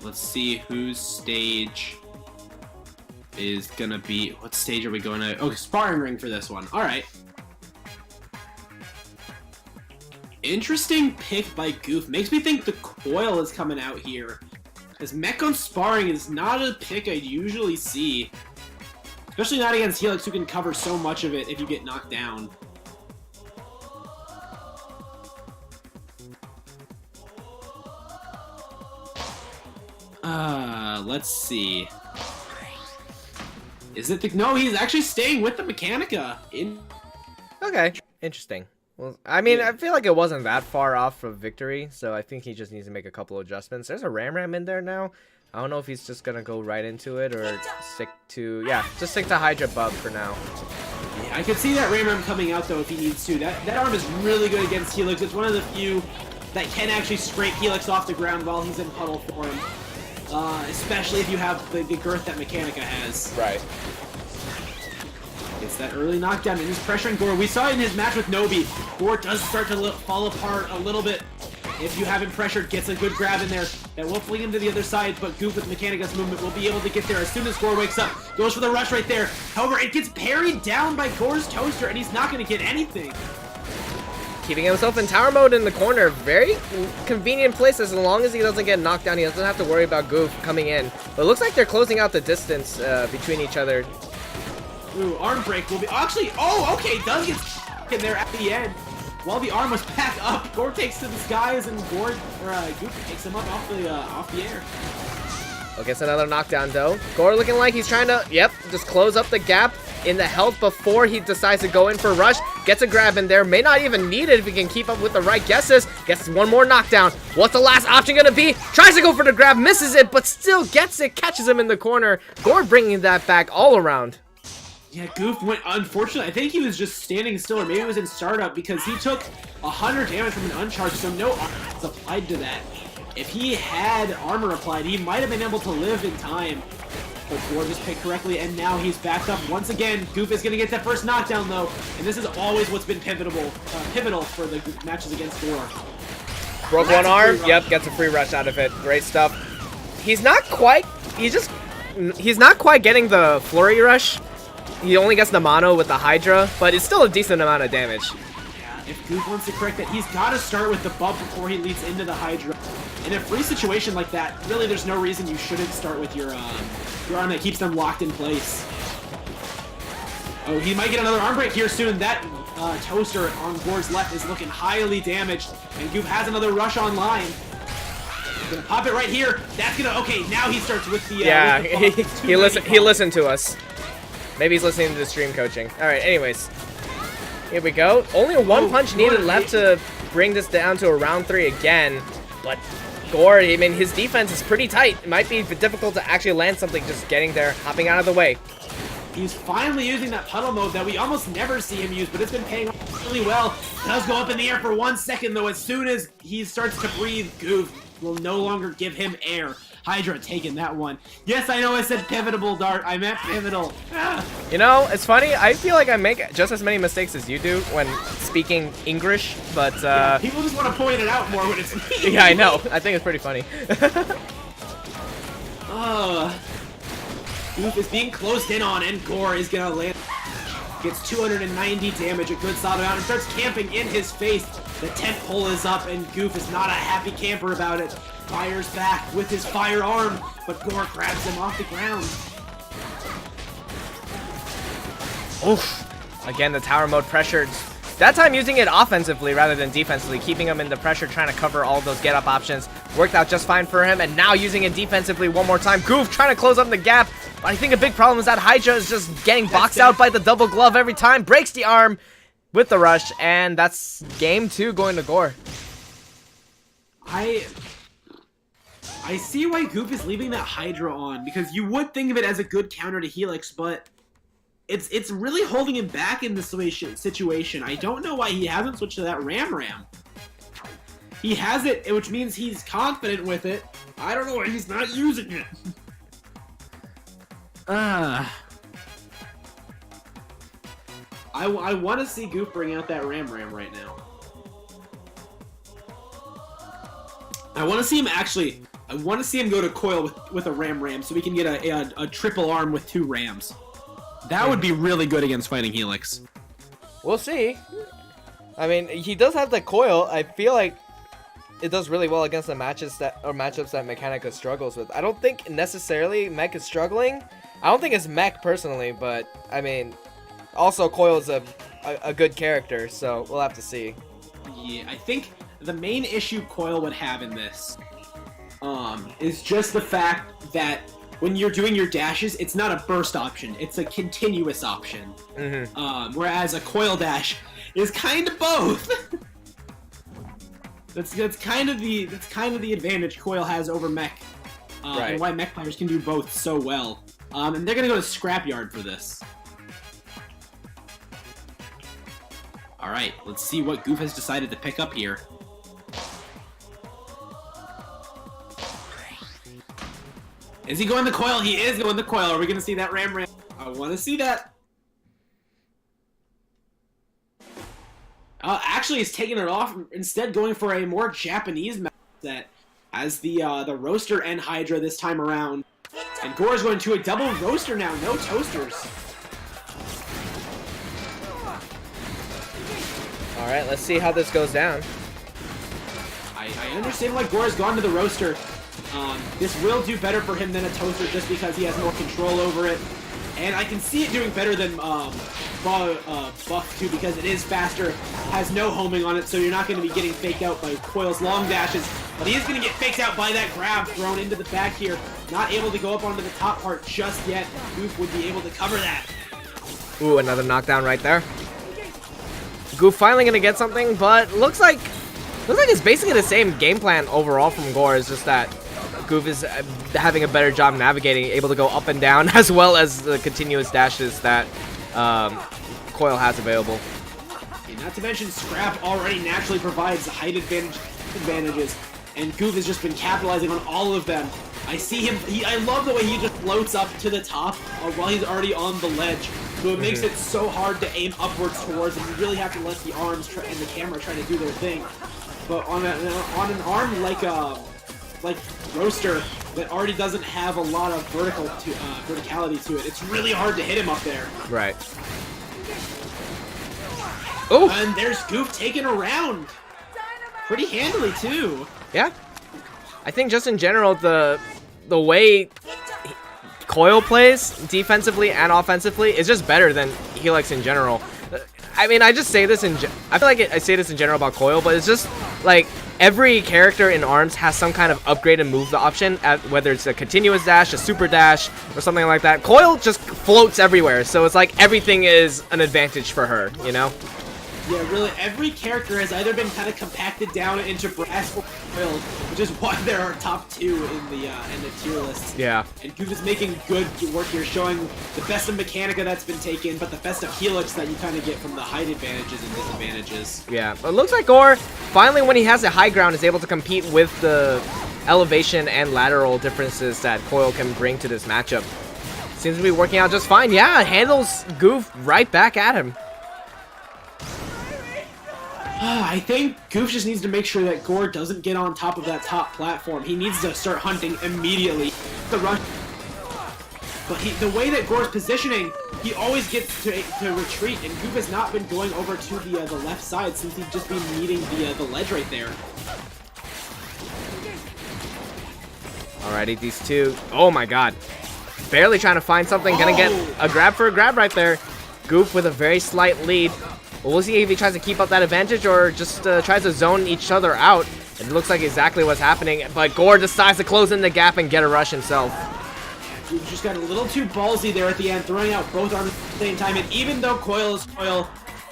let's see whose stage is gonna be... What stage are we going to... Oh, sparring ring for this one. Alright. Interesting pick by Goof. Makes me think the coil is coming out here. Because mech on sparring is not a pick I'd usually see. Especially not against Helix, who can cover so much of it if you get knocked down. Let's see. Is it the... No, he's actually staying with the Mechanica.
Okay, interesting. Well, I mean,
Yeah.
I feel like it wasn't that far off from victory, so I think he just needs to make a couple of adjustments. There's a Ram in there now. I don't know if he's just gonna go right into it or stick to... Yeah, just stick to Hydra Bug for now.
Yeah, I could see that Ram coming out, though, if he needs to. That arm is really good against Helix. It's one of the few that can actually scrape Helix off the ground while he's in puddle form. Especially if you have the girth that Mechanica has.
Right.
It's that early knockdown and he's pressuring Gore. We saw it in his match with Nobi. Gore does start to fall apart a little bit. If you have him pressured, gets a good grab in there. That will fling him to the other side, but Goof with Mechanica's movement will be able to get there as soon as Gore wakes up. Goes for the rush right there. However, it gets parried down by Gore's Toaster, and he's not going to get anything.
Keeping himself in tower mode in the corner. Very convenient place as long as he doesn't get knocked down. He doesn't have to worry about Goof coming in. But it looks like they're closing out the distance between each other.
Ooh, arm break will be... Actually, oh, okay, does get in there at the end. While the arm was back up, Gore takes to the skies, and Goof takes him up off the air.
Well, gets another knockdown, though. Gore looking like he's trying to, just close up the gap in the health before he decides to go in for rush. Gets a grab in there. May not even need it if he can keep up with the right guesses. Gets one more knockdown. What's the last option going to be? Tries to go for the grab, misses it, but still gets it, catches him in the corner. Gore bringing that back all around.
Yeah, Goof went, unfortunately, I think he was just standing still, or maybe it was in startup, because he took 100 damage from an uncharged, so no armor was applied to that. If he had armor applied, he might have been able to live in time. But Gore just picked correctly, and now he's backed up once again. Goof is going to get that first knockdown, though, and this is always what's been pivotal for the matches against Gore.
Broke one arm, gets a free rush out of it. Great stuff. He's not quite getting the flurry rush. He only gets the mono with the Hydra, but it's still a decent amount of damage.
Yeah, if Goof wants to correct that, he's got to start with the bump before he leads into the Hydra. In a free situation like that, really there's no reason you shouldn't start with your arm that keeps them locked in place. Oh, he might get another arm break here soon. That Toaster on Gore's left is looking highly damaged, and Goof has another rush online. Gonna pop it right here. That's gonna... Okay, now he starts with the...
he listened to us. Maybe he's listening to the stream coaching. Alright, anyways. Here we go. Only one punch needed left to bring this down to a round 3 again. But Gore, I mean, his defense is pretty tight. It might be difficult to actually land something just getting there, hopping out of the way.
He's finally using that puddle mode that we almost never see him use, but it's been paying off really well. Does go up in the air for 1 second, though. As soon as he starts to breathe, Goof will no longer give him air. Hydra taking that one. Yes, I know I said pivotal dart. I meant pivotal. Ah.
You know, it's funny. I feel like I make just as many mistakes as you do when speaking English, but
Yeah, people just want to point it out more when it's me.
yeah, I know. I think it's pretty funny.
Goof is being closed in on, and Gore is gonna land. Gets 290 damage, a good solid amount, and starts camping in his face. The tent pole is up, and Goof is not a happy camper about it. Fires back with his firearm, but Gore grabs him off the ground.
Oof. Again, the tower mode pressured. That time using it offensively rather than defensively, keeping him in the pressure, trying to cover all those get-up options. Worked out just fine for him, and now using it defensively one more time. Goof trying to close up the gap, but I think a big problem is that Hydra is just getting boxed out by the double glove every time. Breaks the arm with the rush, and that's game 2 going to Gore.
I see why Goof is leaving that Hydra on, because you would think of it as a good counter to Helix, but it's really holding him back in this situation. I don't know why he hasn't switched to that Ram. He has it, which means he's confident with it. I don't know why he's not using it. I want to see Goof bring out that Ram right now. I want to see him go to Coil with a Ram so we can get a triple arm with 2 Rams. That would be really good against fighting Helix.
We'll see. I mean, he does have the Coil. I feel like it does really well against the matchups that Mechanica struggles with. I don't think necessarily Mech is struggling. I don't think it's Mech personally, but I mean, also Coil is a good character, so we'll have to see.
Yeah, I think the main issue Coil would have in this is just the fact that when you're doing your dashes, it's not a burst option; it's a continuous option.
Mm-hmm.
Whereas a Coil dash is kind of both. that's kind of the advantage Coil has over Mech,
right.
And why Mech players can do both so well. And they're gonna go to Scrapyard for this. All right, let's see what Goof has decided to pick up here. Is he going the Coil? He is going the Coil. Are we going to see that Ram? I want to see that. Actually, he's taking it off, instead going for a more Japanese map set as the Roaster and Hydra this time around. And Gore is going to a double Roaster now, no toasters.
All right, let's see how this goes down.
I understand why Gore has gone to the Roaster. This will do better for him than a toaster just because he has more control over it. And I can see it doing better than Buff too, because it is faster, has no homing on it, so you're not going to be getting faked out by Coil's long dashes. But he is going to get faked out by that grab thrown into the back here. Not able to go up onto the top part just yet. Goof would be able to cover that.
Ooh, another knockdown right there. Goof finally going to get something, but looks like it's basically the same game plan overall from Gore. It's just that Goof is having a better job navigating, able to go up and down, as well as the continuous dashes that Coil has available.
And not to mention, Scrap already naturally provides height advantages, and Goof has just been capitalizing on all of them. I see him, I love the way he just floats up to the top while he's already on the ledge. So it makes it so hard to aim upwards towards him. You really have to let the arms and the camera try to do their thing. But on an arm like Roaster that already doesn't have a lot of verticality to it, it's really hard to hit him up there.
Right. Oh!
And there's Goof taking a round. Pretty handily too.
Yeah. I think just in general, the way Coil plays defensively and offensively is just better than Helix in general. I mean, I just say this I feel like I say this in general about Coil, but it's just like every character in ARMS has some kind of upgrade and move option, whether it's a continuous dash, a super dash, or something like that. Coil just floats everywhere, so it's like everything is an advantage for her, you know?
Yeah, really, every character has either been kind of compacted down into brass or Coil, which is why there are top 2 in the tier list.
Yeah.
And Goof is making good work here, showing the best of Mechanica that's been taken, but the best of Helix that you kind of get from the height advantages and disadvantages.
Yeah, but it looks like Gore, finally when he has a high ground, is able to compete with the elevation and lateral differences that Coil can bring to this matchup. Seems to be working out just fine. Yeah, handles Goof right back at him.
I think Goof just needs to make sure that Gore doesn't get on top of that top platform. He needs to start hunting immediately. The rush, but the way that Gore's positioning, he always gets to retreat, and Goof has not been going over to the left side since he's just been meeting the ledge right there.
Alrighty, these two. Oh my god. Barely trying to find something. Gonna get a grab for a grab right there. Goof with a very slight lead. We'll see if he tries to keep up that advantage or just tries to zone each other out. It looks like exactly what's happening, but Gore decides to close in the gap and get a rush himself.
Goof just got a little too ballsy there at the end, throwing out both arms at the same time, and even though Coil is Coil,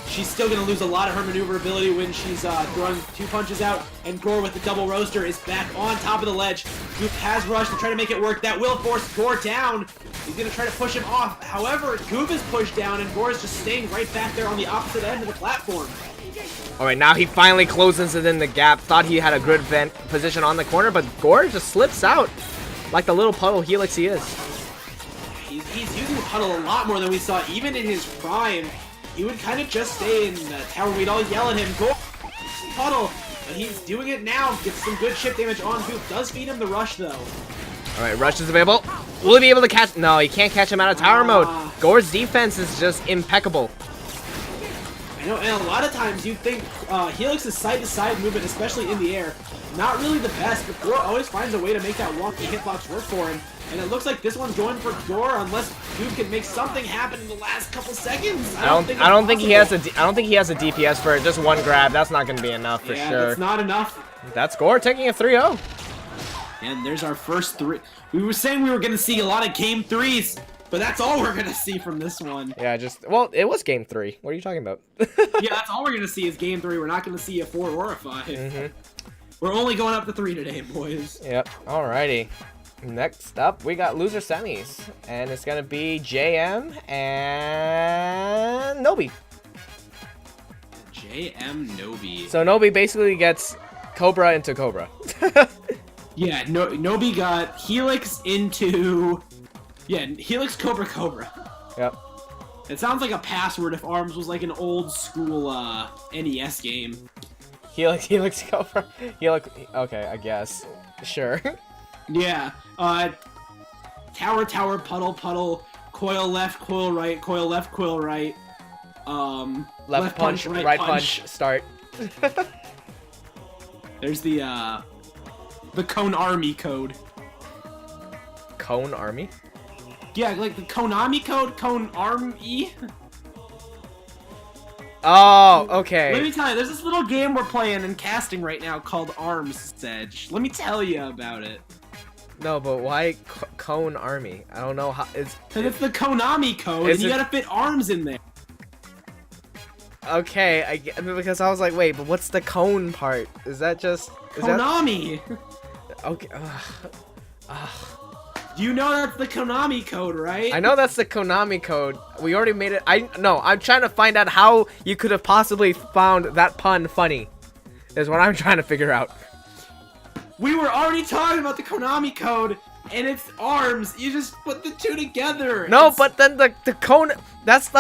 she's still going to lose a lot of her maneuverability when she's throwing 2 punches out, and Gore with the double roaster is back on top of the ledge. Goof has rushed to try to make it work. That will force Gore down. He's going to try to push him off. However, Goof is pushed down, and Gore is just staying right back there on the opposite end of the platform.
Alright, now he finally closes it in the gap. Thought he had a good position on the corner, but Gore just slips out like the little puddle Helix he is.
He's using the puddle a lot more than we saw even in his prime. He would kind of just stay in the tower. We'd all yell at him, go puddle, but he's doing it now. Gets some good chip damage on Goof. Does feed him the rush though.
All right, rush is available. Will he be able to catch? No, he can't catch him out of tower mode. Gore's defense is just impeccable.
I know, and a lot of times you think Helix's side-to-side movement, especially in the air, not really the best, but Gore always finds a way to make that wonky hitbox work for him. And it looks like this one's going for Gore unless Goof can make something happen in the last couple seconds. I don't think he has a
DPS for it. Just one grab. That's not going to be enough for sure.
That's not enough.
That's Gore taking a 3-0.
And there's our first 3. We were saying we were going to see a lot of game 3s, but that's all we're going to see from this one.
Yeah, well, it was game 3. What are you talking about?
Yeah, that's all we're going to see is game 3. We're not going to see a 4 or a 5. We're only going up to 3 today, boys.
Yep. Alrighty. Next up, we got loser semis, and it's gonna be JM and Nobi.
JM Nobi.
So Nobi basically gets Cobra into Cobra.
Yeah, Nobi got Helix into... Yeah, Helix Cobra Cobra.
Yep.
It sounds like a password if ARMS was like an old school NES game.
Helix Cobra. Helix. Okay, I guess. Sure.
Yeah. Tower, puddle, coil left, coil right, coil left, coil right.
Left punch, right punch, start.
There's the Cone Army code.
Cone Army?
Yeah, like the Konami code, Cone Army.
Oh, okay.
Let me tell you, there's this little game we're playing and casting right now called Arms Edge. Let me tell you about it.
No, but why Cone Army? I don't know how it's.
Cause it's the Konami code, and you gotta fit arms in there.
Okay, because I was like, wait, but what's the cone part? Is that just
Konami?
Okay.
You know that's the Konami code, right?
I know that's the Konami code. We already made it. I'm trying to find out how you could have possibly found that pun funny. Is what I'm trying to figure out.
We were already talking about the Konami code, and it's arms. You just put the two together.
No, but then the cone. That's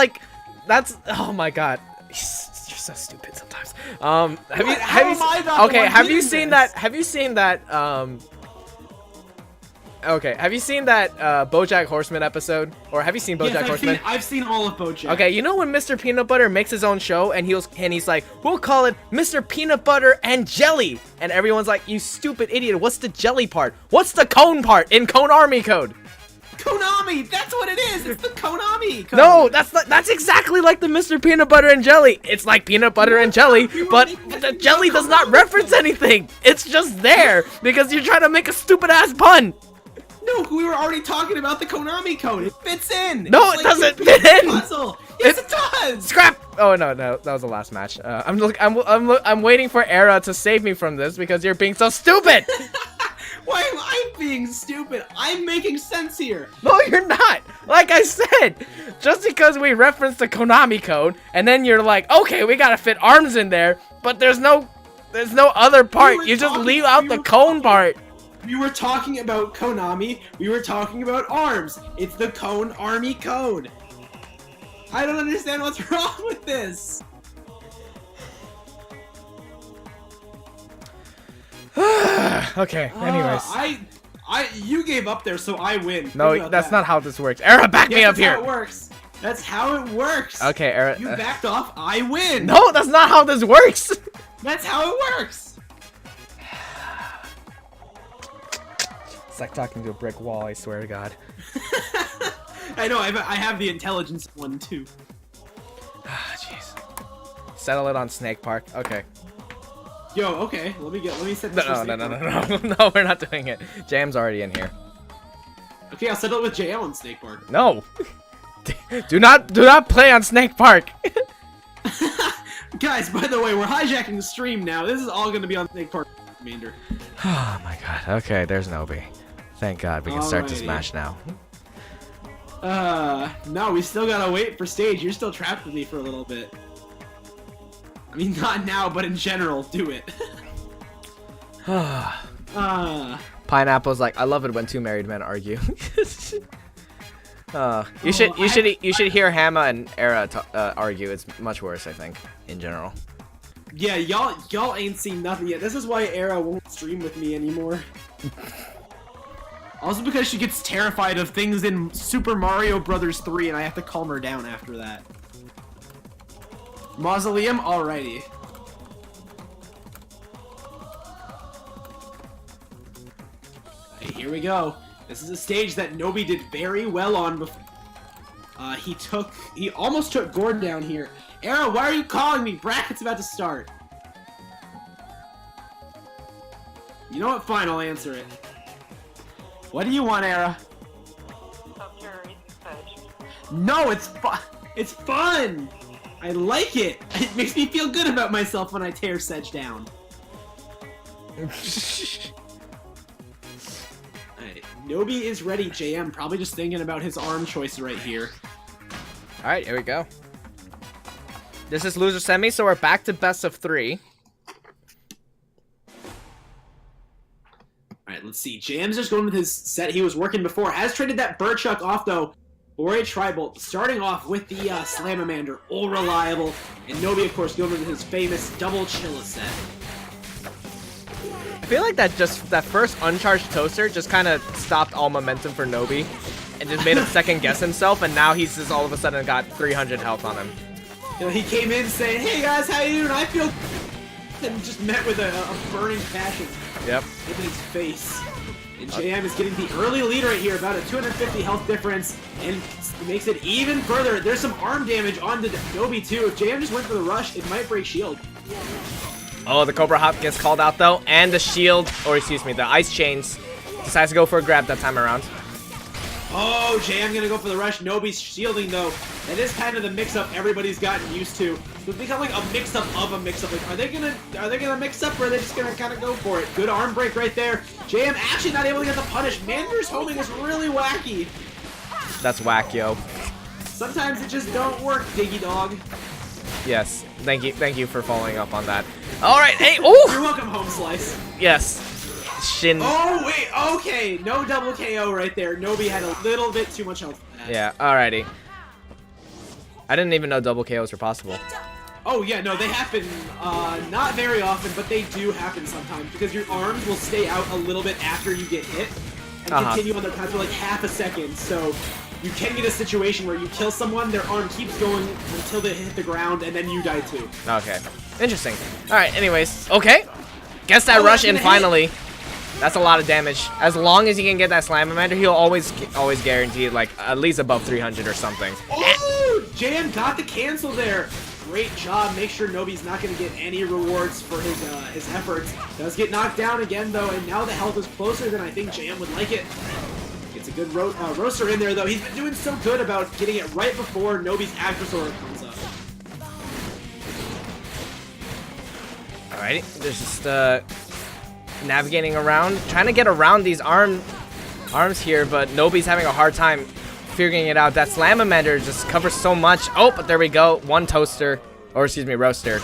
oh my god. You're so stupid sometimes. Have you seen that BoJack Horseman episode? Or have you seen BoJack Horseman?
I've seen all of BoJack.
Okay, you know when Mr. Peanut Butter makes his own show and he's like, we'll call it Mr. Peanut Butter and Jelly, and everyone's like, you stupid idiot, what's the jelly part? What's the cone part in Cone Army code?
Konami, that's what it is. It's the Konami code.
No, that's exactly like the Mr. Peanut Butter and Jelly. It's like peanut butter and jelly, but the jelly does not reference anything. It's just there because you're trying to make a stupid ass pun.
No, we were already talking about the Konami code. It fits in.
No, it doesn't fit in.
Puzzle. Yes, it does.
Scrap. Oh no, that was the last match. I'm waiting for Era to save me from this because you're being so stupid.
Why am I being stupid? I'm making sense here.
No, you're not. Like I said, just because we referenced the Konami code, and then you're like, okay, we gotta fit arms in there, but there's no other part. You just leave out the cone part.
We were talking about Konami. We were talking about arms. It's the Cone Army Code. I don't understand what's wrong with this.
Okay, anyways.
You gave up there, so I win.
No, that's not how this works. Era, back me up here.
That's how it works. That's how it works.
Okay, Era.
You backed off, I win.
No, that's not how this works.
That's how it works.
It's like talking to a brick wall, I swear to God.
I know, I have the intelligence one too.
Jeez. Settle it on Snake Park. Okay.
Yo, okay, let me set this.
No, we're not doing it. Jam's already in here.
Okay, I'll settle it with JL on Snake Park.
No. Do not play on Snake Park.
Guys, by the way, we're hijacking the stream now. This is all going to be on Snake Park Commander.
Oh my God. Okay, there's Nobi. Thank God we can start this match now.
No, we still gotta wait for stage. You're still trapped with me for a little bit. I mean, not now, but in general, do it.
Pineapple's like, I love it when two married men argue. You should hear Hama and Era argue. It's much worse, I think, in general.
Yeah, y'all ain't seen nothing yet. This is why Era won't stream with me anymore. Also because she gets terrified of things in Super Mario Bros. 3, and I have to calm her down after that. Mausoleum? Alrighty. Hey, here we go. This is a stage that Nobi did very well on before. He almost took Gordon down here. Era, why are you calling me? Bracket's about to start. You know what? Fine, I'll answer it. What do you want, Era? No, it's fun. It's fun. I like it. It makes me feel good about myself when I tear Sedge down. Alright, Nobi is ready. JM probably just thinking about his arm choice right here.
Alright, here we go. This is loser semi, so we're back to best of 3.
Alright, let's see. JM's just going with his set he was working before. Has traded that Birdchuck off, though, for a Tri-Bolt. Starting off with the Slamamander, all reliable. And Nobi, of course, going with his famous double Chilla set.
I feel like that first uncharged toaster just kind of stopped all momentum for Nobi. And just made him second guess himself, and now he's just all of a sudden got 300 health on him.
You know, he came in saying, "Hey guys, how you doing? I feel," and just met with a burning passion.
Yep.
In his face. And JM is getting the early lead right here, about a 250 health difference, and makes it even further. There's some arm damage on the Nobi too. If JM just went for the rush, it might break shield.
Oh, the Cobra Hop gets called out though, and the shield, or excuse me, the ice chains decides to go for a grab that time around.
Oh, JM gonna go for the rush. Nobi's shielding though. That is kind of the mix-up everybody's gotten used to. It's become like a mix-up of a mix-up. Like, are they gonna mix up, or are they just gonna kind of go for it? Good arm break right there. JM actually not able to get the punish. Mander's homing is really wacky.
That's whack, yo.
Sometimes it just don't work, Diggy Dog.
Yes, thank you for following up on that. All right, hey, oh!
You're welcome, Home Slice.
Yes. Shin.
Oh, wait, okay. No double KO right there. Nobi had a little bit too much health for that.
Yeah, alrighty. I didn't even know double KOs were possible.
Oh, yeah, no, they happen not very often, but they do happen sometimes because your arms will stay out a little bit after you get hit and continue on their path for like half a second. So you can get a situation where you kill someone, their arm keeps going until they hit the ground, and then you die too.
Okay. Interesting. Alright, anyways. Okay. Gets that rush in finally. That's a lot of damage. As long as he can get that Slamamander, he'll always guarantee like at least above 300 or something.
Oh! JM got the cancel there. Great job. Make sure Nobi's not going to get any rewards for his efforts. Does get knocked down again though, and now the health is closer than I think JM would like it. Gets a good roaster in there though. He's been doing so good about getting it right before Nobi's Acrosaur comes up.
Alrighty, there's just navigating around, trying to get around these arms here, but Nobi's having a hard time figuring it out. That Slamamander just covers so much. Oh, but there we go. One toaster, or excuse me, roaster.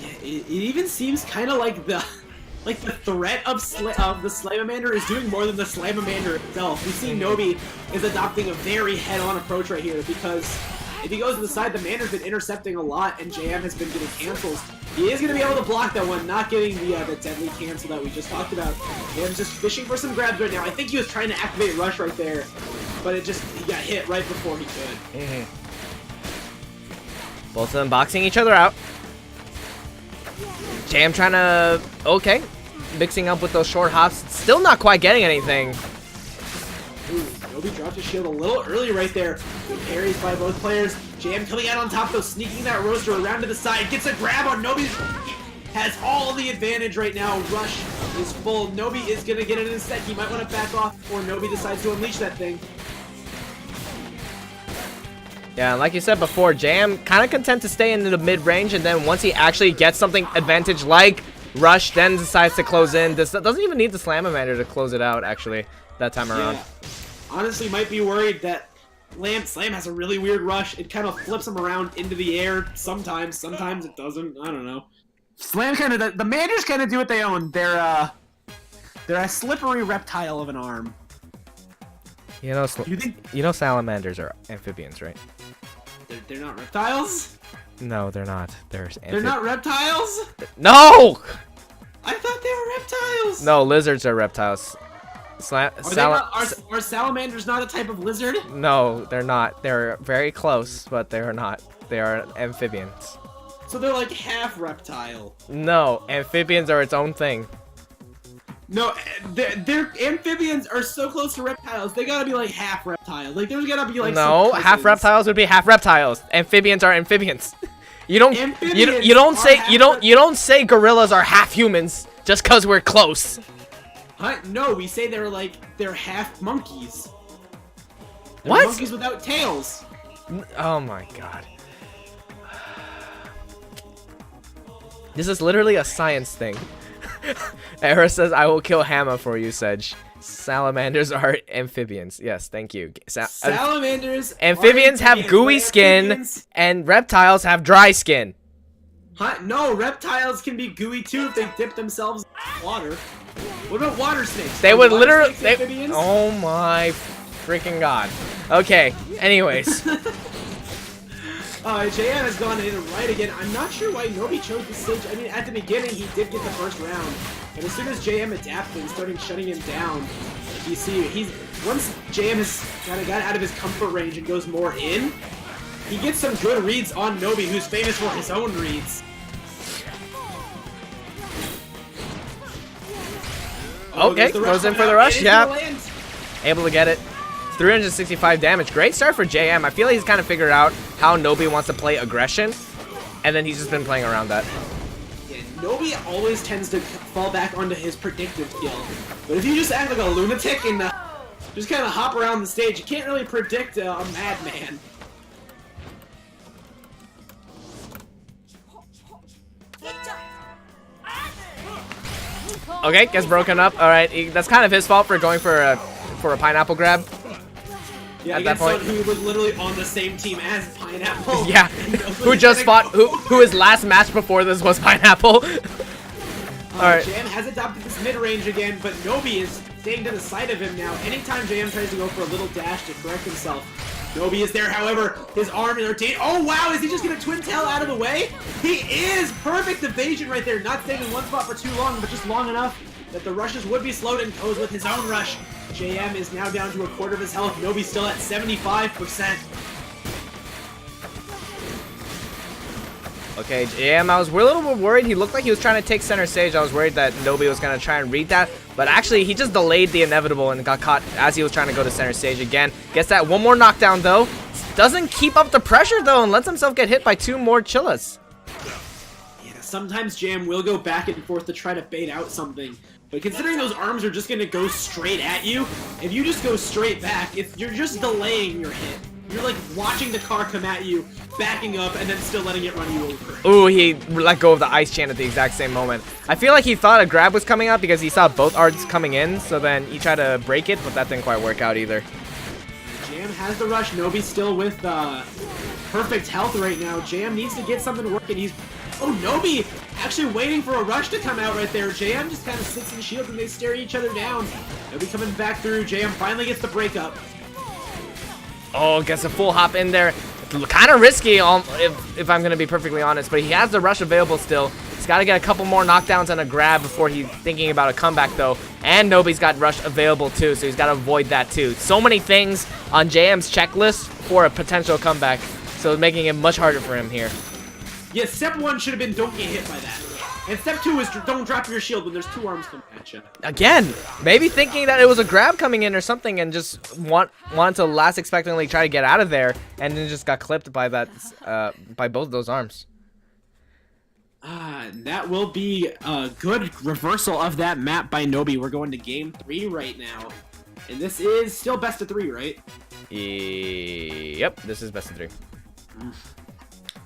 Yeah, it even seems kind of like like the threat of the Slamamander is doing more than the Slamamander itself. We see Nobi is adopting a very head-on approach right here because if he goes to the side, the Mander's been intercepting a lot, and JM has been getting cancels. He is going to be able to block that one, not getting the deadly cancel that we just talked about. JM's just fishing for some grabs right now. I think he was trying to activate Rush right there, but he got hit right before he could.
Both of them boxing each other out. JM trying to... Okay. Mixing up with those short hops. Still not quite getting anything.
Ooh, Nobi dropped his shield a little early right there. Good parries by both players. JM coming out on top though, sneaking that roaster around to the side. Gets a grab on Nobi's... Has all the advantage right now. Rush is full. Nobi is going to get it in a sec. He might want to back off before Nobi decides to unleash that thing.
Yeah, like you said before, JM kind of content to stay in the mid-range, and then once he actually gets something advantage like Rush, then decides to close in. This doesn't even need the Slamamander to close it out, actually, that time around.
Yeah. Honestly, might be worried that Slam has a really weird rush. It kind of flips him around into the air sometimes. Sometimes it doesn't. I don't know. Slam kind of... The Manders kind of do what they own. They're a slippery reptile of an arm.
You know salamanders are amphibians, right?
They're not reptiles?
No, they're not. They're
not reptiles?
No!
I thought they were reptiles!
No, lizards are reptiles.
Are salamanders not a type of lizard?
No, they're not. They're very close, but they're not. They are amphibians.
So they're like half reptile.
No, amphibians are its own thing.
No, their amphibians are so close to reptiles. They gotta be like half reptiles. Like there's gotta be like
no
some
half reptiles would be half reptiles. Amphibians are amphibians. You don't you don't say gorillas are half humans just cause we're close.
No, we say they're half monkeys. They're
what?
Monkeys without tails.
Oh my god. This is literally a science thing. Era says, I will kill Hammer for you, Sedge. Salamanders are amphibians. Yes, thank you.
Salamanders
amphibians have gooey skin, and reptiles have dry skin.
No, reptiles can be gooey too if they dip themselves in water. What about water snakes?
They would literally... Oh my freaking god. Okay, anyways.
JM has gone in right again. I'm not sure why Nobi chose the stage. I mean, at the beginning, he did get the first round. But as soon as JM adapted and started shutting him down, you see, once JM has kind of got out of his comfort range and goes more in, he gets some good reads on Nobi, who's famous for his own reads.
Okay, goes in for the rush, yeah. Able to get it. 365 damage. Great start for JM. I feel like he's kind of figured out how Nobi wants to play aggression, and then he's just been playing around that.
Yeah, Nobi always tends to fall back onto his predictive skill. But if you just act like a lunatic and just kind of hop around the stage, you can't really predict a madman.
Okay, gets broken up. All right, that's kind of his fault for going for a pineapple grab.
Yeah,
at that point,
who was literally on the same team as Pineapple.
Yeah, who just fought, who his last match before this was Pineapple. Alright.
JM has adopted this mid-range again, but Nobi is staying to the side of him now. Anytime JM tries to go for a little dash to correct himself, Nobi is there. However, his arm is rotating. Oh wow, is he just gonna twin tail out of the way? He is! Perfect evasion right there. Not staying in one spot for too long, but just long enough that the rushes would be slowed, and goes with his own rush. JM is now down to a quarter of his health. Nobi's still at 75%.
Okay, JM, I was a little bit worried. He looked like he was trying to take center stage. I was worried that Nobi was going to try and read that. But actually, he just delayed the inevitable and got caught as he was trying to go to center stage again. Gets that one more knockdown, though. Doesn't keep up the pressure, though, and lets himself get hit by 2 more Chillas.
Yeah, sometimes JM will go back and forth to try to bait out something. But considering those arms are just going to go straight at you, if you just go straight back, you're just delaying your hit. You're like watching the car come at you, backing up, and then still letting it run you over.
Ooh, he let go of the ice chain at the exact same moment. I feel like he thought a grab was coming out because he saw both arts coming in, so then he tried to break it, but that didn't quite work out either.
JM has the rush. Nobi's still with perfect health right now. JM needs to get something working. He's Oh, Nobi actually waiting for a rush to come out right there. JM just kind of sits in shield and they stare each other down. Nobi coming back through. JM finally gets the breakup.
Oh, gets a full hop in there. Kind of risky, if I'm going to be perfectly honest, but he has the rush available still. He's got to get a couple more knockdowns and a grab before he's thinking about a comeback, though. And Nobi's got rush available, too, so he's got to avoid that, too. So many things on JM's checklist for a potential comeback, so making it much harder for him here.
Yeah, step 1 should have been don't get hit by that. And step 2 is don't drop your shield when there's 2 arms coming at you.
Again, maybe thinking that it was a grab coming in or something and just wanted to last expectantly try to get out of there, and then just got clipped by that, by both of those arms.
That will be a good reversal of that map by Nobi. We're going to game 3 right now. And this is still best of 3, right?
Yep, this is best of 3.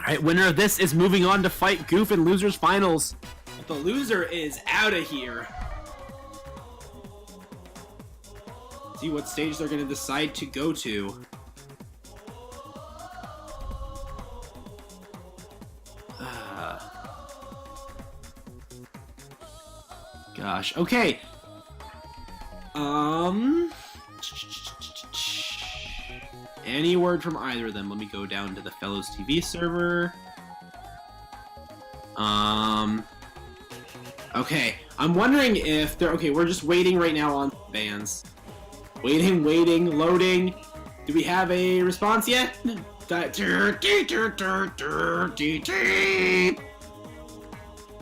Alright, winner of this is moving on to fight Goof in Losers Finals. But the loser is out of here. See what stage they're going to decide to go to. Gosh, okay. Any word from either of them? Let me go down to the FellowsTV server. Okay. I'm wondering if they're... Okay, we're just waiting right now on bans. Waiting, loading. Do we have a response yet?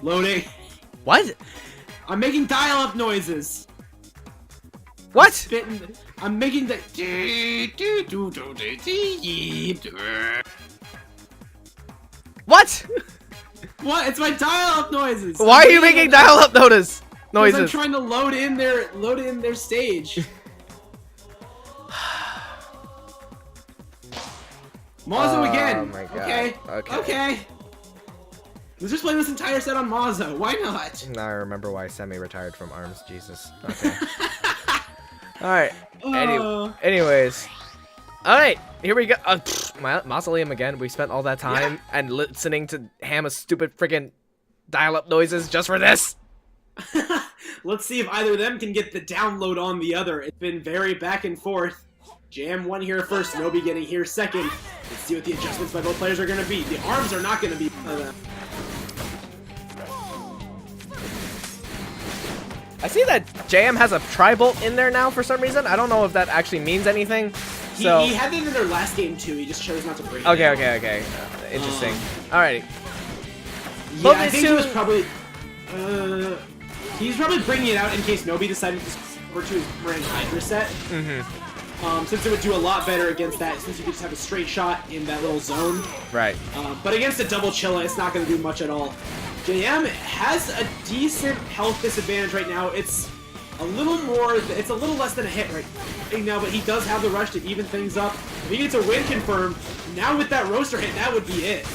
Loading.
What?
I'm making dial-up noises.
What?
I'm making the...
What?
What? It's my dial-up noises.
Why are you making dial-up noises?
I'm trying to load in their stage. Mazo again.
Oh my God.
Okay. Let's just play this entire set on Mazo. Why not?
Now I remember why Semi retired from ARMS. Jesus. Okay. Alright. Anyways. Alright. Here we go. Mausoleum again. We spent all that time and listening to Hamma's stupid freaking dial-up noises just for this.
Let's see if either of them can get the download on the other. It's been very back and forth. Jam won here first. Nobi getting here second. Let's see what the adjustments by both players are going to be. The arms are not going to be...
I see that JM has a tri-bolt in there now for some reason. I don't know if that actually means anything. So
he had it in their last game too. He just chose not to bring it.
Okay. Interesting. Alrighty.
Yeah, I think he was probably... he's probably bringing it out in case Nobi decided to switch over to his brand Hydra set. Since it would do a lot better against that, since you could just have a straight shot in that little zone.
Right.
But against a double Chilla, it's not going to do much at all. JM has a decent health disadvantage right now. It's a little less than a hit right now, but he does have the rush to even things up. If he gets a win confirmed, now with that roaster hit, that would be it.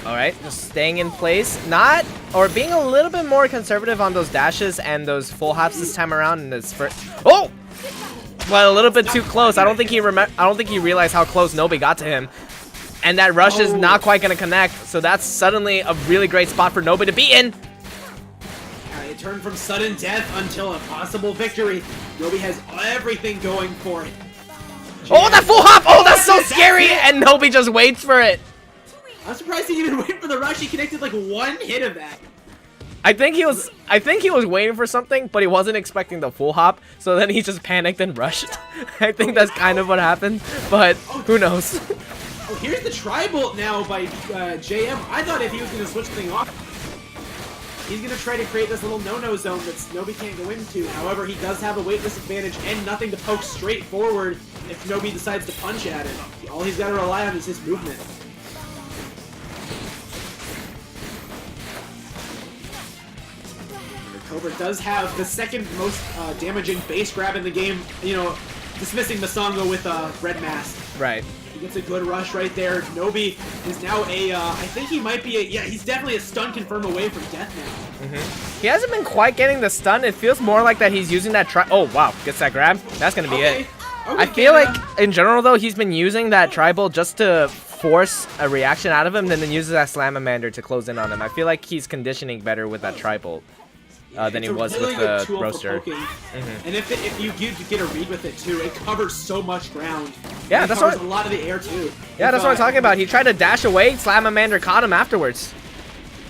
Alright, just staying in place. Being a little bit more conservative on those dashes and those full hops this time around in his first... Oh! Well, a little bit too close. I don't think he realized how close Nobi got to him. And that rush is not quite going to connect, so that's suddenly a really great spot for Nobi to be in.
It turned from sudden death until a possible victory. Nobi has everything going for it.
Oh, that full hop! Oh, that's so scary! And Nobi just waits for it.
I'm surprised he didn't wait for the rush. He connected like one hit of that.
I think he was waiting for something, but he wasn't expecting the full hop, so then he just panicked and rushed. I think that's kind of what happened, but who knows.
Oh, here's the tri-bolt now by JM. I thought if he was going to switch the thing off, he's going to try to create this little no-no zone that Nobi can't go into. However, he does have a weight disadvantage and nothing to poke straight forward if Nobi decides to punch at it. All he's got to rely on is his movement. Cobra does have the second most damaging base grab in the game, you know, dismissing Masongo with a red mask.
Right.
He gets a good rush right there. Nobi is now I think he might be he's definitely a stun confirm away from death now.
He hasn't been quite getting the stun. It feels more like that he's using that oh, wow. Gets that grab. That's going to be it.
Okay,
I feel like, in general, though, he's been using that tri-bolt just to force a reaction out of him, then uses that Slamamander to close in on him. I feel like he's conditioning better with that tri-bolt than he was
really
with
good
the
tool for
roaster.
poking. And if you get a read with it too, it covers so much ground.
Yeah,
it
that's
covers
what.
a lot of the air too.
Yeah, that's what I'm talking about. He tried to dash away, Slamamander caught him afterwards.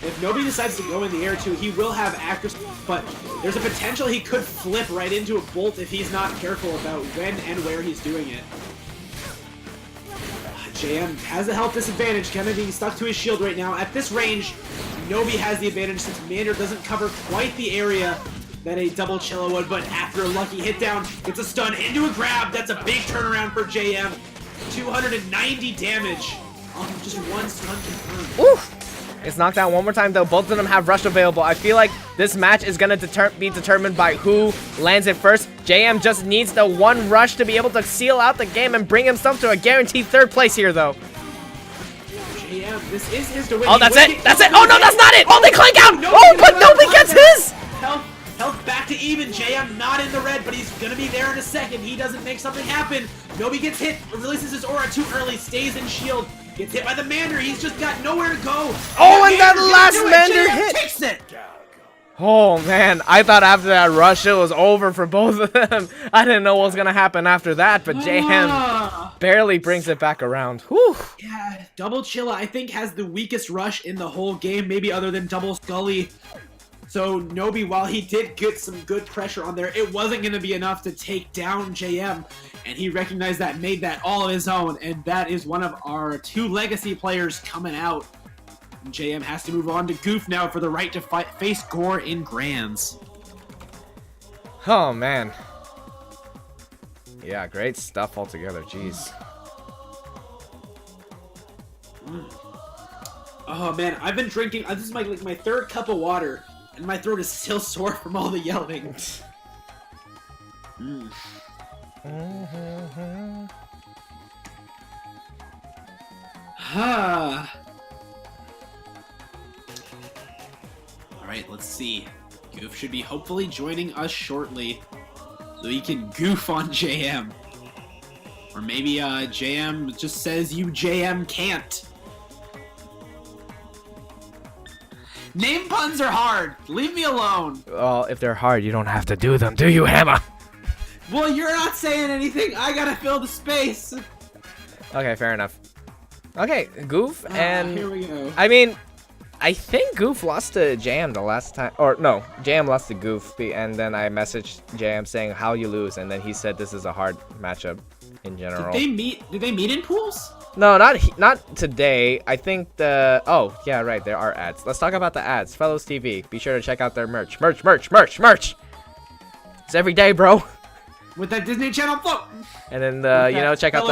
If nobody decides to go in the air too, he will have accuracy, but there's a potential he could flip right into a bolt if he's not careful about when and where he's doing it. JM has a health disadvantage, kind of being stuck to his shield right now. At this range, Nobi has the advantage since Mander doesn't cover quite the area that a double Chilla would, but after a lucky hit down, it's a stun into a grab. That's a big turnaround for JM. 290 damage on just one stun confirmed.
Oof. It's knocked down one more time, though. Both of them have rush available. I feel like this match is going to be determined by who lands it first. JM just needs the one rush to be able to seal out the game and bring himself to a guaranteed third place here, though.
JM, this is his to win.
Oh, that's it. That's it. Oh, no, that's not it. Oh, they clank out. Oh, but nobody gets his.
Health back to even. JM not in the red, but he's going to be there in a second. He doesn't make something happen. Nobi gets hit, releases his aura too early, stays in shield. Gets hit by the Mander. He's just got nowhere to go.
Oh, and that last Mander hit.
Takes it.
Oh, man. I thought after that rush, it was over for both of them. I didn't know what was going to happen after that, but JM barely brings it back around. Whew.
Yeah, Double Chilla, I think, has the weakest rush in the whole game, maybe other than Double Scully. So Nobi, while he did get some good pressure on there, it wasn't going to be enough to take down JM. And he recognized that, made that all his own, and that is one of our two legacy players coming out. And JM has to move on to Goof now for the right to face Gore in Grands.
Oh, man. Yeah, great stuff altogether. Jeez.
Oh, man, I've been drinking, this is my third cup of water, and my throat is still sore from all the yelling. Alright, let's see. Goof should be hopefully joining us shortly so he can goof on JM. Or maybe JM just says you JM can't. Name puns are hard. Leave me alone.
Well, if they're hard, you don't have to do them, do you, Hammer?
Well, you're not saying anything. I gotta fill the space.
Okay, fair enough. Okay, Goof and...
Here we go.
I mean, I think Goof lost to Jam the last time. Or, no, Jam lost to Goof, and then I messaged Jam saying, how you lose? And then he said this is a hard matchup in general.
Did they meet in pools?
No, not today. I think the... Oh, yeah, right, there are ads. Let's talk about the ads. FellowsTV, be sure to check out their merch. Merch! It's every day, bro.
With that Disney Channel float.
And then check out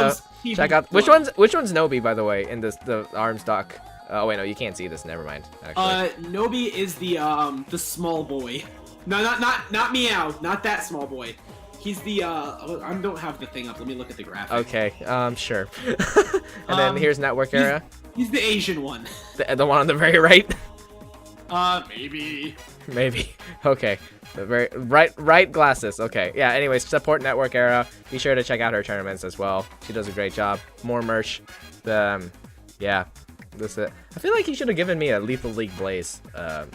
which one's Nobi, by the way, in the arms dock. Oh wait, no, you can't see this. Never mind. Actually.
Nobi is the small boy. No, not Meow, not that small boy. He's the I don't have the thing up. Let me look at the graphic.
Okay, sure. And then here's Network Era.
He's the Asian one.
The one on the very right.
Maybe.
Maybe. Okay. The very right glasses. Okay. Yeah, anyways, support Network Era. Be sure to check out her tournaments as well. She does a great job. More merch. Yeah. This I feel like he should have given me a Lethal League Blaze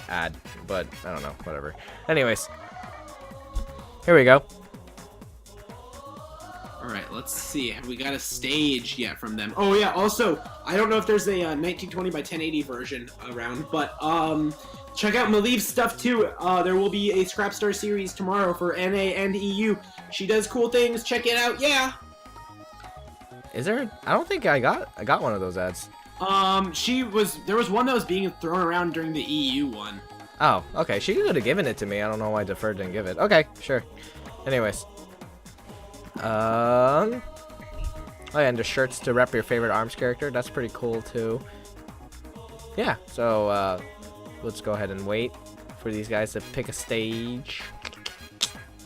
ad, but I don't know, whatever. Anyways. Here we go.
Alright, let's see. Have we got a stage yet from them? Oh yeah, also, I don't know if there's a 1920 by 1080 version around, but check out Maliv's stuff too. There will be a Scrap Star series tomorrow for NA and EU. She does cool things. Check it out. Yeah.
Is there? I don't think I got one of those ads.
There was one that was being thrown around during the EU one.
Oh, okay. She could have given it to me. I don't know why Deferred didn't give it. Okay, sure. Anyways. Oh yeah, and the shirts to rep your favorite ARMS character. That's pretty cool too. Yeah, so let's go ahead and wait for these guys to pick a stage.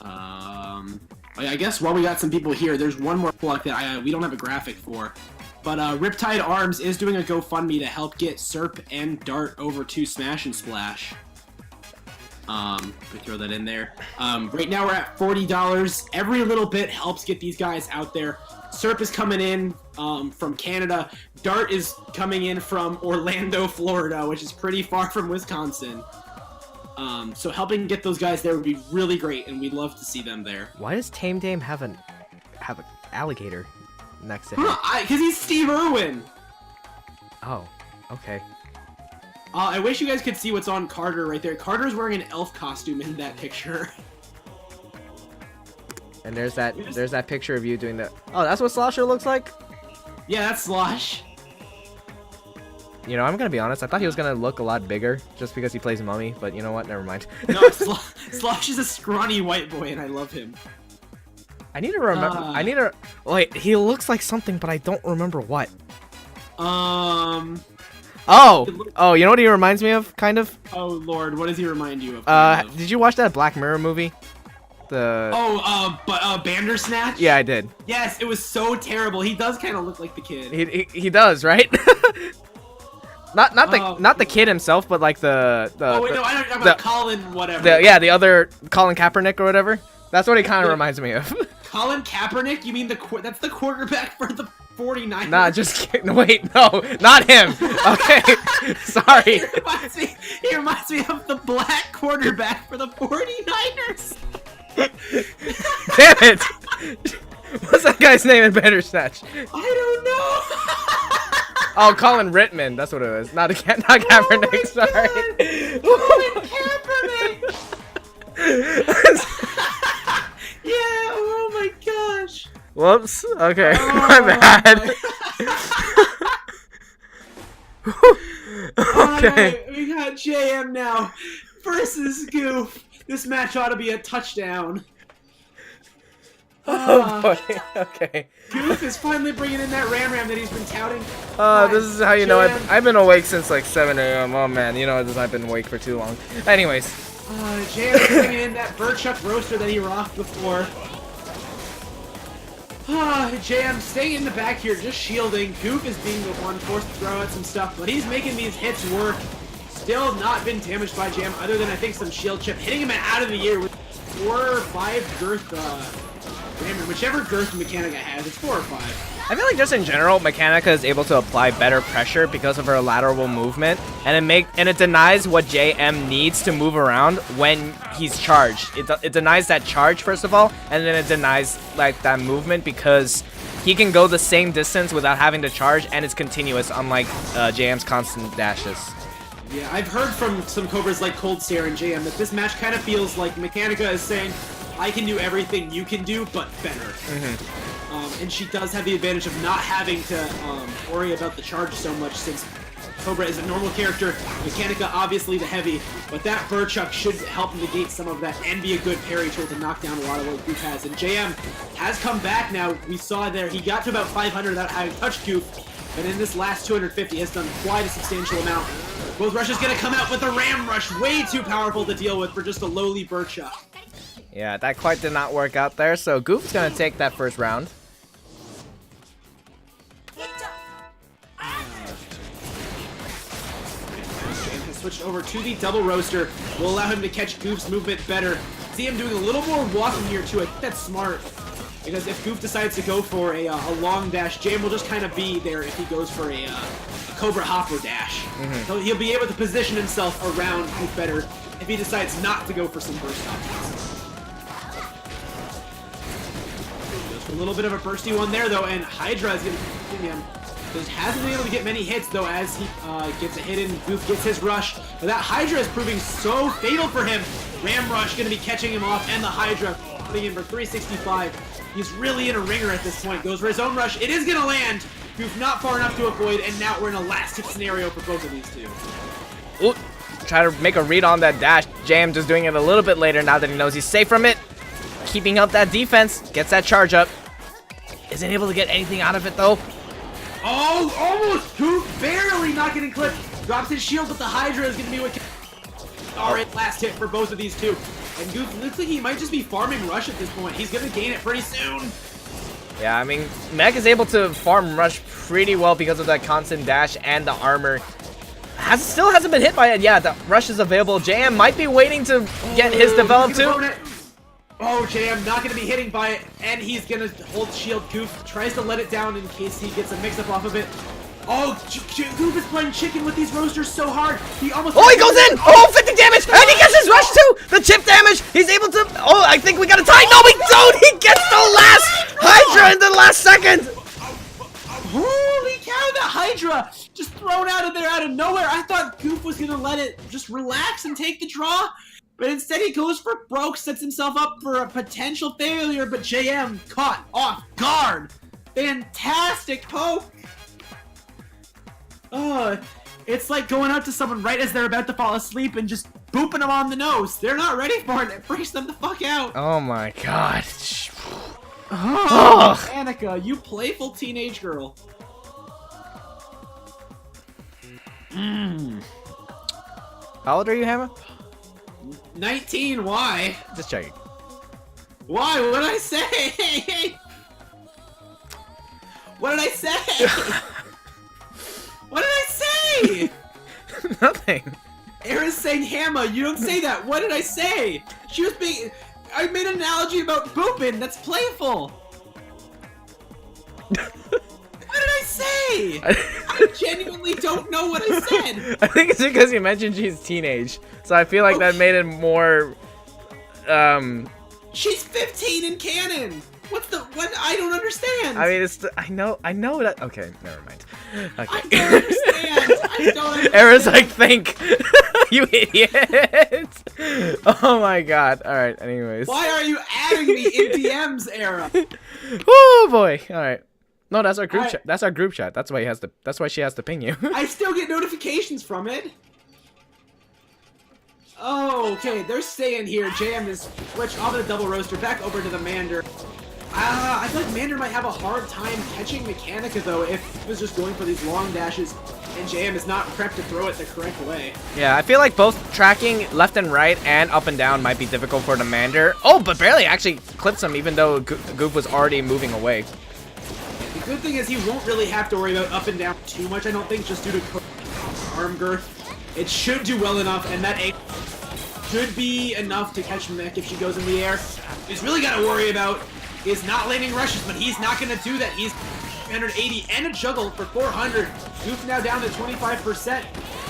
I guess while we got some people here, there's one more plug that we don't have a graphic for. But Riptide Arms is doing a GoFundMe to help get Serp and Dart over to Smash and Splash. We throw that in there. Right now we're at $40. Every little bit helps get these guys out there. Serp is coming in from Canada. Dart is coming in from Orlando, Florida, which is pretty far from Wisconsin. So helping get those guys there would be really great, and we'd love to see them there.
Why does Tame Dame have an alligator next to him?
Because he's Steve Irwin.
Oh, okay.
I wish you guys could see what's on Carter right there. Carter's wearing an elf costume in that picture.
And there's that picture of you doing the. Oh, that's what Slosher looks like?
Yeah, that's Slosh.
You know, I'm gonna be honest. I thought he was gonna look a lot bigger just because he plays Mummy, but you know what? Never mind.
No, Slosh is a scrawny white boy, and I love him.
I need to remember. Wait. He looks like something, but I don't remember what.
Oh,
you know what he reminds me of? Kind of.
Oh Lord, what does he remind you of?
Did you watch that Black Mirror movie?
Bandersnatch?
Yeah, I did.
Yes, it was so terrible. He does kind of look like the kid.
He does, right? not the kid himself, but like the.
Oh wait, no, I don't know about Colin whatever.
The other Colin Kaepernick or whatever. That's what he kind of reminds me of.
Colin Kaepernick? You mean that's the quarterback for the 49ers?
Nah, just kidding. Wait, no, not him. Okay, sorry.
He reminds me of the black quarterback for the 49ers.
Damn it! What's that guy's name in Bandersnatch?
I don't know.
Oh, Colin Rittman. That's what it was. Not Kaepernick. Sorry.
Colin Kaepernick. Yeah. Oh my gosh.
Whoops. Okay. My bad. Okay.
Right, we got JM now versus Goof. This match ought to be a touchdown.
Oh boy. Okay.
Goof is finally bringing in that Ram that he's been touting.
This is how you know I've been awake since like 7 a.m. Oh man, you know I've been awake for too long. Anyways.
JM is bringing in that Burchuck roaster that he rocked before. JM staying in the back here, just shielding. Goof is being the one forced to throw out some stuff, but he's making these hits work. Still not been damaged by Jam, other than I think some shield chip hitting him out of the air with 4 or 5 girth damage. Whichever girth Mechanica has, it's 4 or 5.
I feel like just in general, Mechanica is able to apply better pressure because of her lateral movement, and it denies what JM needs to move around when he's charged. It denies that charge first of all, and then it denies like that movement because he can go the same distance without having to charge, and it's continuous, unlike JM's constant dashes.
Yeah, I've heard from some Cobras like Cold Stare and JM that this match kind of feels like Mechanica is saying, I can do everything you can do, but better. And she does have the advantage of not having to worry about the charge so much since Cobra is a normal character, Mechanica obviously the heavy, but that Burchuck should help negate some of that and be a good parry tool to knock down a lot of what Goof has. And JM has come back now. We saw there, he got to about 500 without having touched Goof, but in this last 250 has done quite a substantial amount. Both Rush is going to come out with a Ram Rush, way too powerful to deal with for just a lowly Burchuck.
Yeah, that quite did not work out there, so Goof's going to take that first round.
James has switched over to the double roaster. Will allow him to catch Goof's movement better. See him doing a little more walking here too. I think that's smart. Because if Goof decides to go for a long dash, Jam will just kind of be there if he goes for a Cobra hop or dash. So he'll be able to position himself around Goof better if he decides not to go for some burst options. Just a little bit of a bursty one there though, and Hydra is going to continue him. Just hasn't been able to get many hits though as he gets a hit in, Goof gets his rush. But that Hydra is proving so fatal for him. Ram Rush going to be catching him off, and the Hydra putting in for 365. He's really in a ringer at this point. Goes for his own rush. It is going to land. Goof not far enough to avoid, and now we're in a last hit scenario for both of these two.
Ooh, try to make a read on that dash. Jam just doing it a little bit later now that he knows he's safe from it. Keeping up that defense. Gets that charge up. Isn't able to get anything out of it, though.
Oh, almost. Goof barely not getting clipped. Drops his shield, but the Hydra is going to be what... Alright, last hit for both of these two. And Goof looks like he might just be farming Rush at this point. He's going to gain it pretty soon.
Yeah, I mean, Mech is able to farm Rush pretty well because of that constant dash and the armor. still hasn't been hit by it. Yeah, the rush is available. JM might be waiting to get his developed too.
Oh, JM not going to be hitting by it, and he's going to hold shield. Goof tries to let it down in case he gets a mix-up off of it. Oh, Goof is playing chicken with these roasters so hard. He almost...
Oh, he goes in! Oh, 50 damage! And he gets his rush too! The chip damage! He's able to... Oh, I think we got a tie. No, we don't! He gets the last Hydra in the last second!
Holy cow, the Hydra just thrown out of there out of nowhere. I thought Goof was going to let it just relax and take the draw. But instead he goes for broke, sets himself up for a potential failure, but JM caught off guard. Fantastic poke. It's like going out to someone right as they're about to fall asleep and just booping them on the nose. They're not ready for it. It freaks them the fuck out.
Oh my god.
Oh, Annika, you playful teenage girl.
How old are you, Hammer?
19, why?
Just checking.
Why? What did I say? What did I say? What did I say?
Nothing.
Era's saying Hammer, you don't say that. What did I say? She was being... I made an analogy about booping. That's playful. What did I say? I genuinely don't know what I said.
I think it's because you mentioned she's teenage. So I feel like that made it more...
She's 15 in canon. What? I don't understand.
I mean, I know that. Okay, never mind. Okay.
I don't understand. I don't understand.
Era's like, think. You idiot. Oh my god. Alright, anyways.
Why are you adding me in DMs, Era?
Oh boy. Alright. No, that's our group chat. That's our group chat. That's why she has to ping you.
I still get notifications from it. Oh, okay, they're staying here. JM is switched off of the double roaster back over to the Mander. I feel like Mander might have a hard time catching Mechanica though if he was just going for these long dashes and JM is not prepped to throw it the correct way.
Yeah, I feel like both tracking left and right and up and down might be difficult for the Mander. Oh, but barely actually clips him even though Goof was already moving away.
The good thing is he won't really have to worry about up and down too much, I don't think, just due to arm girth. It should do well enough, and that A should be enough to catch Mech if she goes in the air. He's really got to worry about is not landing rushes, but he's not going to do that. He's 380 and a juggle for 400. Goof now down to 25%.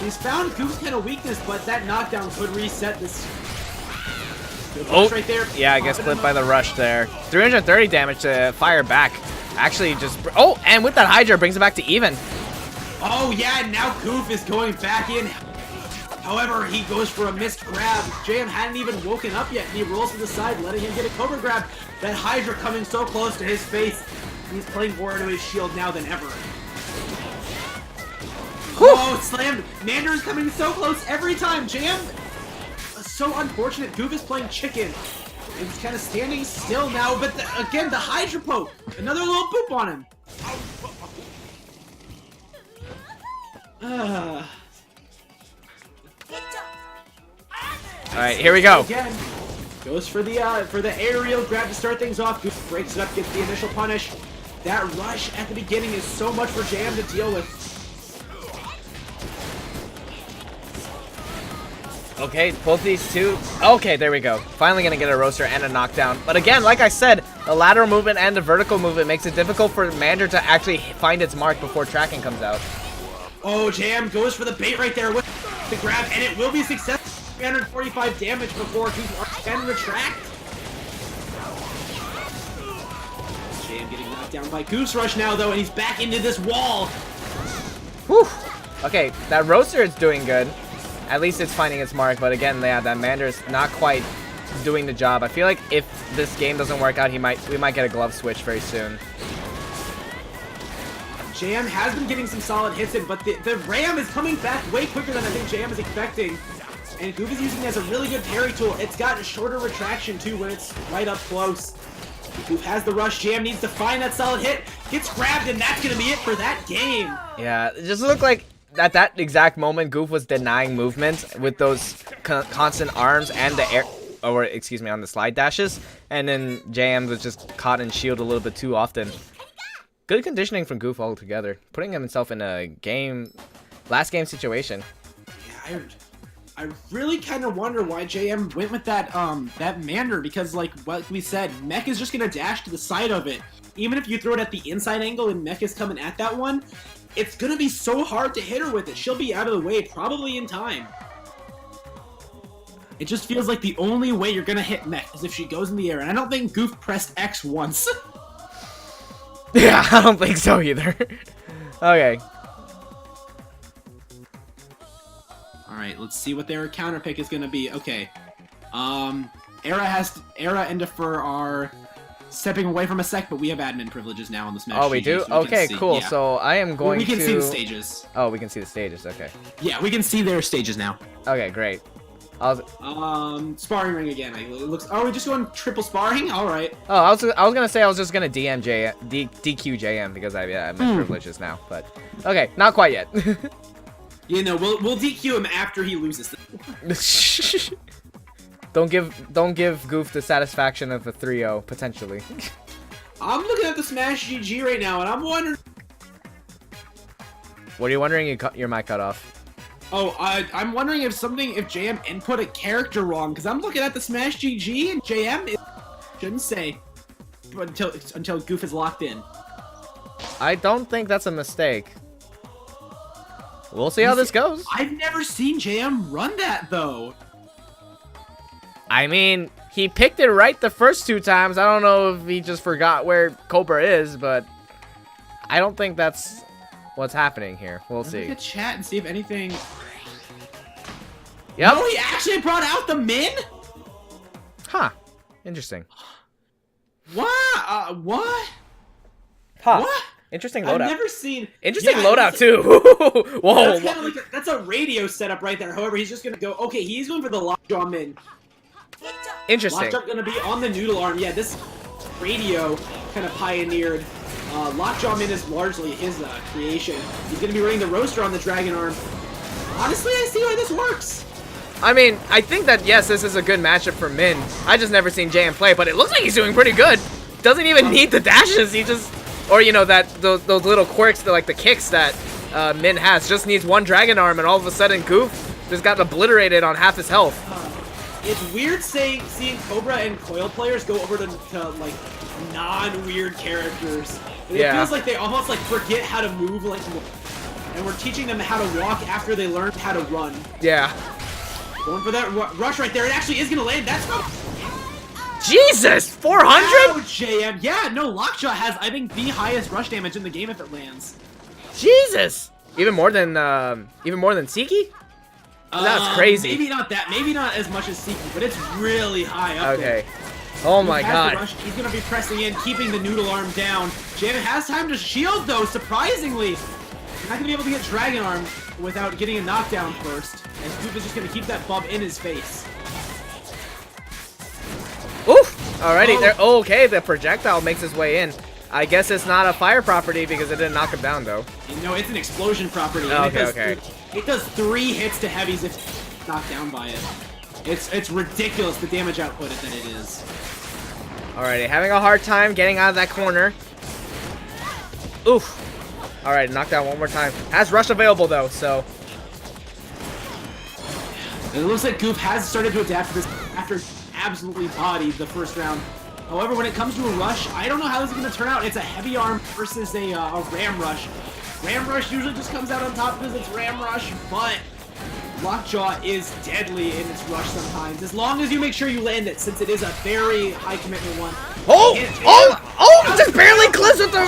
He's found Goof's kind of weakness, but that knockdown could reset this.
Oh,
right there.
Yeah, I guess clipped by the rush there. 330 damage to fire back. Actually, just... Oh, and with that Hydra, brings it back to even.
Oh, yeah, and now Goof is going back in. However, he goes for a missed grab. JM hadn't even woken up yet, and he rolls to the side, letting him get a Cobra grab. That Hydra coming so close to his face. He's playing more into his shield now than ever. Whew. Oh, slammed. Mander is coming so close every time. JM, so unfortunate. Goof is playing chicken. And he's kind of standing still now, but again, the Hydra poke. Another little boop on him.
Alright, here we go.
Again, goes for the aerial grab to start things off. Goof breaks it up, gets the initial punish. That rush at the beginning is so much for Jam to deal with.
Okay, both these two. Okay, there we go. Finally gonna get a roaster and a knockdown. But again, like I said, the lateral movement and the vertical movement makes it difficult for Mander to actually find its mark before tracking comes out.
Oh, Jam goes for the bait right there with the grab, and it will be successful. 345 damage before he can retract. Jam getting knocked down by Goose Rush now, though, and he's back into this wall.
Whew. Okay, that roaster is doing good. At least it's finding its mark, but again, yeah, that Mander's not quite doing the job. I feel like if this game doesn't work out, we might get a glove switch very soon.
Jam has been getting some solid hits in, but the Ram is coming back way quicker than I think Jam is expecting. And Goof is using it as a really good parry tool. It's got a shorter retraction too when it's right up close. Goof has the rush. Jam needs to find that solid hit. Gets grabbed, and that's going to be it for that game.
Yeah, it just looked like at that exact moment, Goof was denying movement with those constant arms and the air, or excuse me, on the slide dashes. And then JM was just caught in shield a little bit too often. Good conditioning from Goof altogether, putting himself in a last game situation.
I really kind of wonder why JM went with that Mander, because like what we said, Mech is just gonna dash to the side of it. Even if you throw it at the inside angle and Mech is coming at that one, it's gonna be so hard to hit her with it. She'll be out of the way probably in time. It just feels like the only way you're gonna hit Mech is if she goes in the air, and I don't think Goof pressed X once.
Yeah, I don't think so either. Okay.
Alright, let's see what their counter pick is gonna be. Okay. Era and Defer are stepping away from a sec, but we have admin privileges now on the Smash.
Oh, we do?
So
okay, cool.
Yeah.
So I am going to...
We can see the stages.
Oh, we can see the stages. Okay.
Yeah, we can see their stages now.
Okay, great.
Sparring ring again. It looks. Are we just going triple sparring? All right.
Oh, I was gonna say I was just gonna DQ JM because I have my privileges now, but okay, not quite yet.
You know, we'll DQ him after he loses.
Don't give Goof the satisfaction of a 3-0 potentially.
I'm looking at the Smash GG right now, and I'm wondering.
What are you wondering? Your mic cut off.
Oh, I'm wondering if JM input a character wrong, because I'm looking at the Smash GG and JM shouldn't say, but until Goof is locked in.
I don't think that's a mistake. We'll see how this goes.
I've never seen JM run that though.
I mean, he picked it right the first 2 times. I don't know if he just forgot where Cobra is, but I don't think that's what's happening here. We'll see.
Look at chat and see if anything.
Yep.
Oh, he actually brought out the Min?
Huh. Interesting.
What? What?
Huh.
What?
Interesting loadout.
I've never seen.
Interesting
Yeah,
loadout too. Whoa.
That's, kind of like that's a radio setup right there. However, he's just gonna go. Okay, he's going for the lockjaw Min.
Interesting.
Lockjaw gonna be on the noodle arm. Yeah, this radio kind of pioneered. Lockjaw Min is largely his creation. He's gonna be running the roaster on the dragon arm. Honestly, I see why this works.
I mean, I think that, yes, this is a good matchup for Min. I just never seen JM play, but it looks like he's doing pretty good. Doesn't even need the dashes. He just, or, you know, those little quirks, like the kicks that Min has. Just needs one dragon arm, and all of a sudden, Goof just got obliterated on half his health.
It's weird seeing Cobra and Coil players go over to like, non-weird characters. And it feels like they almost, like, forget how to move, like, and we're teaching them how to walk after they learned how to run.
Yeah.
Going for that rush right there. It actually is going to land. That's not...
Jesus! 400?
Wow, JM. Yeah, no, Lockjaw has, I think, the highest rush damage in the game if it lands.
Jesus! Even more than Siki? That's crazy.
Maybe not that. Maybe not as much as Siki, but it's really high up there.
Okay. Oh my god.
He's going to be pressing in, keeping the noodle arm down. JM has time to shield, though, surprisingly. Not going to be able to get Dragon Arm without getting a knockdown first. And Goof is just going to keep that bub in his face.
Oof! Alrighty, there. Oh, okay, the projectile makes its way in. I guess it's not a fire property because it didn't knock him down, though.
No, it's an explosion property.
Oh, okay.
It does 3 hits to heavies if knocked down by it. It's ridiculous the damage output that it is.
Alrighty, having a hard time getting out of that corner. Oof. Alright, knocked down one more time. Has rush available though, so.
It looks like Goof has started to adapt to this after absolutely bodied the first round. However, when it comes to a rush, I don't know how this is going to turn out. It's a heavy arm versus a ram rush. Ram rush usually just comes out on top because it's ram rush, but Lockjaw is deadly in its rush sometimes. As long as you make sure you land it, since it is a very high commitment one.
Oh! Just barely clips with the.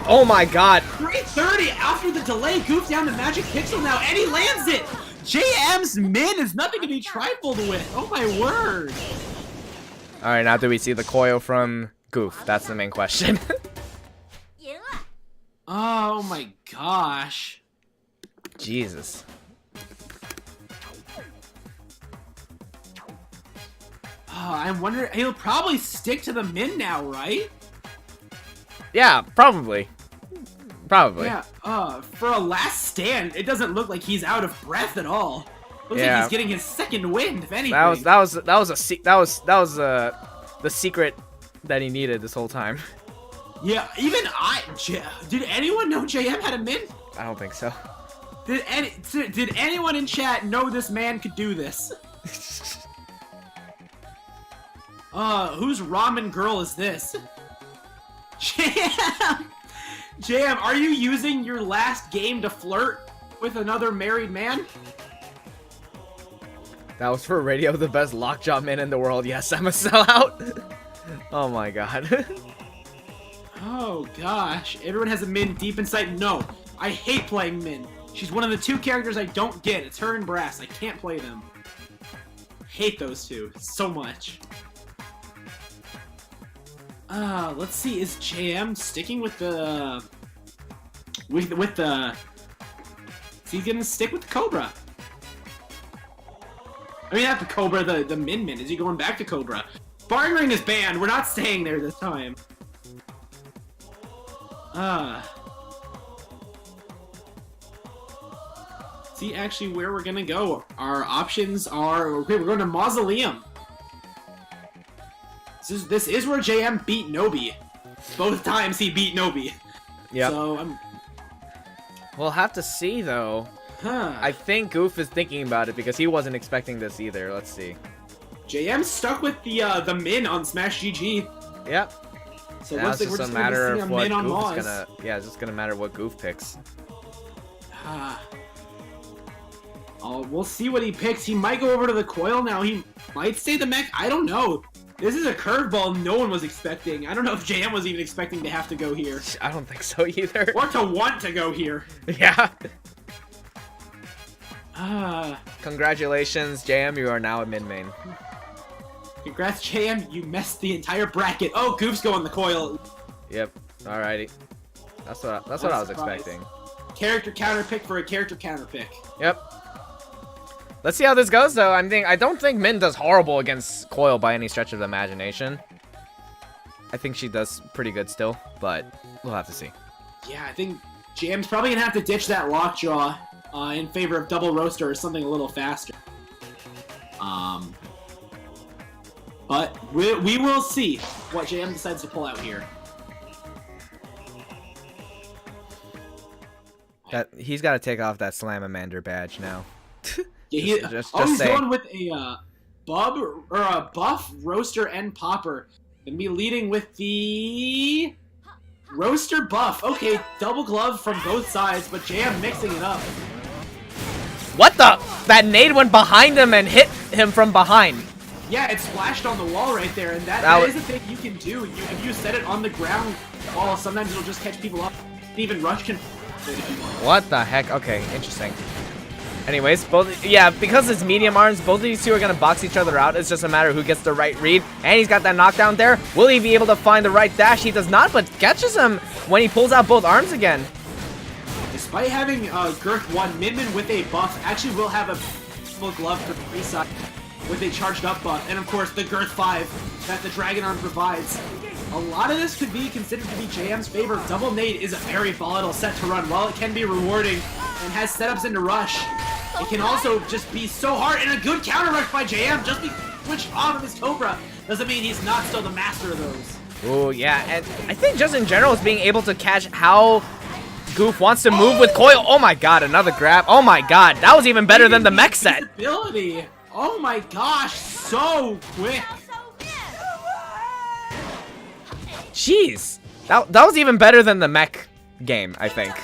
Oh my god.
330 after the delay. Goof down to Magic Pixel now, and he lands it. JM's Min is nothing to be trifled with. Oh my word.
Alright, now do we see the coil from Goof? That's the main question.
Oh my gosh.
Jesus.
Oh, I'm wondering, he'll probably stick to the Min now, right?
Yeah, probably. Probably.
Yeah, for a last stand, it doesn't look like he's out of breath at all. Looks like he's getting his second wind, if anything.
That was the secret that he needed this whole time.
Yeah, even did anyone know JM had a Min?
I don't think so.
Did anyone in chat know this man could do this? Whose ramen girl is this? Jam! Jam, are you using your last game to flirt with another married man?
That was for radio, the best lockjaw man in the world. Yes, I'm a sellout. Oh my god.
Oh gosh, everyone has a Min deep inside. No, I hate playing Min. She's one of the two characters I don't get. It's her and Brass. I can't play them. Hate those two so much. Let's see. Is JM sticking with the with the? Is he gonna stick with the Cobra? I mean, not the Cobra, the Min. Is he going back to Cobra? Barn Ring is banned. We're not staying there this time. See actually where we're gonna go. Our options are, okay, we're going to Mausoleum. This is where JM beat Nobi. Both times he beat Nobi.
Yeah.
So
we'll have to see though. I think Goof is thinking about it because he wasn't expecting this either. Let's see.
JM stuck with the Min on Smash GG.
Yep.
So
now it's just a matter of what
Min
Goof is gonna. Yeah, it's just gonna matter what Goof picks.
Oh, we'll see what he picks. He might go over to the coil now. He might stay the mech. I don't know. This is a curveball no one was expecting. I don't know if JM was even expecting to have to go here.
I don't think so either.
Or to want to go here.
Yeah. Congratulations, JM. You are now a mid-main.
Congrats, JM. You messed the entire bracket. Oh, Goof's going the coil.
Yep. Alrighty. That's what I was expecting.
Character counter pick for a character counter pick.
Yep. Let's see how this goes, though. I don't think Min does horrible against Coil by any stretch of the imagination. I think she does pretty good still, but we'll have to see. Yeah,
I think JM's probably gonna have to ditch that lockjaw in favor of double roaster or something a little faster. But we will see what JM decides to pull out here.
He's got to take off that Slamamander badge now.
Yeah, he's going with a buff roaster and popper. Gonna be leading with the roaster buff. Okay, double glove from both sides, but JM mixing it up.
What the? That nade went behind him and hit him from behind.
Yeah, it splashed on the wall right there, and that is a thing you can do. If you set it on the ground wall, sometimes it'll just catch people up. Even Rush can.
What the heck? Okay, interesting. Anyways, because it's medium arms, both of these two are going to box each other out. It's just a matter of who gets the right read. And he's got that knockdown there. Will he be able to find the right dash? He does not, but catches him when he pulls out both arms again.
Despite having Girth 1, Min with a buff actually will have a full glove for the free side with a charged up buff. And of course, the Girth 5 that the Dragon Arm provides. A lot of this could be considered to be JM's favor. Double Nade is a very volatile set to run. While it can be rewarding and has setups into Rush, it can also just be so hard, and a good counter rush by JM. Just be switched off of his Cobra doesn't mean he's not still the master of those.
Oh yeah, and I think just in general is being able to catch how Goof wants to move with Coil. Oh my god, another grab. Oh my god, that was even better than the mech set.
Ability. Oh my gosh, so quick.
Jeez, that was even better than the mech game, I think.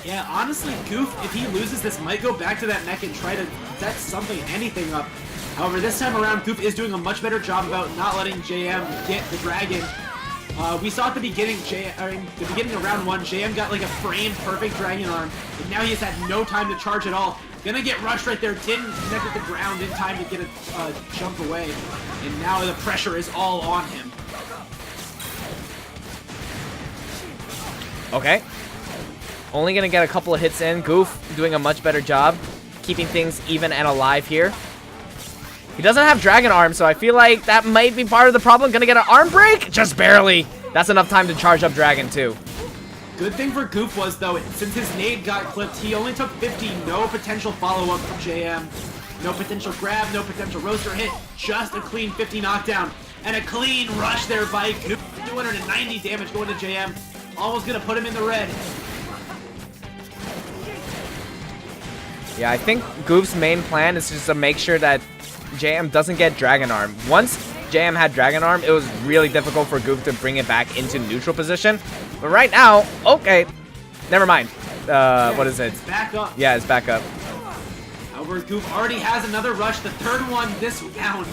Yeah, honestly, Goof, if he loses this, might go back to that mech and try to set anything up. However, this time around, Goof is doing a much better job about not letting JM get the dragon. We saw at the beginning, the beginning of round 1, JM got like a framed perfect dragon arm, and now he has had no time to charge at all. Gonna get rushed right there, didn't connect with the ground in time to get a jump away, and now the pressure is all on him.
Okay. Only gonna get a couple of hits in. Goof doing a much better job keeping things even and alive here. He doesn't have Dragon Arm, so I feel like that might be part of the problem. Gonna get an arm break? Just barely. That's enough time to charge up Dragon too.
Good thing for Goof was, though, since his nade got clipped, he only took 50. No potential follow-up from JM. No potential grab, no potential roaster hit. Just a clean 50 knockdown. And a clean rush there by Goof. 290 damage going to JM. Almost gonna put him in the red.
Yeah, I think Goof's main plan is just to make sure that JM doesn't get Dragon Arm. Once JM had Dragon Arm, it was really difficult for Goof to bring it back into neutral position. But right now, okay, never mind. What is it?
It's back up.
Yeah, it's back up.
However, Goof already has another rush, the third one this round.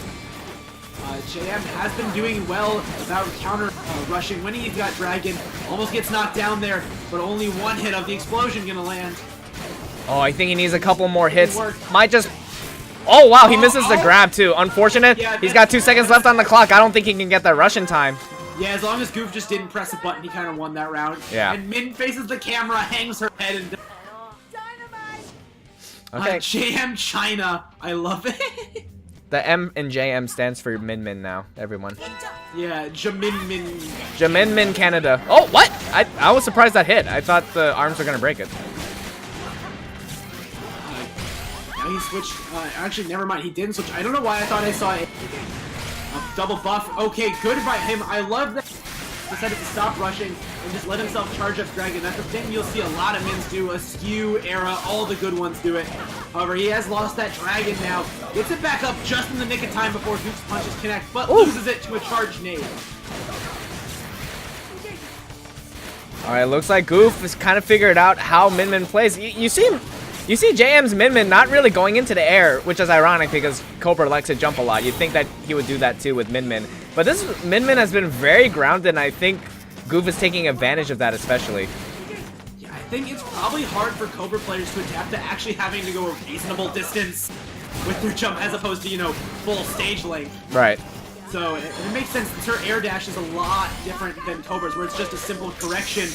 JM has been doing well about counter rushing when he's got Dragon. Almost gets knocked down there, but only one hit of the explosion gonna land.
Oh, I think he needs a couple more hits. Might just... Oh, wow, he misses the grab, too. Unfortunate.
Yeah,
He's got 2 seconds left on the clock. I don't think he can get that rush in time.
Yeah, as long as Goof just didn't press a button, he kind of won that round.
Yeah.
And Min faces the camera, hangs her head, and...
Okay.
JM China. I love it.
The M in JM stands for Min Min now, everyone.
Yeah, Jamin Min.
Jamin Min Canada. Oh, what? I was surprised that hit. I thought the arms were going to break it.
Now he switched. Actually, never mind. He didn't switch. I don't know why I thought I saw a double buff. Okay, good by him. I love that. Decided to stop rushing and just let himself charge up Dragon. That's the thing you'll see a lot of Mins do. Askew, Era, all the good ones do it. However, he has lost that Dragon now. Gets it back up just in the nick of time before Goof's punches connect, but loses it to a charged nade.
Alright, looks like Goof has kind of figured out how Min Min plays. You see JM's Min Min not really going into the air, which is ironic because Cobra likes to jump a lot. You'd think that he would do that too with Min Min. But this Min Min has been very grounded, and I think Goof is taking advantage of that especially.
Yeah, I think it's probably hard for Cobra players to adapt to actually having to go a reasonable distance with their jump as opposed to, you know, full stage length.
Right.
So it makes sense that her air dash is a lot different than Cobra's, where it's just a simple correction.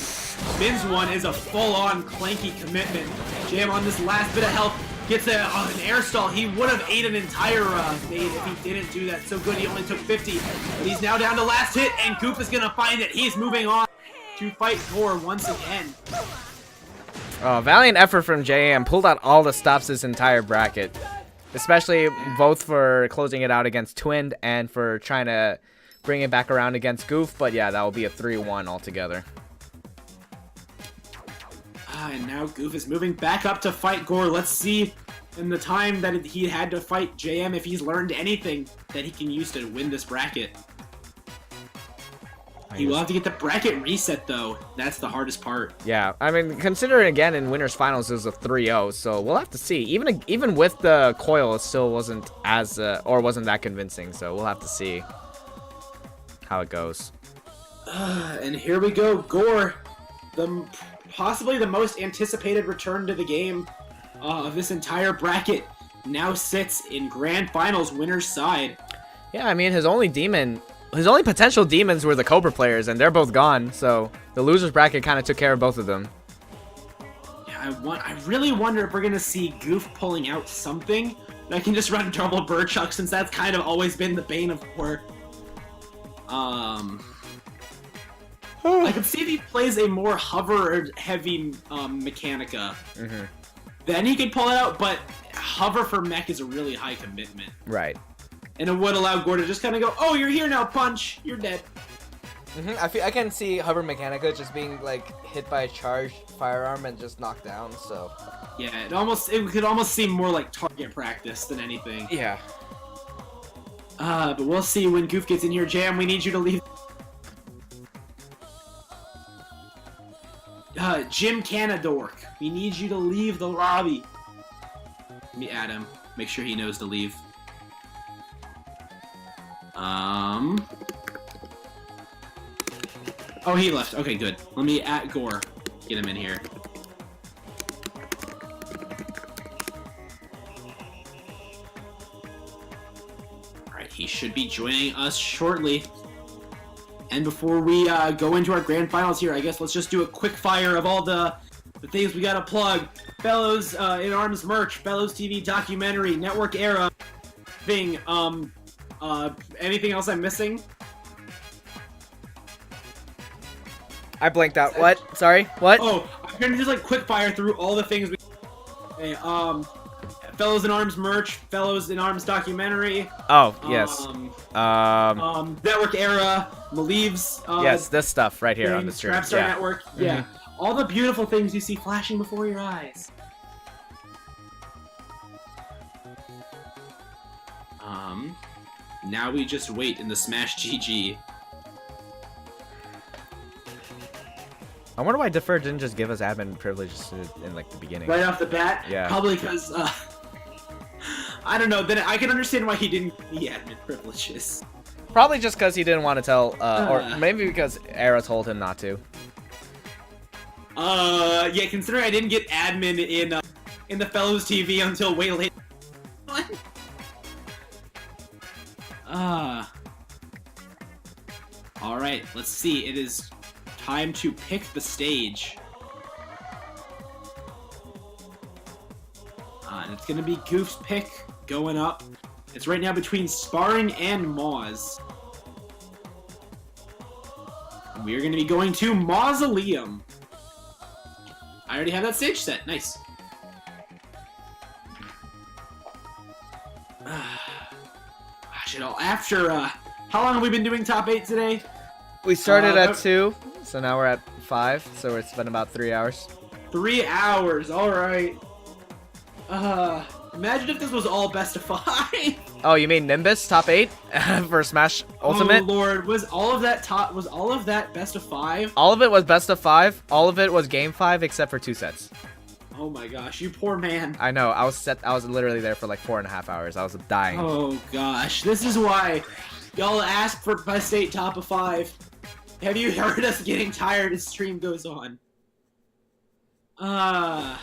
Min's one is a full-on clanky commitment. Jam on this last bit of health gets an air stall. He would have ate an entire nade if he didn't do that. So good he only took 50. But he's now down to last hit, and Goop is gonna find it. He's moving on to fight Gore once again.
Oh, valiant effort from JM. Pulled out all the stops this entire bracket. Especially both for closing it out against Twind and for trying to bring it back around against Goof. But yeah, that will be a 3-1 altogether.
And now Goof is moving back up to fight Gore. Let's see in the time that he had to fight JM if he's learned anything that he can use to win this bracket. He will have to get the bracket reset, though. That's the hardest part.
Yeah, I mean, considering again in winners finals it was a 3-0, so we'll have to see. Even with the coil, it still wasn't as or wasn't that convincing. So we'll have to see how it goes.
And here we go, Gore, possibly the most anticipated return to the game of this entire bracket, now sits in grand finals winner's side.
Yeah, I mean his only potential demons were the Cobra players, and they're both gone, so the losers bracket kind of took care of both of them.
Yeah, I really wonder if we're going to see Goof pulling out something that can just run double bird chuck, since that's kind of always been the bane of Gore. I could see if he plays a more hover-heavy Mechanica. Then he could pull it out, but hover for mech is a really high commitment.
Right.
And it would allow Gore to just kind of go, oh, you're here now, punch, you're dead.
I can see Hover Mechanica just being like hit by a charged firearm and just knocked down. So
yeah, it could almost seem more like target practice than anything.
Yeah.
But we'll see when Goof gets in here. Jam, we need you to leave. Jim Canadork, we need you to leave the lobby. Let me add him. Make sure he knows to leave. Oh, he left. Okay, good. Let me at Gore. Get him in here. Alright, he should be joining us shortly. And before we go into our grand finals here, I guess let's just do a quick fire of all the things we gotta plug. Fellows in Arms merch, FellowsTV documentary, Network Era thing, anything else I'm missing?
I blanked out. What? Sorry? What?
Oh, I'm gonna just like quick fire through all the things we. Okay, Fellows in Arms merch, Fellows in Arms documentary.
Oh, yes.
Network Era, Maleev's.
Yes, this stuff right here on the stream.
Trapstar Network. Yeah. All the beautiful things you see flashing before your eyes. Now we just wait in the Smash GG.
I wonder why Defer didn't just give us admin privileges in like the beginning.
Right off the bat?
Yeah.
Probably because, I don't know, then I can understand why he didn't give the admin privileges.
Probably just because he didn't want to tell, or maybe because Era told him not to.
Yeah, considering I didn't get admin in the FellowsTV until way late. Alright, let's see. It is time to pick the stage. And it's gonna be Goof's pick going up. It's right now between Sparring and Moz. And we are gonna be going to Mausoleum. I already have that stage set. Nice. After, how long have we been doing top 8 today?
We started at 2, so now we're at 5, so it's been about 3 hours.
3 hours, alright. Imagine if this was all best of 5.
Oh, you mean Nimbus top 8 for Smash Ultimate?
Oh lord, was all of that best of 5?
All of it was best of 5. All of it was game 5 except for 2 sets.
Oh my gosh, you poor man.
I know. I was literally there for like 4.5 hours. I was dying.
Oh gosh, this is why y'all ask for best 8 top of 5. Have you heard us getting tired as stream goes on? Alright,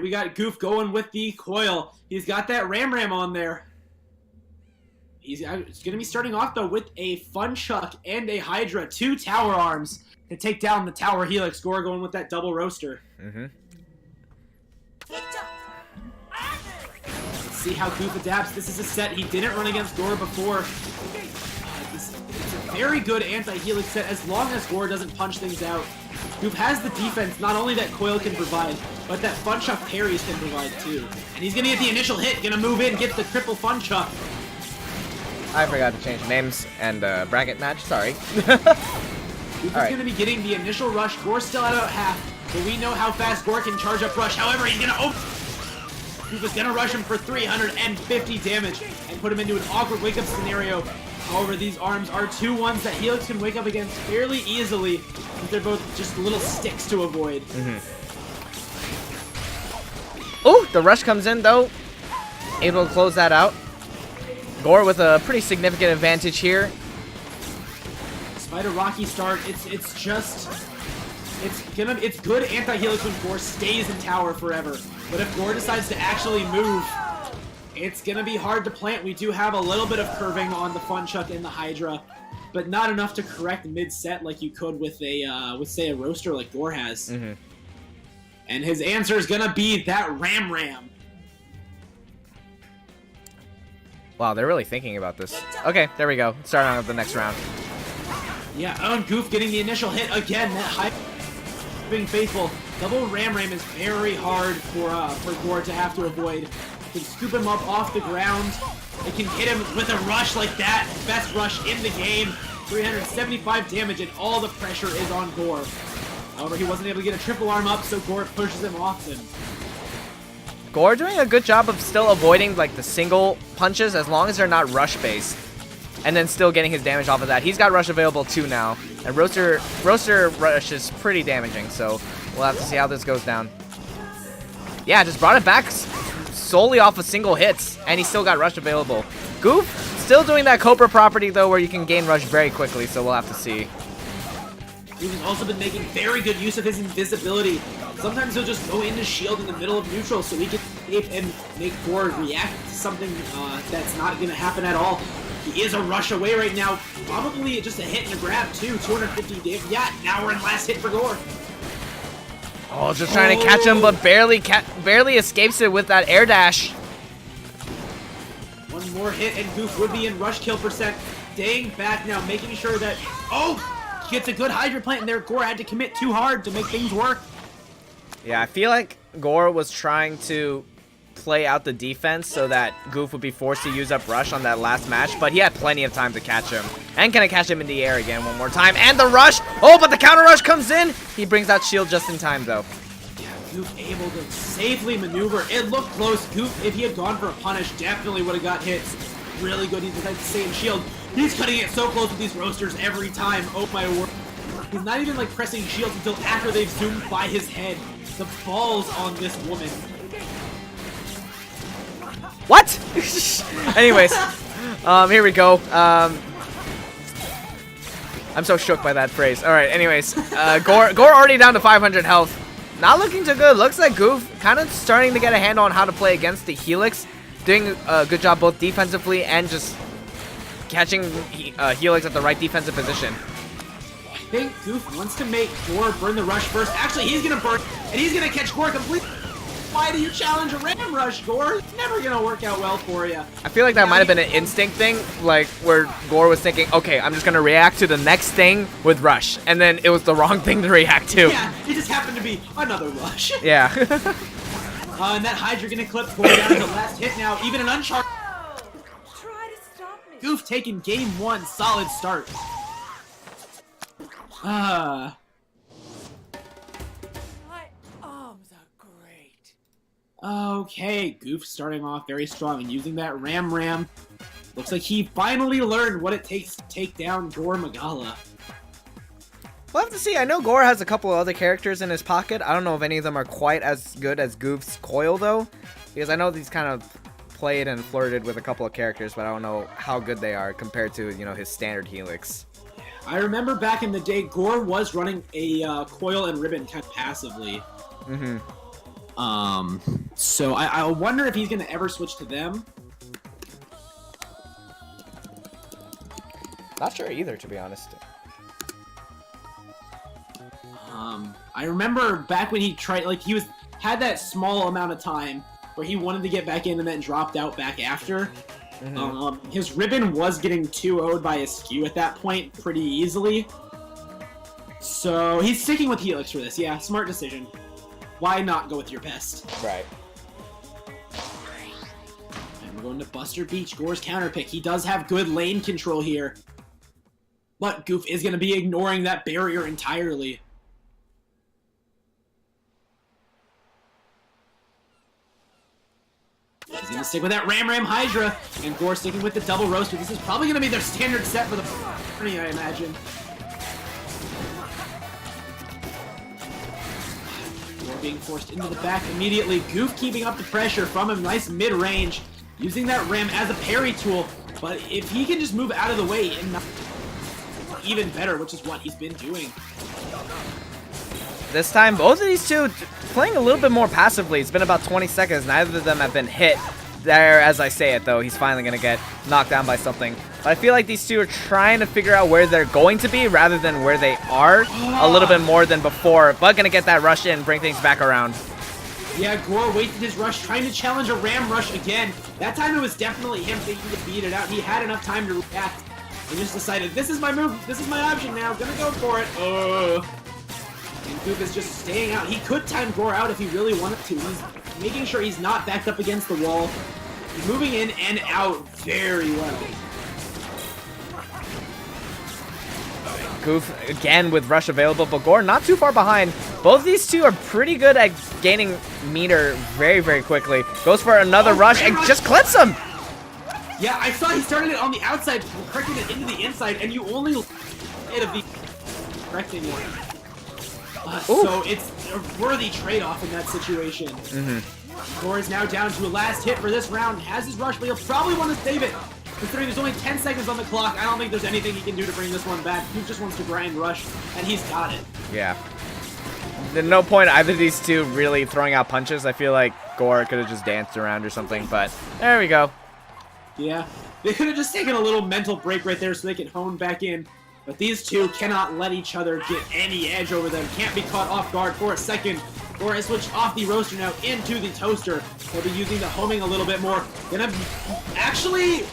we got Goof going with the coil. He's got that Ram on there. He's going to be starting off, though, with a Fun Chuck and a Hydra. 2 Tower Arms to take down the Tower Helix. Gore going with that double roaster.
Mm-hmm.
Let's see how Goof adapts. This is a set he didn't run against Gore before. It's a very good anti-Helix set as long as Gore doesn't punch things out. Goof has the defense, not only that Coil can provide, but that Fun Chuck parries can provide too. And he's gonna get the initial hit, gonna move in, get the triple Fun Chuck.
I forgot to change names and bracket match, sorry.
Goof is gonna be getting the initial rush. Gore's still at about half, but we know how fast Gore can charge up rush. However, he's gonna Goof is gonna rush him for 350 damage and put him into an awkward wake-up scenario. However, these arms are 2 ones that Helix can wake up against fairly easily, because they're both just little sticks to avoid.
Oh, the rush comes in though. Able to close that out. Gore with a pretty significant advantage here.
Despite a rocky start, it's good anti-Helix when Gore stays in tower forever. But if Gore decides to actually move, it's gonna be hard to plant. We do have a little bit of curving on the Fun Chuck and the Hydra, but not enough to correct mid-set like you could with say a roaster like Gore has. And his answer is gonna be that Ram.
Wow, they're really thinking about this. Okay, there we go. Starting on with the next round.
Yeah, and Goof getting the initial hit again. That high being faithful. Double Ram is very hard for Gore to have to avoid. It can scoop him up off the ground. It can hit him with a rush like that. Best rush in the game. 375 damage, and all the pressure is on Gore. However, he wasn't able to get a triple arm up, so Gore pushes him off him.
Gore doing a good job of still avoiding like the single punches as long as they're not rush based, and then still getting his damage off of that. He's got rush available too now, and roaster rush is pretty damaging, so we'll have to see how this goes down. Yeah, just brought it back solely off of single hits, and he still got rush available. Goof still doing that Cobra property though, where you can gain rush very quickly, so we'll have to see.
He's also been making very good use of his invisibility. Sometimes he'll just go into shield in the middle of neutral so he can escape and make Gore react to something that's not going to happen at all. He is a rush away right now. Probably just a hit and a grab too. 250 damage. Yeah, now we're in last hit for Gore.
Oh, just trying to catch him, but barely escapes it with that air dash.
One more hit and Goof would be in rush kill percent. Staying back now, making sure that... Oh! Gets a good Hydra plant in there. Gore had to commit too hard to make things work.
Yeah, I feel like Gore was trying to play out the defense so that Goof would be forced to use up rush on that last match, but he had plenty of time to catch him. And can I catch him in the air again one more time? And the rush! Oh, but the counter rush comes in! He brings out shield just in time, though.
Yeah, Goof able to safely maneuver. It looked close. Goof, if he had gone for a punish, definitely would have got hit. really good. He's the same shield. He's cutting it so close with these roasters every time. Oh my word. He's not even like pressing shields until after they've zoomed by his head. The balls on this woman.
What? Anyways, here we go. I'm so shook by that phrase. All right. Anyways, Gore already down to 500 health. Not looking too good. Looks like Goof kind of starting to get a handle on how to play against the Helix. Doing a good job both defensively and just catching Helix at the right defensive position.
I think Goof wants to make Gore burn the rush first. Actually, he's going to burn, and he's going to catch Gore completely. Why do you challenge a ram rush, Gore? It's never going to work out well for you.
I feel like that might have been an instinct thing, like where Gore was thinking, okay, I'm just going to react to the next thing with rush. And then it was the wrong thing to react to.
Yeah, it just happened to be another rush.
Yeah.
And that Hydra going to clip Gore down to the last hit now. Even an uncharted.
Try to stop me.
Goof taking game 1. Solid start.
My arms are great.
Okay, Goof starting off very strong and using that Ram. Looks like he finally learned what it takes to take down Gore Magala.
We'll have to see. I know Gore has a couple of other characters in his pocket. I don't know if any of them are quite as good as Goof's Coil, though. Because I know he's kind of played and flirted with a couple of characters, but I don't know how good they are compared to, you know, his standard Helix.
I remember back in the day, Gore was running a Coil and Ribbon kind of passively.
Mm-hmm.
So I wonder if he's going to ever switch to them.
Not sure either, to be honest.
I remember back when he tried, like, had that small amount of time where he wanted to get back in and then dropped out back after. Mm-hmm. His Ribbon was getting 2-0'd by his skew at that point pretty easily. So he's sticking with Helix for this. Yeah, smart decision. Why not go with your best?
Right.
And we're going to Buster Beach, Gore's counter pick. He does have good lane control here. But Goof is going to be ignoring that barrier entirely. He's going to stick with that Ram Hydra, and Gore sticking with the double roaster. This is probably going to be their standard set for the journey, I imagine. Gore being forced into the back immediately. Goof keeping up the pressure from him. Nice mid-range. Using that Ram as a parry tool. But if he can just move out of the way, and not even better, which is what he's been doing.
This time, both of these two playing a little bit more passively. It's been about 20 seconds. Neither of them have been hit. There, as I say it, though, he's finally going to get knocked down by something. But I feel like these two are trying to figure out where they're going to be rather than where they are a little bit more than before. But going to get that rush in, bring things back around.
Yeah, Gore wasted his rush, trying to challenge a Ram rush again. That time it was definitely him thinking to beat it out. He had enough time to react. He just decided, this is my move, this is my option now, gonna go for it. And Goof is just staying out. He could time Gore out if he really wanted to. He's making sure he's not backed up against the wall. He's moving in and out very well.
Goof again with rush available, but Gore not too far behind. Both these two are pretty good at gaining meter very, very quickly. Goes for another rush and just clips him.
Yeah, I saw he started it on the outside, correcting it into the inside, and you only hit of the correcting it. So it's a worthy trade-off in that situation. Gore is now down to a last hit for this round. Has his rush, but he'll probably want to save it. Considering there's only 10 seconds on the clock, I don't think there's anything he can do to bring this one back. He just wants to grind rush, and he's got it.
Yeah. There's no point either of these two really throwing out punches. I feel like Gore could have just danced around or something, but there we go.
Yeah, they could have just taken a little mental break right there so they could hone back in. But these two cannot let each other get any edge over them. Can't be caught off guard for a second. Or I switch off the roaster now into the toaster. He'll be using the homing a little bit more. Gonna actually,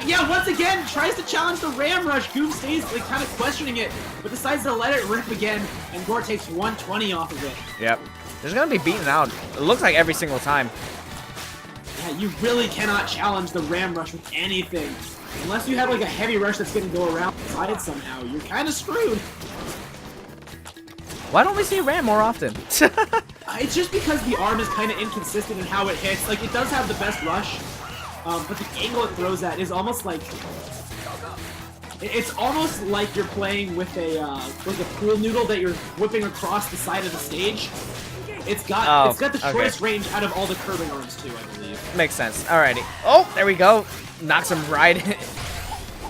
yeah, once again, tries to challenge the Ram Rush. Goof stays like kind of questioning it, but decides to let it rip again. And Gore takes 120 off of it.
Yep. There's gonna be beaten out. It looks like every single time.
Yeah, you really cannot challenge the Ram Rush with anything. Unless you have like a heavy rush that's going to go around the side somehow. You're kind of screwed.
Why don't we see Ram more often?
It's just because the arm is kind of inconsistent in how it hits. Like, it does have the best rush. but the angle it throws at is almost like... It's almost like you're playing with a pool noodle that you're whipping across the side of the stage. It's got the shortest range out of all the curving arms too, I believe.
Makes sense. Alrighty. Oh, there we go. Knocks him right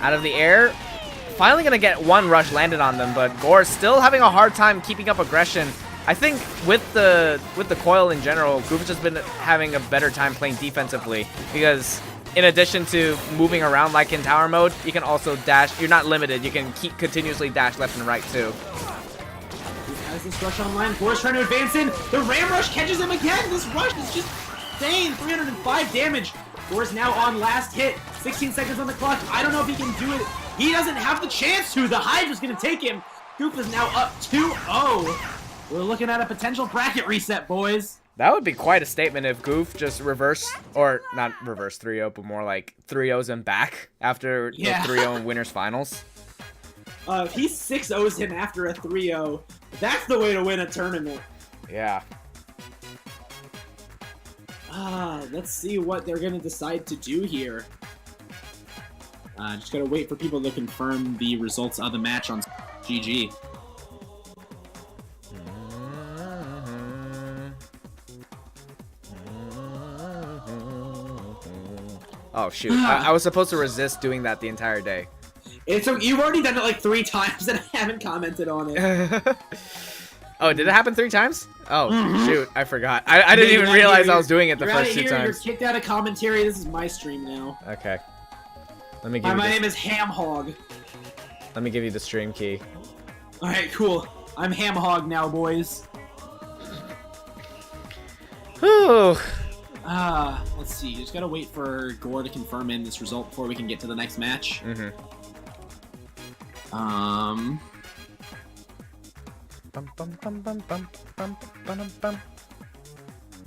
out of the air. Finally gonna get one rush landed on them, but Gore's still having a hard time keeping up aggression. I think with the coil in general, Goof has just been having a better time playing defensively because in addition to moving around like in tower mode, you can also dash. You're not limited. You can continuously dash left and right too.
Has this rush online. Gore's trying to advance in. The Ram Rush catches him again. This rush is just insane. 305 damage. Gore's now on last hit. 16 seconds on the clock. I don't know if he can do it. He doesn't have the chance to. The Hydra's going to take him. Goof is now up 2-0. We're looking at a potential bracket reset, boys.
That would be quite a statement if Goof just reverse, or not reverse 3-0, but more like 3-0s him back after the 3-0 winners finals.
If he 6-0s him after a 3-0, that's the way to win a tournament.
Yeah.
Let's see what they're going to decide to do here. Just got to wait for people to confirm the results of the match on GG.
Oh, shoot. I was supposed to resist doing that the entire day.
You've already done it like 3 times and I haven't commented on it.
Oh, did it happen 3 times? Oh, shoot. I forgot. I didn't even realize I was doing it the first 2 times.
You're kicked out of commentary. This is my stream now.
Okay. Let me give
my name is Ham Hog.
Let me give you the stream key.
Alright, cool. I'm Ham Hog now, boys.
Whew.
Let's see. Just gotta wait for Gore to confirm in this result before we can get to the next match.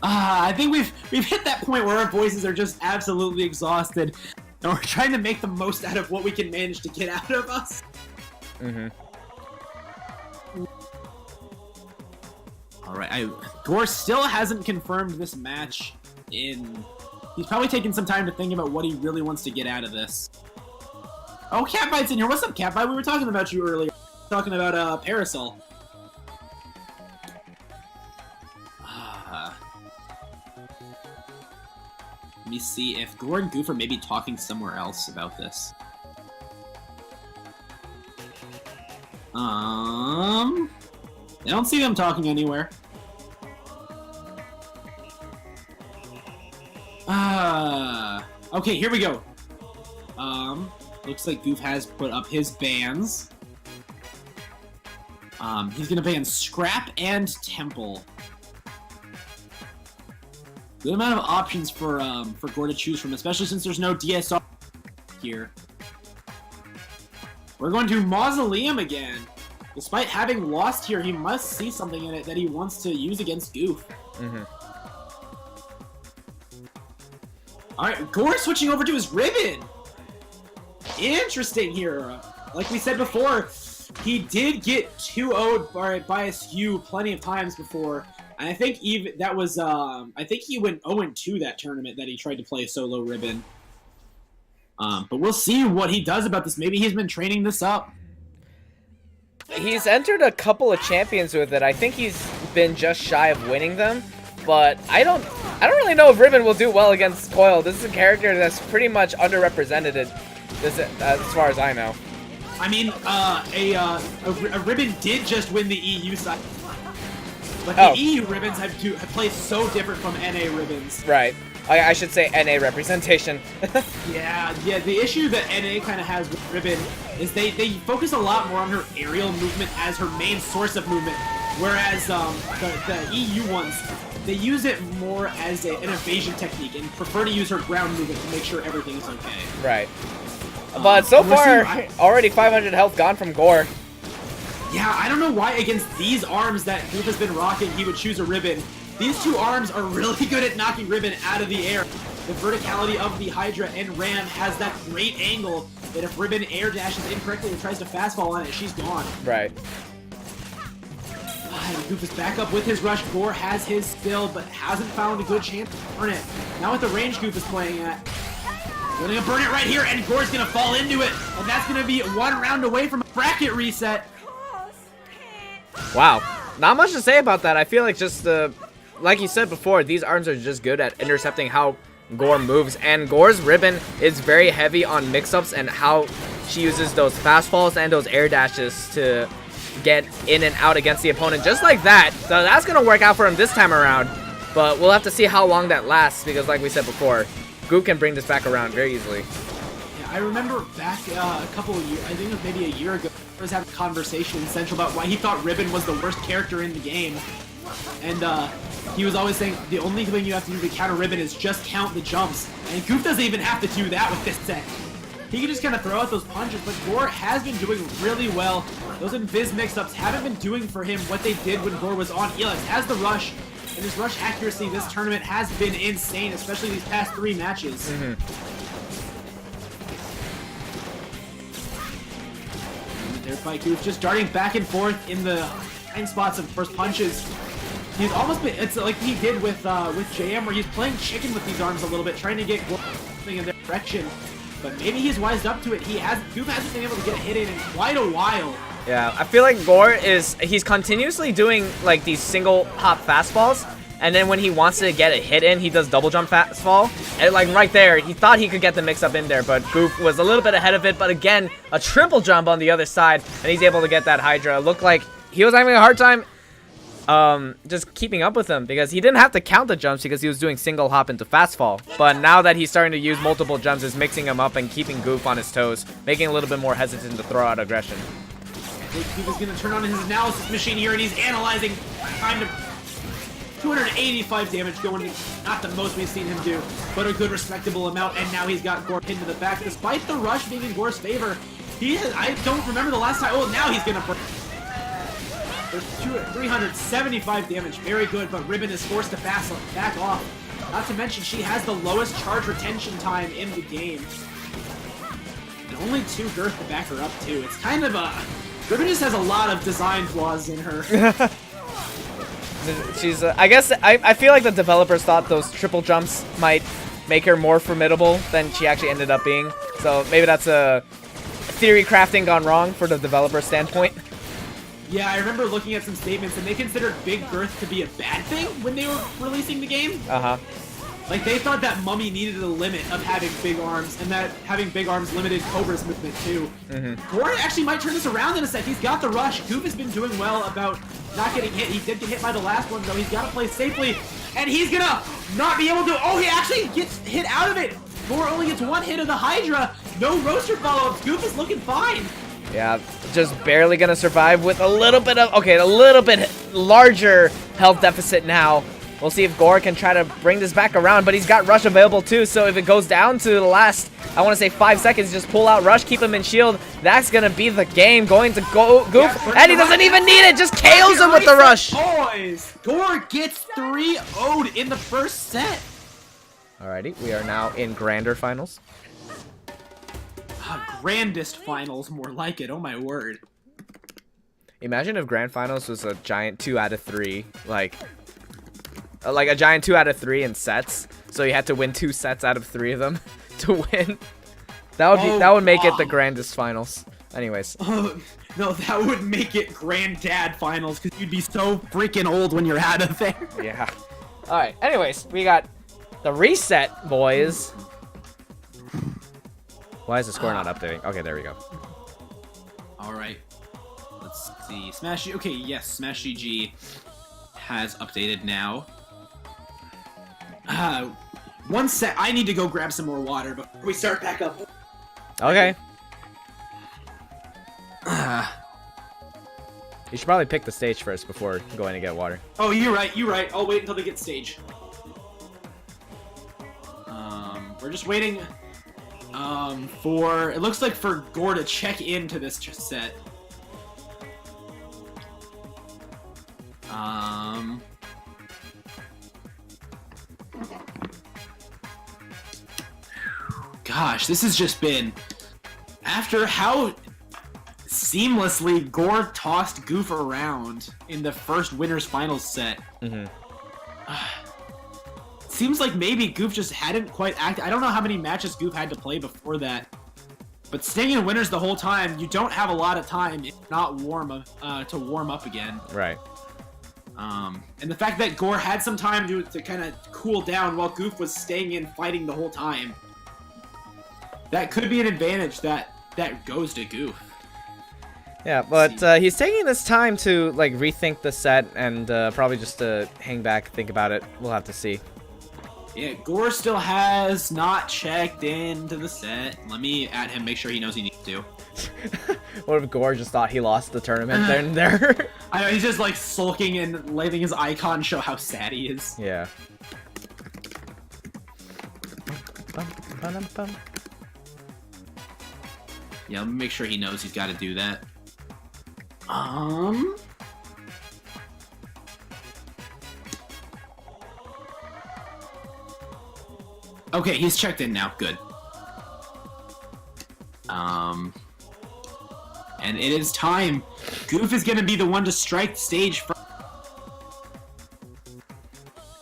I think we've hit that point where our voices are just absolutely exhausted, and we're trying to make the most out of what we can manage to get out of us. Alright, Gore still hasn't confirmed this match in... He's probably taking some time to think about what he really wants to get out of this. Oh, Catbite's in here. What's up, Catbite? We were talking about you earlier. Talking about, Parasol. Let me see if Gore and Goof are maybe talking somewhere else about this. I don't see them talking anywhere. Okay, here we go. Looks like Goof has put up his bans. He's gonna ban Scrap and Temple. Good amount of options for Gore to choose from, especially since there's no DSR here. We're going to Mausoleum again. Despite having lost here, he must see something in it that he wants to use against Goof. Alright, Gore switching over to his Ribbon! Interesting here. Like we said before, he did get 2-0'd by a skew plenty of times before. And I think even that was, I think he went 0-2 that tournament that he tried to play solo Ribbon. But we'll see what he does about this. Maybe he's been training this up.
He's entered a couple of champions with it. I think he's been just shy of winning them. But I don't really know if Ribbon will do well against Coil. This is a character that's pretty much underrepresented, as far as I know.
I mean, a Ribbon did just win the EU side. But the EU Ribbons have played so different from NA Ribbons.
Right. I should say NA representation.
Yeah, the issue that NA kind of has with Ribbon is they focus a lot more on her aerial movement as her main source of movement, whereas the EU ones, they use it more as an evasion technique and prefer to use her ground movement to make sure everything is okay.
Right. But so far, already 500 health gone from Gore.
Yeah, I don't know why against these arms that Goof has been rocking, he would choose a Ribbon. These two arms are really good at knocking Ribbon out of the air. The verticality of the Hydra and Ram has that great angle that if Ribbon air dashes incorrectly or tries to fastball on it, she's gone.
Right.
Goof is back up with his rush. Gore has his still, but hasn't found a good chance to turn it. Now with the range Goof is playing at, Building a burn it right here, and Gore's gonna fall into it, and that's gonna be 1 round away from a bracket reset.
Wow. Not much to say about that. I feel like just like you said before, these arms are just good at intercepting how Gore moves, and Gore's ribbon is very heavy on mix-ups and how she uses those fastfalls and those air dashes to get in and out against the opponent just like that. So that's gonna work out for him this time around, but we'll have to see how long that lasts, because like we said before, Goop can bring this back around very easily.
Yeah, I remember back a couple of years, I think it was maybe a year ago, I was having a conversation in Central about why he thought Ribbon was the worst character in the game. And he was always saying the only thing you have to do to counter Ribbon is just count the jumps. And Goof doesn't even have to do that with this set. He can just kind of throw out those punches, but Gore has been doing really well. Those Invis mix-ups haven't been doing for him what they did when Gore was on Elix. Has the rush, and his rush accuracy this tournament has been insane, especially these past 3 matches. There by Goof, just darting back and forth in the blind spots of first punches. He's almost been, it's like he did with JM, where he's playing chicken with these arms a little bit, trying to get Gore in their direction. But maybe he's wised up to it. Goof hasn't been able to get a hit in quite a while.
Yeah, I feel like Gore he's continuously doing like these single hop fastballs, and then when he wants to get a hit in, he does double jump fastball. And like right there, he thought he could get the mix up in there, but Goof was a little bit ahead of it. But again, a triple jump on the other side, and he's able to get that Hydra. It looked like he was having a hard time just keeping up with him, because he didn't have to count the jumps because he was doing single hop into fastfall. But now that he's starting to use multiple jumps, is mixing him up and keeping Goof on his toes, making it a little bit more hesitant to throw out aggression.
Goof is going to turn on his analysis machine here, and he's analyzing time to 285 damage going in. Not the most we've seen him do, but a good respectable amount. And now he's got Gore pinned to the back. Despite the rush being in Gore's favor, I don't remember the last time. Oh, now he's going to break. There's 375 damage, very good, but Ribbon is forced to back off. Not to mention, she has the lowest charge retention time in the game. And only 2 girth to back her up, too. It's kind of a... Ribbon just has a lot of design flaws in her.
She's, I guess, I feel like the developers thought those triple jumps might make her more formidable than she actually ended up being. So maybe that's a theory crafting gone wrong for the developer standpoint.
Yeah, I remember looking at some statements, and they considered big girth to be a bad thing when they were releasing the game. Like, they thought that Mummy needed a limit of having big arms, and that having big arms limited Cobra's movement, too. Gore actually might turn this around in a sec. He's got the rush. Goof has been doing well about not getting hit. He did get hit by the last one, though. He's got to play safely, and he's gonna not be able to... Oh, he actually gets hit out of it! Gore only gets 1 hit of the Hydra. No roaster follow-ups. Goof is looking fine.
Yeah, just barely gonna survive with a little bit of, a little bit larger health deficit now. We'll see if Gore can try to bring this back around, but he's got Rush available too, so if it goes down to the last, I want to say 5 seconds, just pull out Rush, keep him in shield. That's gonna be the game, going to Goof, and he doesn't even need it, just KOs him with the Rush.
Boys, Gore gets 3-0'd in the first set.
Alrighty, we are now in Grander Finals.
Grandest finals, more like it. Oh my word.
Imagine if Grand Finals was a giant 2 out of 3, like a giant 2 out of 3 in sets. So you had to win 2 sets out of 3 of them to win. That would make it the grandest finals. Anyways.
No, that would make it Granddad Finals, because you'd be so freaking old when you're out of there.
Yeah. All right. Anyways, we got the reset, boys. Why is the score not updating? Okay, there we go.
All right. Let's see. Smash G. Okay, yes, Smash GG has updated now. 1 sec. I need to go grab some more water before we start back up.
Okay. You should probably pick the stage first before going to get water.
Oh, you're right. You're right. I'll wait until they get stage. We're just waiting. It looks like for Gore to check into this set. Gosh, this has just been, after how seamlessly Gore tossed Goof around in the first winners finals set. seems like maybe Goof just hadn't quite acted. I don't know how many matches Goof had to play before that. But staying in winners the whole time, you don't have a lot of time, if not to warm up again.
Right.
And the fact that Gore had some time to kind of cool down while Goof was staying in fighting the whole time, that could be an advantage that goes to Goof.
Yeah, but he's taking this time to like rethink the set and probably just to hang back, think about it. We'll have to see.
Yeah, Gore still has not checked into the set. Let me add him, make sure he knows he needs to.
What if Gore just thought he lost the tournament there and there?
I know, he's just like sulking and letting his icon show how sad he is.
Yeah.
Yeah, let me make sure he knows he's got to do that. Okay, he's checked in now. Good. And it is time. Goof is gonna be the one to strike the stage first.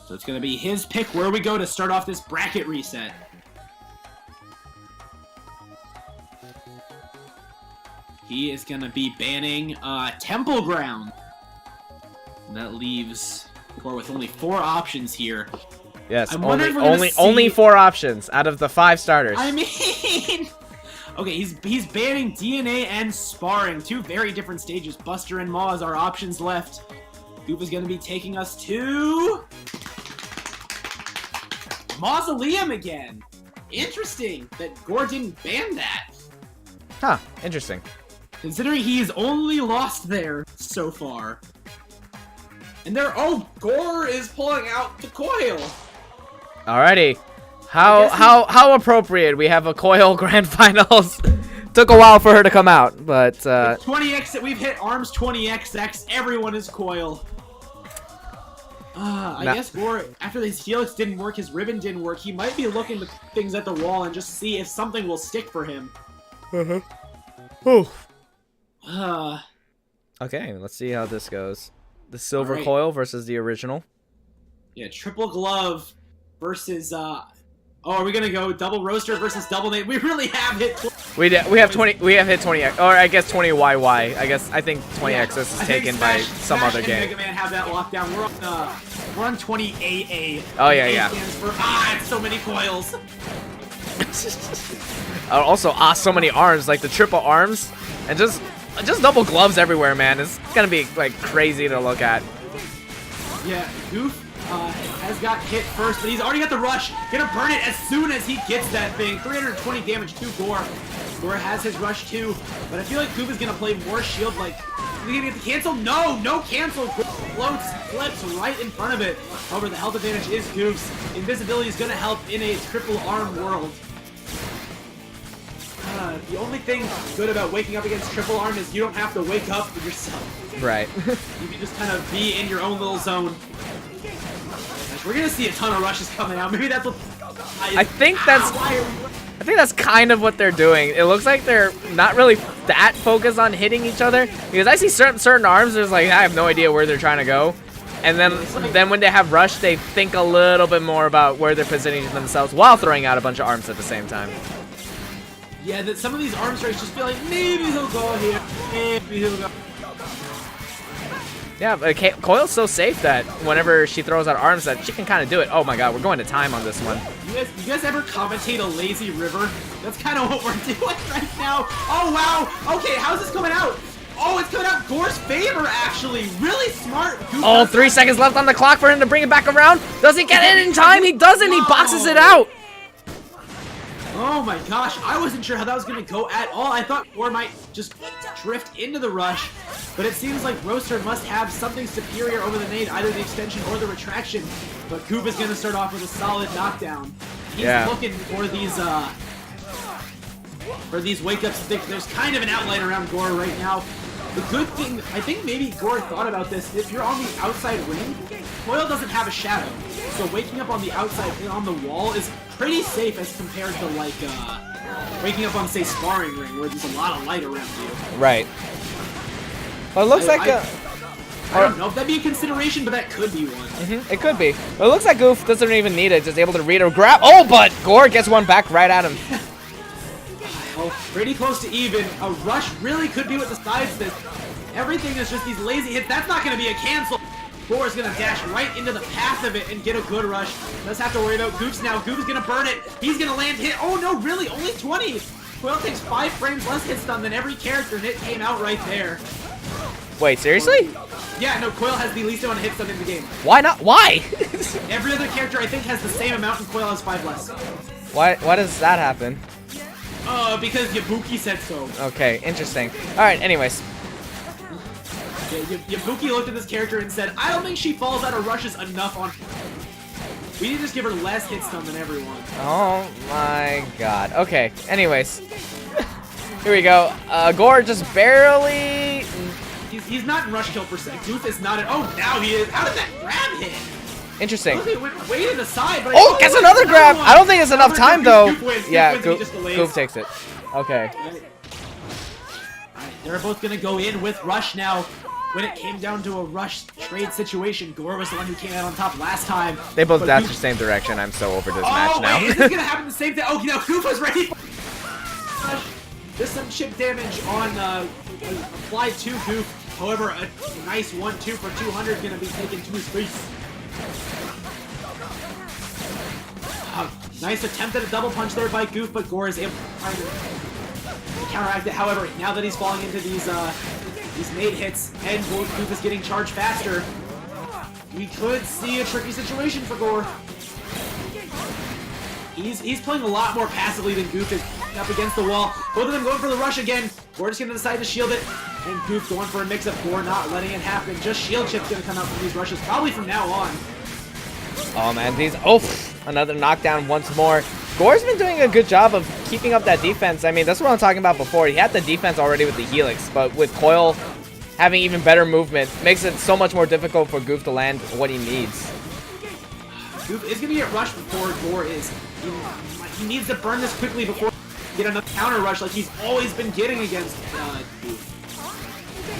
So it's gonna be his pick where we go to start off this bracket reset. He is gonna be banning Temple Ground. And that leaves Gore with only 4 options here.
Yes,
I'm wondering if we're gonna
only
see-
4 options out of the 5 starters.
I mean, okay, he's banning DNA and Sparring, 2 very different stages. Buster and Maw as our options left. Goof is going to be taking us to Mausoleum again. Interesting that Gore didn't ban that,
Huh, interesting.
considering he's only lost there so far. And Gore is pulling out the coil.
Alrighty. How appropriate. We have a Coil Grand Finals. Took a while for her to come out, but
20x, we've hit arms 20xx, everyone is coil. I guess Gore, after his helix didn't work, his ribbon didn't work, he might be looking at things at the wall and just see if something will stick for him.
okay, let's see how this goes. The silver
Alright.
coil versus the original.
Yeah, triple glove versus, oh, are we gonna go double roaster versus double nade? We really have hit.
We have hit 20x, or I guess 20YY. I think 20x is
I think
taken by
Smash-
some
Smash
other
and
game.
Mega Man have that locked down. We're on 20AA.
Oh, yeah,
A
yeah.
stands for it's so many coils.
Also, so many arms, like the triple arms, and just double gloves everywhere, man. It's gonna be like crazy to look at.
Yeah, Goof has got hit first, but he's already got the rush. Gonna burn it as soon as he gets that thing. 320 damage to Gore. Gore has his rush too, but I feel like Goof is gonna play more shield. Like, is he gonna get the cancel? No cancel. Gore flips right in front of it. However, the health advantage is Goof's. Invisibility is gonna help in a triple arm world. The only thing good about waking up against triple arm is you don't have to wake up for yourself.
Right.
You can just kind of be in your own little zone. Gosh, we're gonna see a ton of rushes coming out. Maybe that's what.
I think that's kind of what they're doing. It looks like they're not really that focused on hitting each other, because I see certain arms. There's like I have no idea where they're trying to go, and then when they have rush, they think a little bit more about where they're positioning themselves while throwing out a bunch of arms at the same time.
Yeah, that some of these arm strikes just feel like maybe he'll go here, maybe he'll go.
Yeah, but Coil's so safe that whenever she throws out arms, that she can kind of do it. Oh my God, we're going to time on this one.
You guys ever commentate a lazy river? That's kind of what we're doing right now. Oh wow. Okay, how's this coming out? Oh, it's coming out Gore's favor actually. Really smart.
Oh, 3 seconds left on the clock for him to bring it back around. Does he get it in time? He doesn't. He boxes it out.
Oh my gosh, I wasn't sure how that was going to go at all. I thought Gore might just drift into the rush, but it seems like Roaster must have something superior over the nade, either the extension or the retraction. But Koopa's going to start off with a solid knockdown. He's looking for these wake-ups. There's kind of an outline around Gore right now. The good thing, I think maybe Gore thought about this, if you're on the outside ring, Coil doesn't have a shadow. So waking up on the outside, on the wall, is pretty safe as compared to, like, waking up on, say, Sparring Ring, where there's a lot of light around you.
Right. Well, it looks like
I don't know if that'd be a consideration, but that could be one.
It could be. But it looks like Goof doesn't even need it. Just able to read or grab. Oh, but Gore gets one back right at him.
Oh, pretty close to even. A rush really could be what decides this. Everything is just these lazy hits. That's not going to be a cancel. Gore is going to dash right into the path of it and get a good rush. Does have to worry about Goofs now. Goof's going to burn it. He's going to land hit. Oh, no, really? Only 20. Coil takes 5 frames less hit stun than every character, and it came out right there.
Wait, seriously?
Yeah, no, Coil has the least amount of hit stun in the game.
Why not? Why?
Every other character, I think, has the same amount, and Coil has 5 less.
Why does that happen?
Because Yabuki said so.
Okay, interesting. Alright, anyways.
Yeah, Yabuki looked at this character and said, I don't think she falls out of rushes enough on... We need to just give her less hit stun than everyone.
Oh my god. Okay, anyways. Here we go. Gore just barely...
He's not in rush kill percent. Goof is not in... Oh, now he is. How did that grab hit?
Interesting.
Look, it went way to the side, but...
Oh, gets another grab!
One.
I don't think it's enough time, though.
Goof wins.
Yeah,
Goof wins and he just delays.
Goof takes it. Okay.
Alright, they're both gonna go in with rush now. When it came down to a rush trade situation, Gore was the one who came out on top last time.
They both
but
dashed
Goof...
the same direction. I'm so over this
Oh,
match now.
wait, is this gonna happen the same thing? Oh, no, Goof was ready for... There's some chip damage on applied to Goof. However, a nice 1-2 for 200 gonna be taken to his face. Nice attempt at a double punch there by Goof, but Gore is able to counteract it. However, now that he's falling into these nade hits and Goof is getting charged faster, we could see a tricky situation for Gore. He's playing a lot more passively than Goof is up against the wall. Both of them going for the rush again. Gore just gonna decide to shield it. And Goof going for a mix-up. Gore not letting it happen. Just shield chip's gonna come out from these rushes, probably from now on.
Oh man, these... Oh, another knockdown once more. Gore's been doing a good job of keeping up that defense. I mean, that's what I'm talking about before. He had the defense already with the Helix, but with Coil having even better movement, makes it so much more difficult for Goof to land what he needs.
Goof is going to get rushed before Gore is. He needs to burn this quickly before he get another counter rush like he's always been getting against Goof.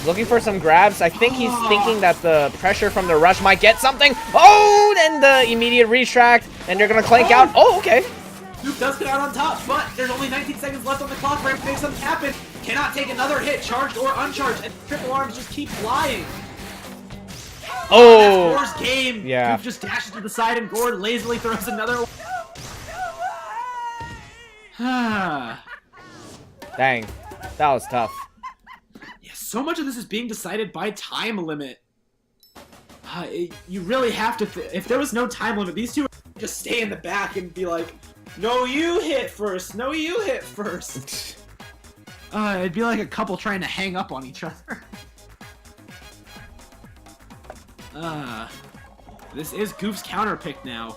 Looking for some grabs. I think he's thinking that the pressure from the rush might get something. Oh, and the immediate retract, and they're going to clank out. Oh, okay.
Goof does get out on top, but there's only 19 seconds left on the clock for him to make something happen. Cannot take another hit, charged or uncharged, and triple arms just keep flying.
Oh,
that's Gore's game.
Yeah.
Goof just dashes to the side, and Gore lazily throws another one.
Dang, that was tough.
Yeah, so much of this is being decided by time limit. You really have to... if there was no time limit, these two would just stay in the back and be like, no, you hit first. No, you hit first. It'd be like a couple trying to hang up on each other. This is Goof's counter pick now.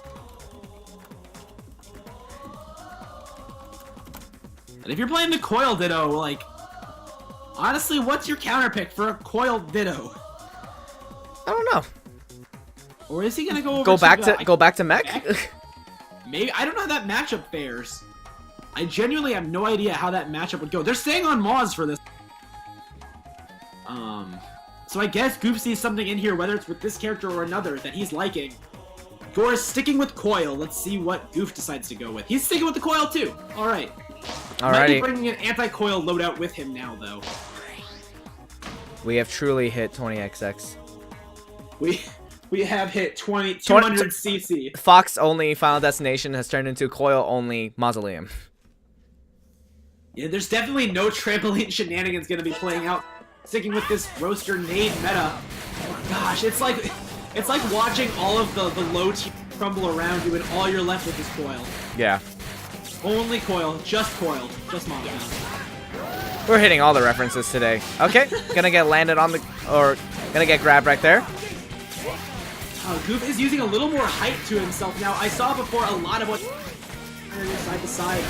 And if you're playing the Coil Ditto, like, honestly, what's your counter pick for a Coil Ditto?
I don't know.
Or is he gonna go over
go back to mech?
Maybe. I don't know how that matchup fares. I genuinely have no idea how that matchup would go. They're staying on Moz for this. So I guess Goof sees something in here, whether it's with this character or another, that he's liking. Gore is sticking with Coil. Let's see what Goof decides to go with. He's sticking with the Coil too. All right. Might be bringing an anti-Coil loadout with him now, though.
We have truly hit 20XX.
We have hit 200 CC.
Fox only Final Destination has turned into Coil only Mausoleum.
Yeah, there's definitely no trampoline shenanigans gonna be playing out. Sticking with this roaster nade meta. Oh gosh, it's like watching all of the low tier crumble around you, and all you're left with is Coil.
Yeah.
Only Coil, just Moz.
We're hitting all the references today. Okay, gonna get landed on the, or gonna get grabbed right there.
Goof is using a little more height to himself now. I saw before a lot of what side to side.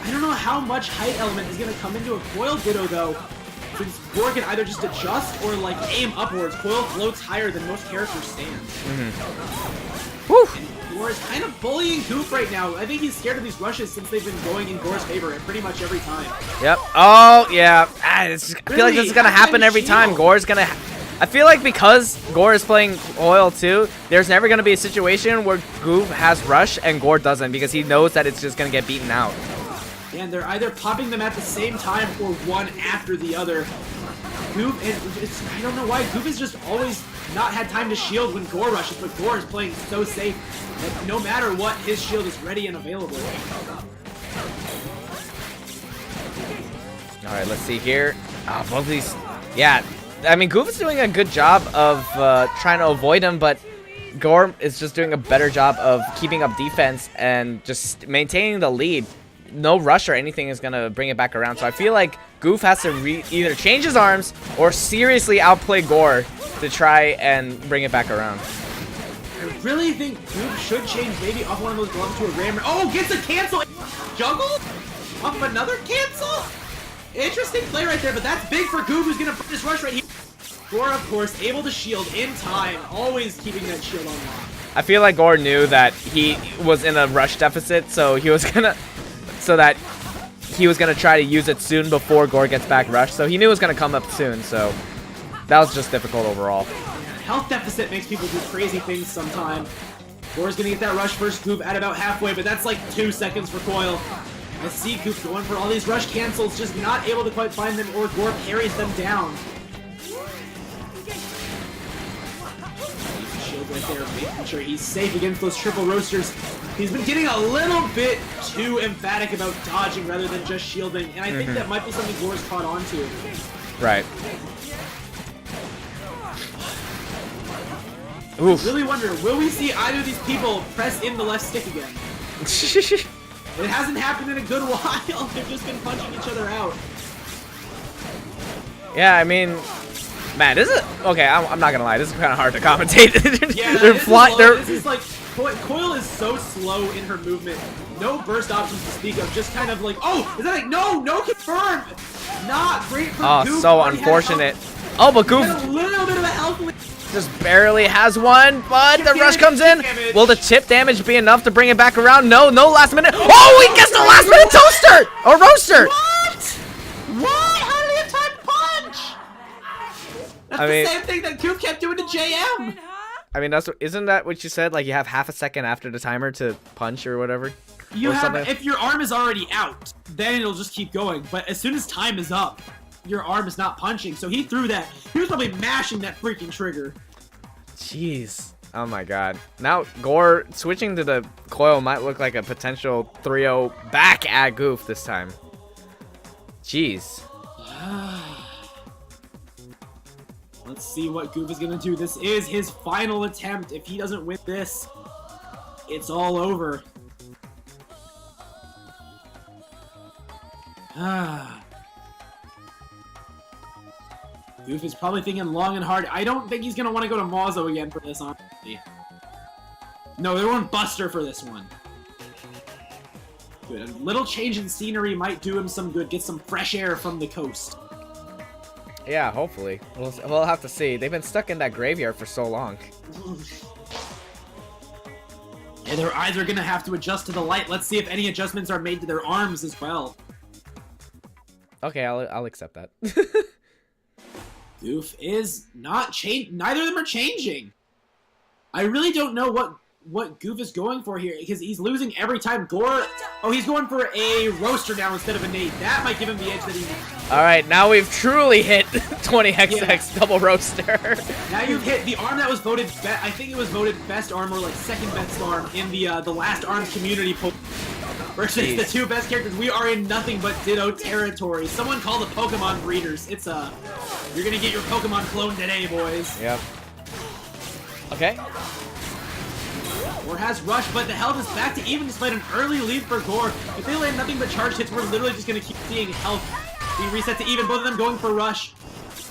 I don't know how much height element is gonna come into a Coil Ditto though. Since Gore can either just adjust or like aim upwards. Coil floats higher than most characters stand.
Woo!
And Gore is kind of bullying Goof right now. I think he's scared of these rushes since they've been going in Gore's favor pretty much every time.
Yep. Oh yeah. I feel like this is gonna happen every time. Gore's gonna. I feel like because Gore is playing Oil too, there's never going to be a situation where Goof has Rush and Gore doesn't because he knows that it's just going to get beaten out.
And they're either popping them at the same time or one after the other. Goof, and I don't know why, Goof has just always not had time to shield when Gore rushes, but Gore is playing so safe that no matter what, his shield is ready and available.
Alright, let's see here. Oh, both of these... Yeah, I mean, Goof is doing a good job of trying to avoid him, but Gore is just doing a better job of keeping up defense and just maintaining the lead. No rush or anything is going to bring it back around. So I feel like Goof has to either change his arms or seriously outplay Gore to try and bring it back around.
I really think Goof should change maybe off one of those gloves to a rammer. Oh, gets a cancel! Juggle? Off of another cancel? Interesting play right there, but that's big for Goof, who's going to put this rush right here. Gore, of course, able to shield in time, always keeping that shield on lock.
I feel like Gore knew that he was in a rush deficit, so he was going to... So that he was going to try to use it soon before Gore gets back rush. So he knew it was going to come up soon. So that was just difficult overall.
Health deficit makes people do crazy things sometimes. Gore's going to get that rush first Goof at about halfway, but that's like 2 seconds for Coil. I see Goof going for all these rush cancels, just not able to quite find them, or Gore parries them down. Shield right there, making sure he's safe against those triple roasters. He's been getting a little bit too emphatic about dodging rather than just shielding, and I think that might be something Gore's caught on to.
Right.
Oof. Really wonder, will we see either of these people press in the left stick again? It hasn't happened in a good while. They've just been punching each other out.
Yeah, I mean, man, this is okay. I'm not gonna lie, this is kind of hard to commentate.
Yeah, this is like Coil is so slow in her movement. No burst options to speak of. Just kind of like, oh, is that like no confirmed? Not great for Goof.
Oh, so unfortunate. Oh, but Goof
a little bit of a health lead.
just barely has one, but the rush comes in. Will the chip damage be enough to bring it back around? No last minute. Oh, he gets the last minute toaster or roaster.
What? What? How did he have time to punch? That's the same thing that Goof kept doing to JM.
I mean, isn't that what you said? Like you have half a second after the timer to punch or whatever.
If your arm is already out, then it'll just keep going. But as soon as time is up, your arm is not punching. So he threw that. He was probably mashing that freaking trigger.
Jeez. Oh my god. Now Gore switching to the Coil might look like a potential 3-0 back at Goof this time. Jeez.
Let's see what Goof is going to do. This is his final attempt. If he doesn't win this, it's all over. Goof is probably thinking long and hard. I don't think he's going to want to go to Mauzo again for this, honestly. No, they're going Buster for this one. Good. A little change in scenery might do him some good. Get some fresh air from the coast.
Yeah, hopefully. We'll have to see. They've been stuck in that graveyard for so long.
Yeah, their eyes are going to have to adjust to the light. Let's see if any adjustments are made to their arms as well.
Okay, I'll accept that.
Goof is not changing. Neither of them are changing. I really don't know what Goof is going for here because he's losing every time. Gore, he's going for a roaster now instead of a nade. That might give him the edge that he needs.
All right, now we've truly hit 20xx double roaster.
Now you've hit the arm that was voted I think it was voted best arm or like second best arm in the last arms community poll versus the two best characters. We are in nothing but Ditto territory. Someone call the Pokemon breeders. It's you're gonna get your Pokemon clone today, boys.
Yep. Okay.
Gore has Rush, but the health is back to even despite an early lead for Gore. If they land nothing but charge hits, we're literally just going to keep seeing health be reset to even. Both of them going for Rush.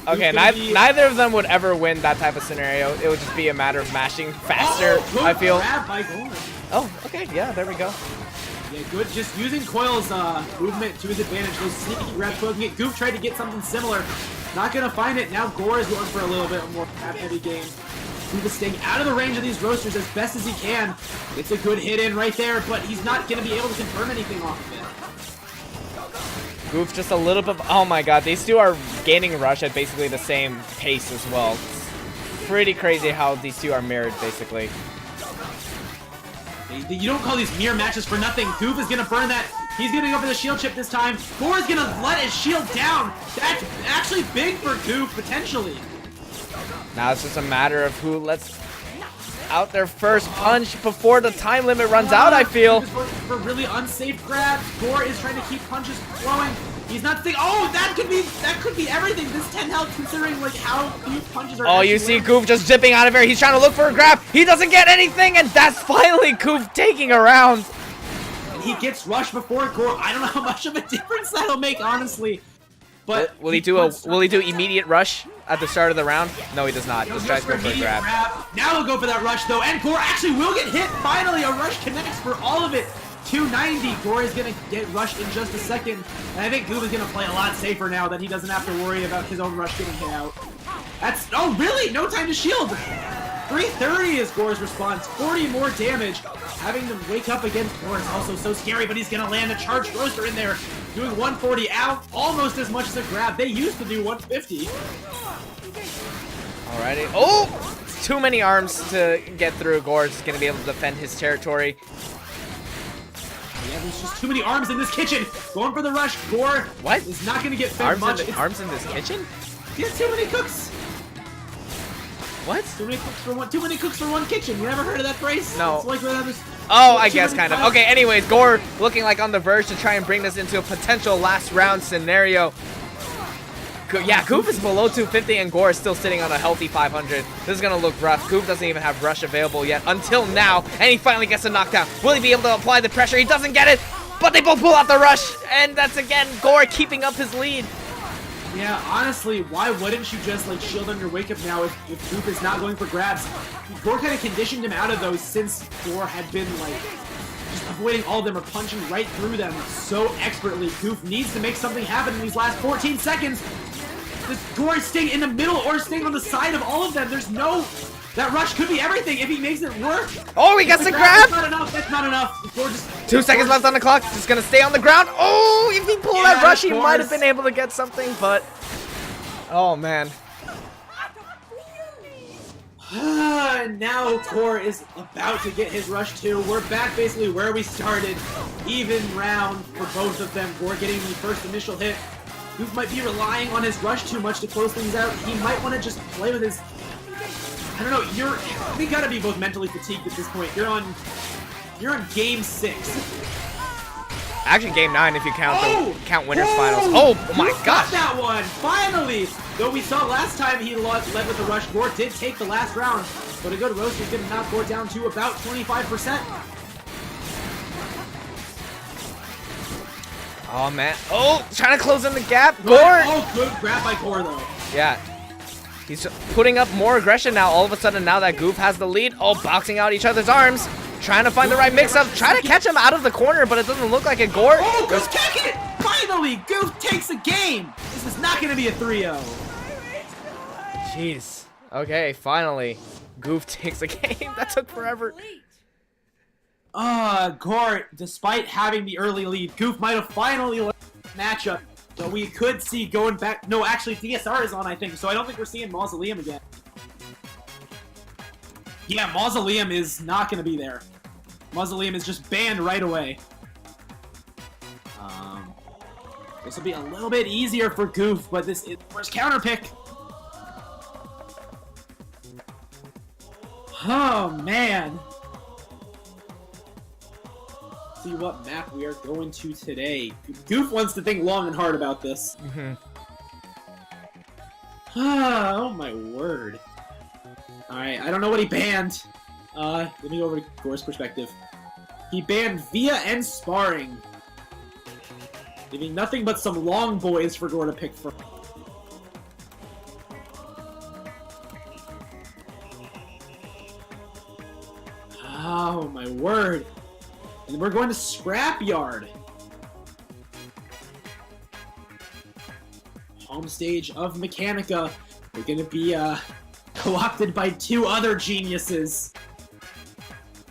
Okay, neither of them would ever win that type of scenario. It would just be a matter of mashing faster, I feel.
Grab by Gore.
Oh, okay, yeah, there we go.
Yeah, good. Just using Coil's movement to his advantage. Those sneaky grabs. Goof tried to get something similar. Not going to find it. Now Gore is going for a little bit more heavy game. Goof is staying out of the range of these roasters as best as he can. It's a good hit in right there, but he's not going to be able to confirm anything off of it.
Goof just a little bit. Oh my god, these two are gaining rush at basically the same pace as well. It's pretty crazy how these two are mirrored, basically.
You don't call these mirror matches for nothing. Goof is gonna burn that. He's gonna go for the shield chip this time. Gore is gonna let his shield down. That's actually big for Goof, potentially.
Now it's just a matter of who lets out their first punch before the time limit runs out, I feel.
Goof is going for really unsafe grabs. Gore is trying to keep punches flowing. He's not thinking, oh, that could be everything. This 10 health, considering like how few punches are.
Oh, you see Goof just zipping out of here. He's trying to look for a grab. He doesn't get anything, and that's finally Goof taking a round.
And he gets rushed before Gore. I don't know how much of a difference that'll make, honestly. But
will he do immediate rush at the start of the round? No, he does not. Just tries to go for a grab.
Now he'll go for that rush though, and Gore actually will get hit. Finally, a rush connects for all of it. 290. Gore is gonna get rushed in just a second, and I think Goof is gonna play a lot safer now that he doesn't have to worry about his own rush getting hit out. That's really no time to shield. 330 is Gore's response. 40 more damage. Having them wake up against Gore is also so scary, but he's gonna land a charged roaster in there, doing 140 out, almost as much as a grab. They used to do 150.
Alrighty. Oh, too many arms to get through. Gore's gonna be able to defend his territory.
Yeah, there's just too many arms in this kitchen. Going for the rush. Gore is not going to get fed much.
Arms in this kitchen?
Yeah, too many cooks.
What?
Too many cooks for one kitchen. You never heard of that phrase?
No.
It's like
oh, I guess kind of. Okay, anyways, Gore looking like on the verge to try and bring this into a potential last round scenario. Yeah, Goof is below 250 and Gore is still sitting on a healthy 500. This is going to look rough. Goof doesn't even have rush available yet until now, and he finally gets a knockdown. Will he be able to apply the pressure? He doesn't get it, but they both pull out the rush, and that's again Gore keeping up his lead.
Yeah, honestly, why wouldn't you just like shield on your wake up now if Goof is not going for grabs? Gore kind of conditioned him out of those since Gore had been like just avoiding all of them or punching right through them so expertly. Goof needs to make something happen in these last 14 seconds. Gore is staying in the middle or staying on the side of all of them. There's no... That rush could be everything if he makes it work.
Oh, he gets the grab!
That's not enough. That's not enough. Gore just,
2 seconds left on the clock. Just gonna stay on the ground. Oh, if he pulled that rush, he might have been able to get something, but... Oh, man.
Now Gore is about to get his rush too. We're back basically where we started. Even round for both of them. Gore getting the first initial hit. Goof might be relying on his rush too much to close things out. He might want to just play with his... I don't know, we gotta be both mentally fatigued at this point. You're on game 6.
Actually, game 9 if you count winners finals. Oh my gosh!
Got that one! Finally! Though we saw last time he led with the rush, Gore did take the last round, but a good roast is gonna knock Gore down to about 25%.
Oh man! Oh, trying to close in the gap. Gore!
Oh, good grab by Gore though.
Yeah. He's putting up more aggression now. All of a sudden, now that Goof has the lead. Oh, boxing out each other's arms. Trying to find the right mix-up. Trying to catch him out of the corner, but it doesn't look like it. Gore.
Oh, Goof's kicking it! Finally, Goof takes a game. This is not going to be a 3-0.
Jeez. Okay, finally. Goof takes a game. That took forever.
Gore, despite having the early lead, Goof might have finally led the matchup. So we could see going back... No, actually, DSR is on, I think, so I don't think we're seeing Mausoleum again. Yeah, Mausoleum is not going to be there. Mausoleum is just banned right away. This will be a little bit easier for Goof, but this is the first counter pick. Oh, man. See what map we are going to today. Goof wants to think long and hard about this. Oh my word. Alright, I don't know what he banned. Let me go over to Gore's perspective. He banned Via and Sparring. Leaving nothing but some long boys for Gore to pick from. Oh my word. And we're going to Scrapyard. Home stage of Mechanica. We're going to be co-opted by 2 other geniuses.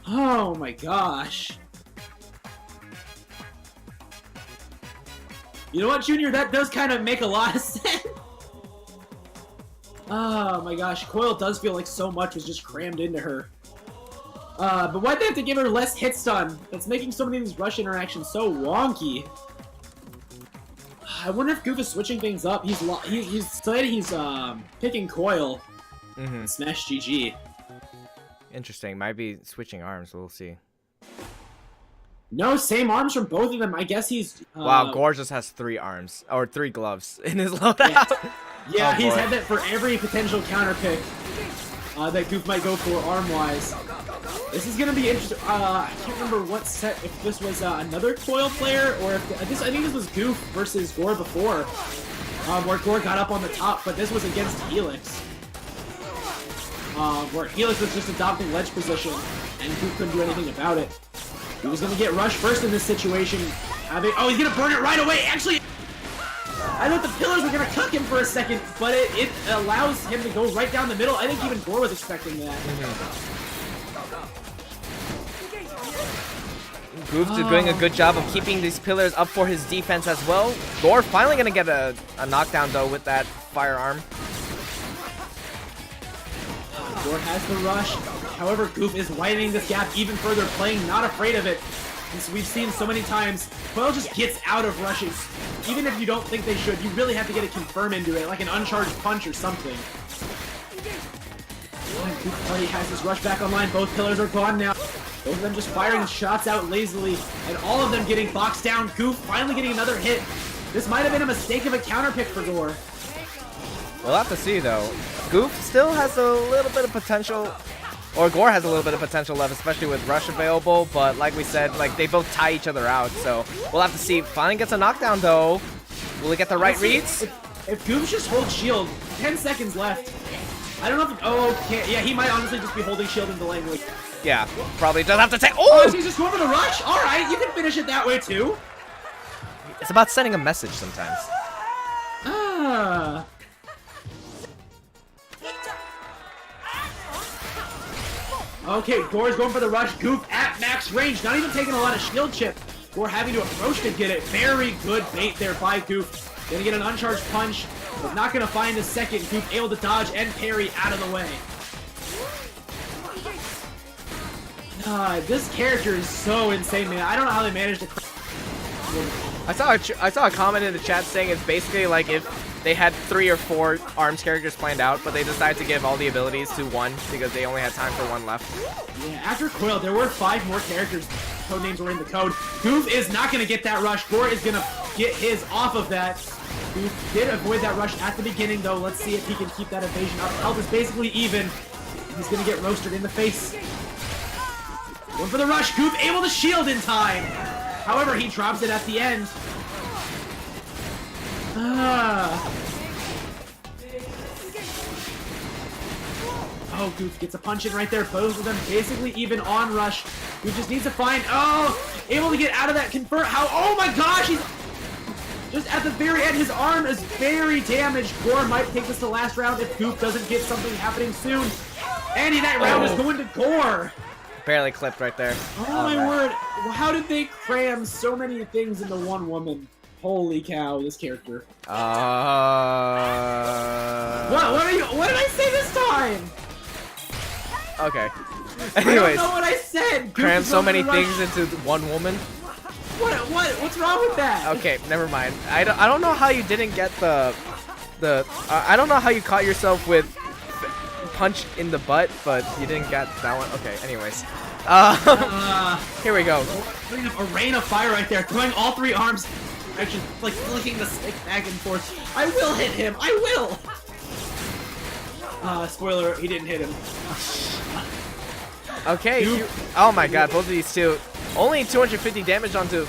Oh my gosh. You know what, Junior? That does kind of make a lot of sense. Oh my gosh, Coil does feel like so much was just crammed into her. But why'd they have to give her less hit stun? That's making so many of these rush interactions so wonky. I wonder if Goof is switching things up. He's said he's picking Coil. Smash GG.
Interesting. Might be switching arms. We'll see.
No, same arms from both of them. I guess he's...
wow, Gore just has 3 arms. Or 3 gloves in his loadout.
Yeah,
Oh,
he's
boy.
had that for every potential counter pick that Goof might go for arm-wise. This is going to be interesting. I can't remember what set, if this was another Coil player, or if... I think this was Goof versus Gore before, where Gore got up on the top, but this was against Helix. Where Helix was just adopting ledge position, and Goof couldn't do anything about it. He was going to get rushed first in this situation. Oh, he's going to burn it right away! Actually, I thought the pillars were going to cook him for a second, but it allows him to go right down the middle. I think even Gore was expecting that.
Goof's doing a good job of keeping these pillars up for his defense as well. Gore finally going to get a knockdown, though, with that firearm.
Gore has the rush. However, Goof is widening this gap even further, playing not afraid of it. As we've seen so many times, Coil just gets out of rushes. Even if you don't think they should, you really have to get a confirm into it, like an uncharged punch or something. Goof already has his rush back online. Both pillars are gone now. Both of them just firing shots out lazily, and all of them getting boxed down. Goof finally getting another hit. This might have been a mistake of a counter pick for Gore.
We'll have to see, though. Goof still has a little bit of potential, or Gore has a little bit of potential left, especially with rush available, but like we said, like they both tie each other out, so we'll have to see. Finally gets a knockdown, though. Will he get the right reads?
If Goof just holds shield, 10 seconds left. I don't know if... Oh, okay. Yeah, he might honestly just be holding shield and delaying. Like,
Yeah, probably does have to take...
oh,
Oh!
he's just going for the rush? Alright, you can finish it that way, too.
It's about sending a message sometimes.
Ah... Okay, Gore's going for the rush. Goof at max range, not even taking a lot of shield chip. Gore having to approach to get it. Very good bait there by Goof. Gonna get an uncharged punch, but not gonna find a second. Goof able to dodge and parry out of the way. This character is so insane, man. I don't know how they managed to...
I saw a comment in the chat saying it's basically like if they had 3 or 4 ARMS characters planned out, but they decided to give all the abilities to 1 because they only had time for 1 left.
Yeah, after Coil, there were 5 more characters. Code names were in the code. Goof is not going to get that rush. Gore is going to get his off of that. Goof did avoid that rush at the beginning, though. Let's see if he can keep that evasion up. Health is basically even. He's going to get roasted in the face. Going for the rush. Goof able to shield in time. However, he drops it at the end. Oh, Goof gets a punch in right there. Both of them basically even on rush. Goof just needs to find... Oh! Able to get out of that convert. How... Oh my gosh! He's... Just at the very end, his arm is very damaged. Gore might take this to the last round if Goof doesn't get something happening soon. And that round is going to Gore.
Barely clipped right there.
Oh my word. How did they cram so many things into one woman? Holy cow, this character. What did I say this time?
Okay.
I don't
Anyways,
know what I said.
cram
Goof
so
is
many
going for the
things
rush.
into one woman.
What's wrong with that?
Okay, never mind. I don't know how you didn't get I don't know how you caught yourself with punch in the butt, but you didn't get that one. Okay, anyways. Here we go.
Putting up a rain of fire right there, throwing all 3 arms. Actually, like flicking the stick back and forth. I will hit him. I will. Spoiler: he didn't hit him.
Okay. Oh my God, both of these two. Only 250 damage onto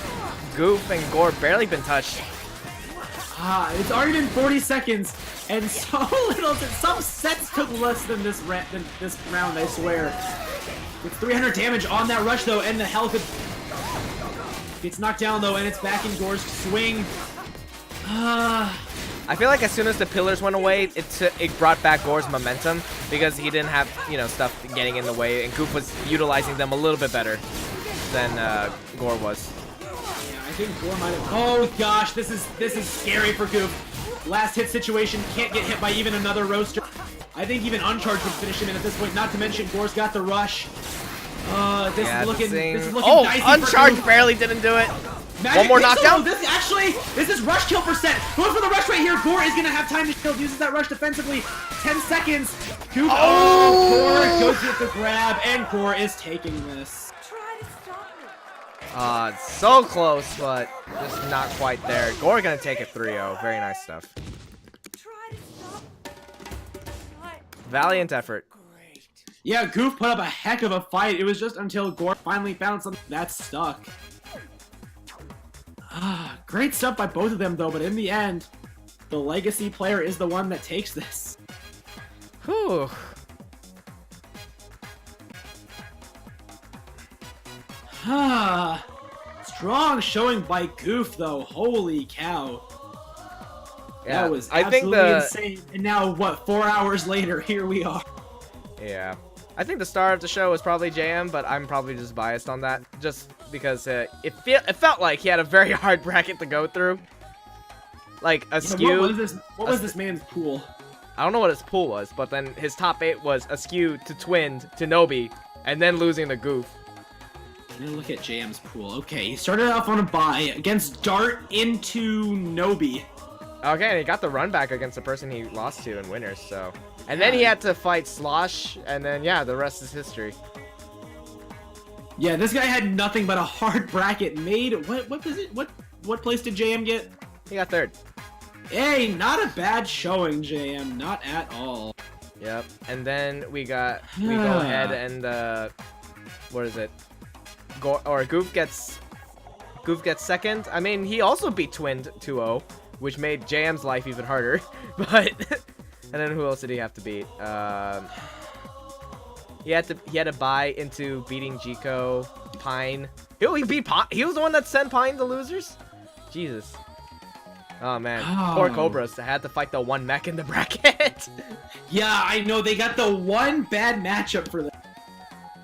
Goof, and Gore barely been touched.
It's already been 40 seconds, and so little. Some sets took less than this round, I swear. It's 300 damage on that rush though, and the health gets knocked down though, and it's back in Gore's swing.
I feel like as soon as the pillars went away, it brought back Gore's momentum because he didn't have stuff getting in the way, and Goof was utilizing them a little bit better than Gore was.
Yeah, I think Gore might have. Oh gosh, this is scary for Goof. Last hit situation, can't get hit by even another roaster. I think even Uncharged would finish him in at this point. Not to mention Gore's got the rush. This is looking
Oh,
dicey
Uncharged
for
barely didn't do it.
Magic
One more
Pixel,
knockdown.
This is rush kill percent. Going for the rush right here. Gore is gonna have time to shield. Uses that rush defensively. 10 seconds. Gore goes with the grab, and Gore is taking this.
Try to stop me.
It's so close, but just not quite there. Gore gonna take a 3-0. Very nice stuff.
Try to stop me.
Valiant effort.
Great.
Yeah, Goof put up a heck of a fight. It was just until Gore finally found something that stuck. Great stuff by both of them, though, but in the end, the legacy player is the one that takes this.
Whew.
Strong showing by Goof, though. Holy cow.
Yeah,
That was
I think
absolutely insane. And now, what, 4 hours later, here we are.
Yeah. I think the star of the show was probably JM, but I'm probably just biased on that. Just because it felt like he had a very hard bracket to go through. Like, Askew.
What was this man's pool?
I don't know what his pool was, but then his top 8 was Askew to Twinned to Nobi, and then losing the Goof.
I'm gonna look at JM's pool. Okay, he started off on a bye against Dart into Nobi.
Okay, and he got the run back against the person he lost to in winners, so. And then he had to fight Slosh, and then, yeah, the rest is history.
Yeah, this guy had nothing but a hard bracket made. What place did JM get?
He got 3rd.
Hey, not a bad showing, JM. Not at all.
Yep. And then we go ahead and what is it? Goof gets 2nd. I mean, he also beat Twinned 2-0, which made JM's life even harder. But and then who else did he have to beat? He had to buy into beating Jico, Pine. He beat Pine. He was the one that sent Pine to losers. Jesus. Oh man, poor Cobras had to fight the one mech in the bracket.
Yeah, I know, they got the one bad matchup for that.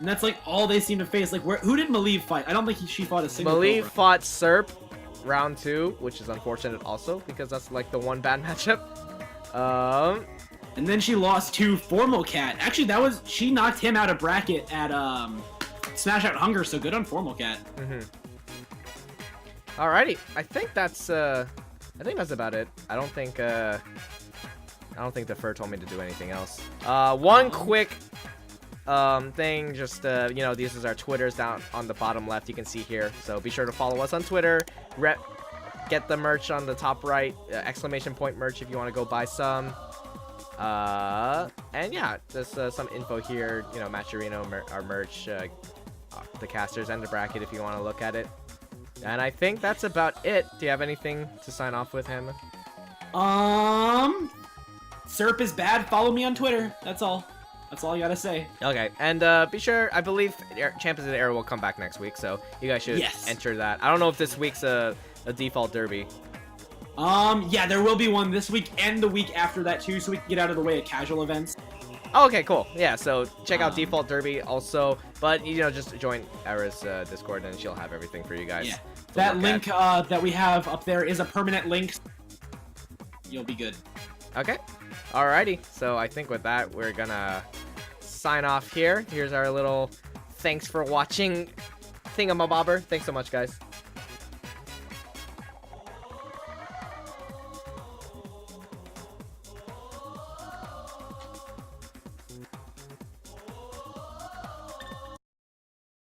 And that's like all they seem to face. Like, who did Malieve fight? I don't think she fought a single
Malieve
Cobra.
fought Serp round 2, which is unfortunate also because that's like the one bad matchup.
And then she lost to Formal Cat. Actually, she knocked him out of bracket at Smash Out Hunger, so good on Formal Cat.
Alrighty, I think that's about it. I don't think the Fur told me to do anything else. One quick thing, just you know, these is our Twitters down on the bottom left. You can see here, so be sure to follow us on Twitter. Get the merch on the top right, exclamation point merch if you want to go buy some. And yeah, there's some info here. You know, Matcherino, our merch, the casters, and the bracket if you want to look at it. And I think that's about it. Do you have anything to sign off with, him?
Serp is bad. Follow me on Twitter. That's all. That's all I gotta say.
Okay, and be sure, I believe Champions of the Era will come back next week, so you guys should enter that. I don't know if this week's a default derby.
Yeah, there will be one this week and the week after that too, so we can get out of the way of casual events.
Oh, okay, cool. Yeah, so check out Default Derby also, but you know, just join Era's Discord and she'll have everything for you guys.
Yeah, that link that we have up there is a permanent link. You'll be good.
Okay, alrighty. So I think with that, we're gonna sign off here. Here's our little thanks for watching thingamabobber. Thanks so much, guys.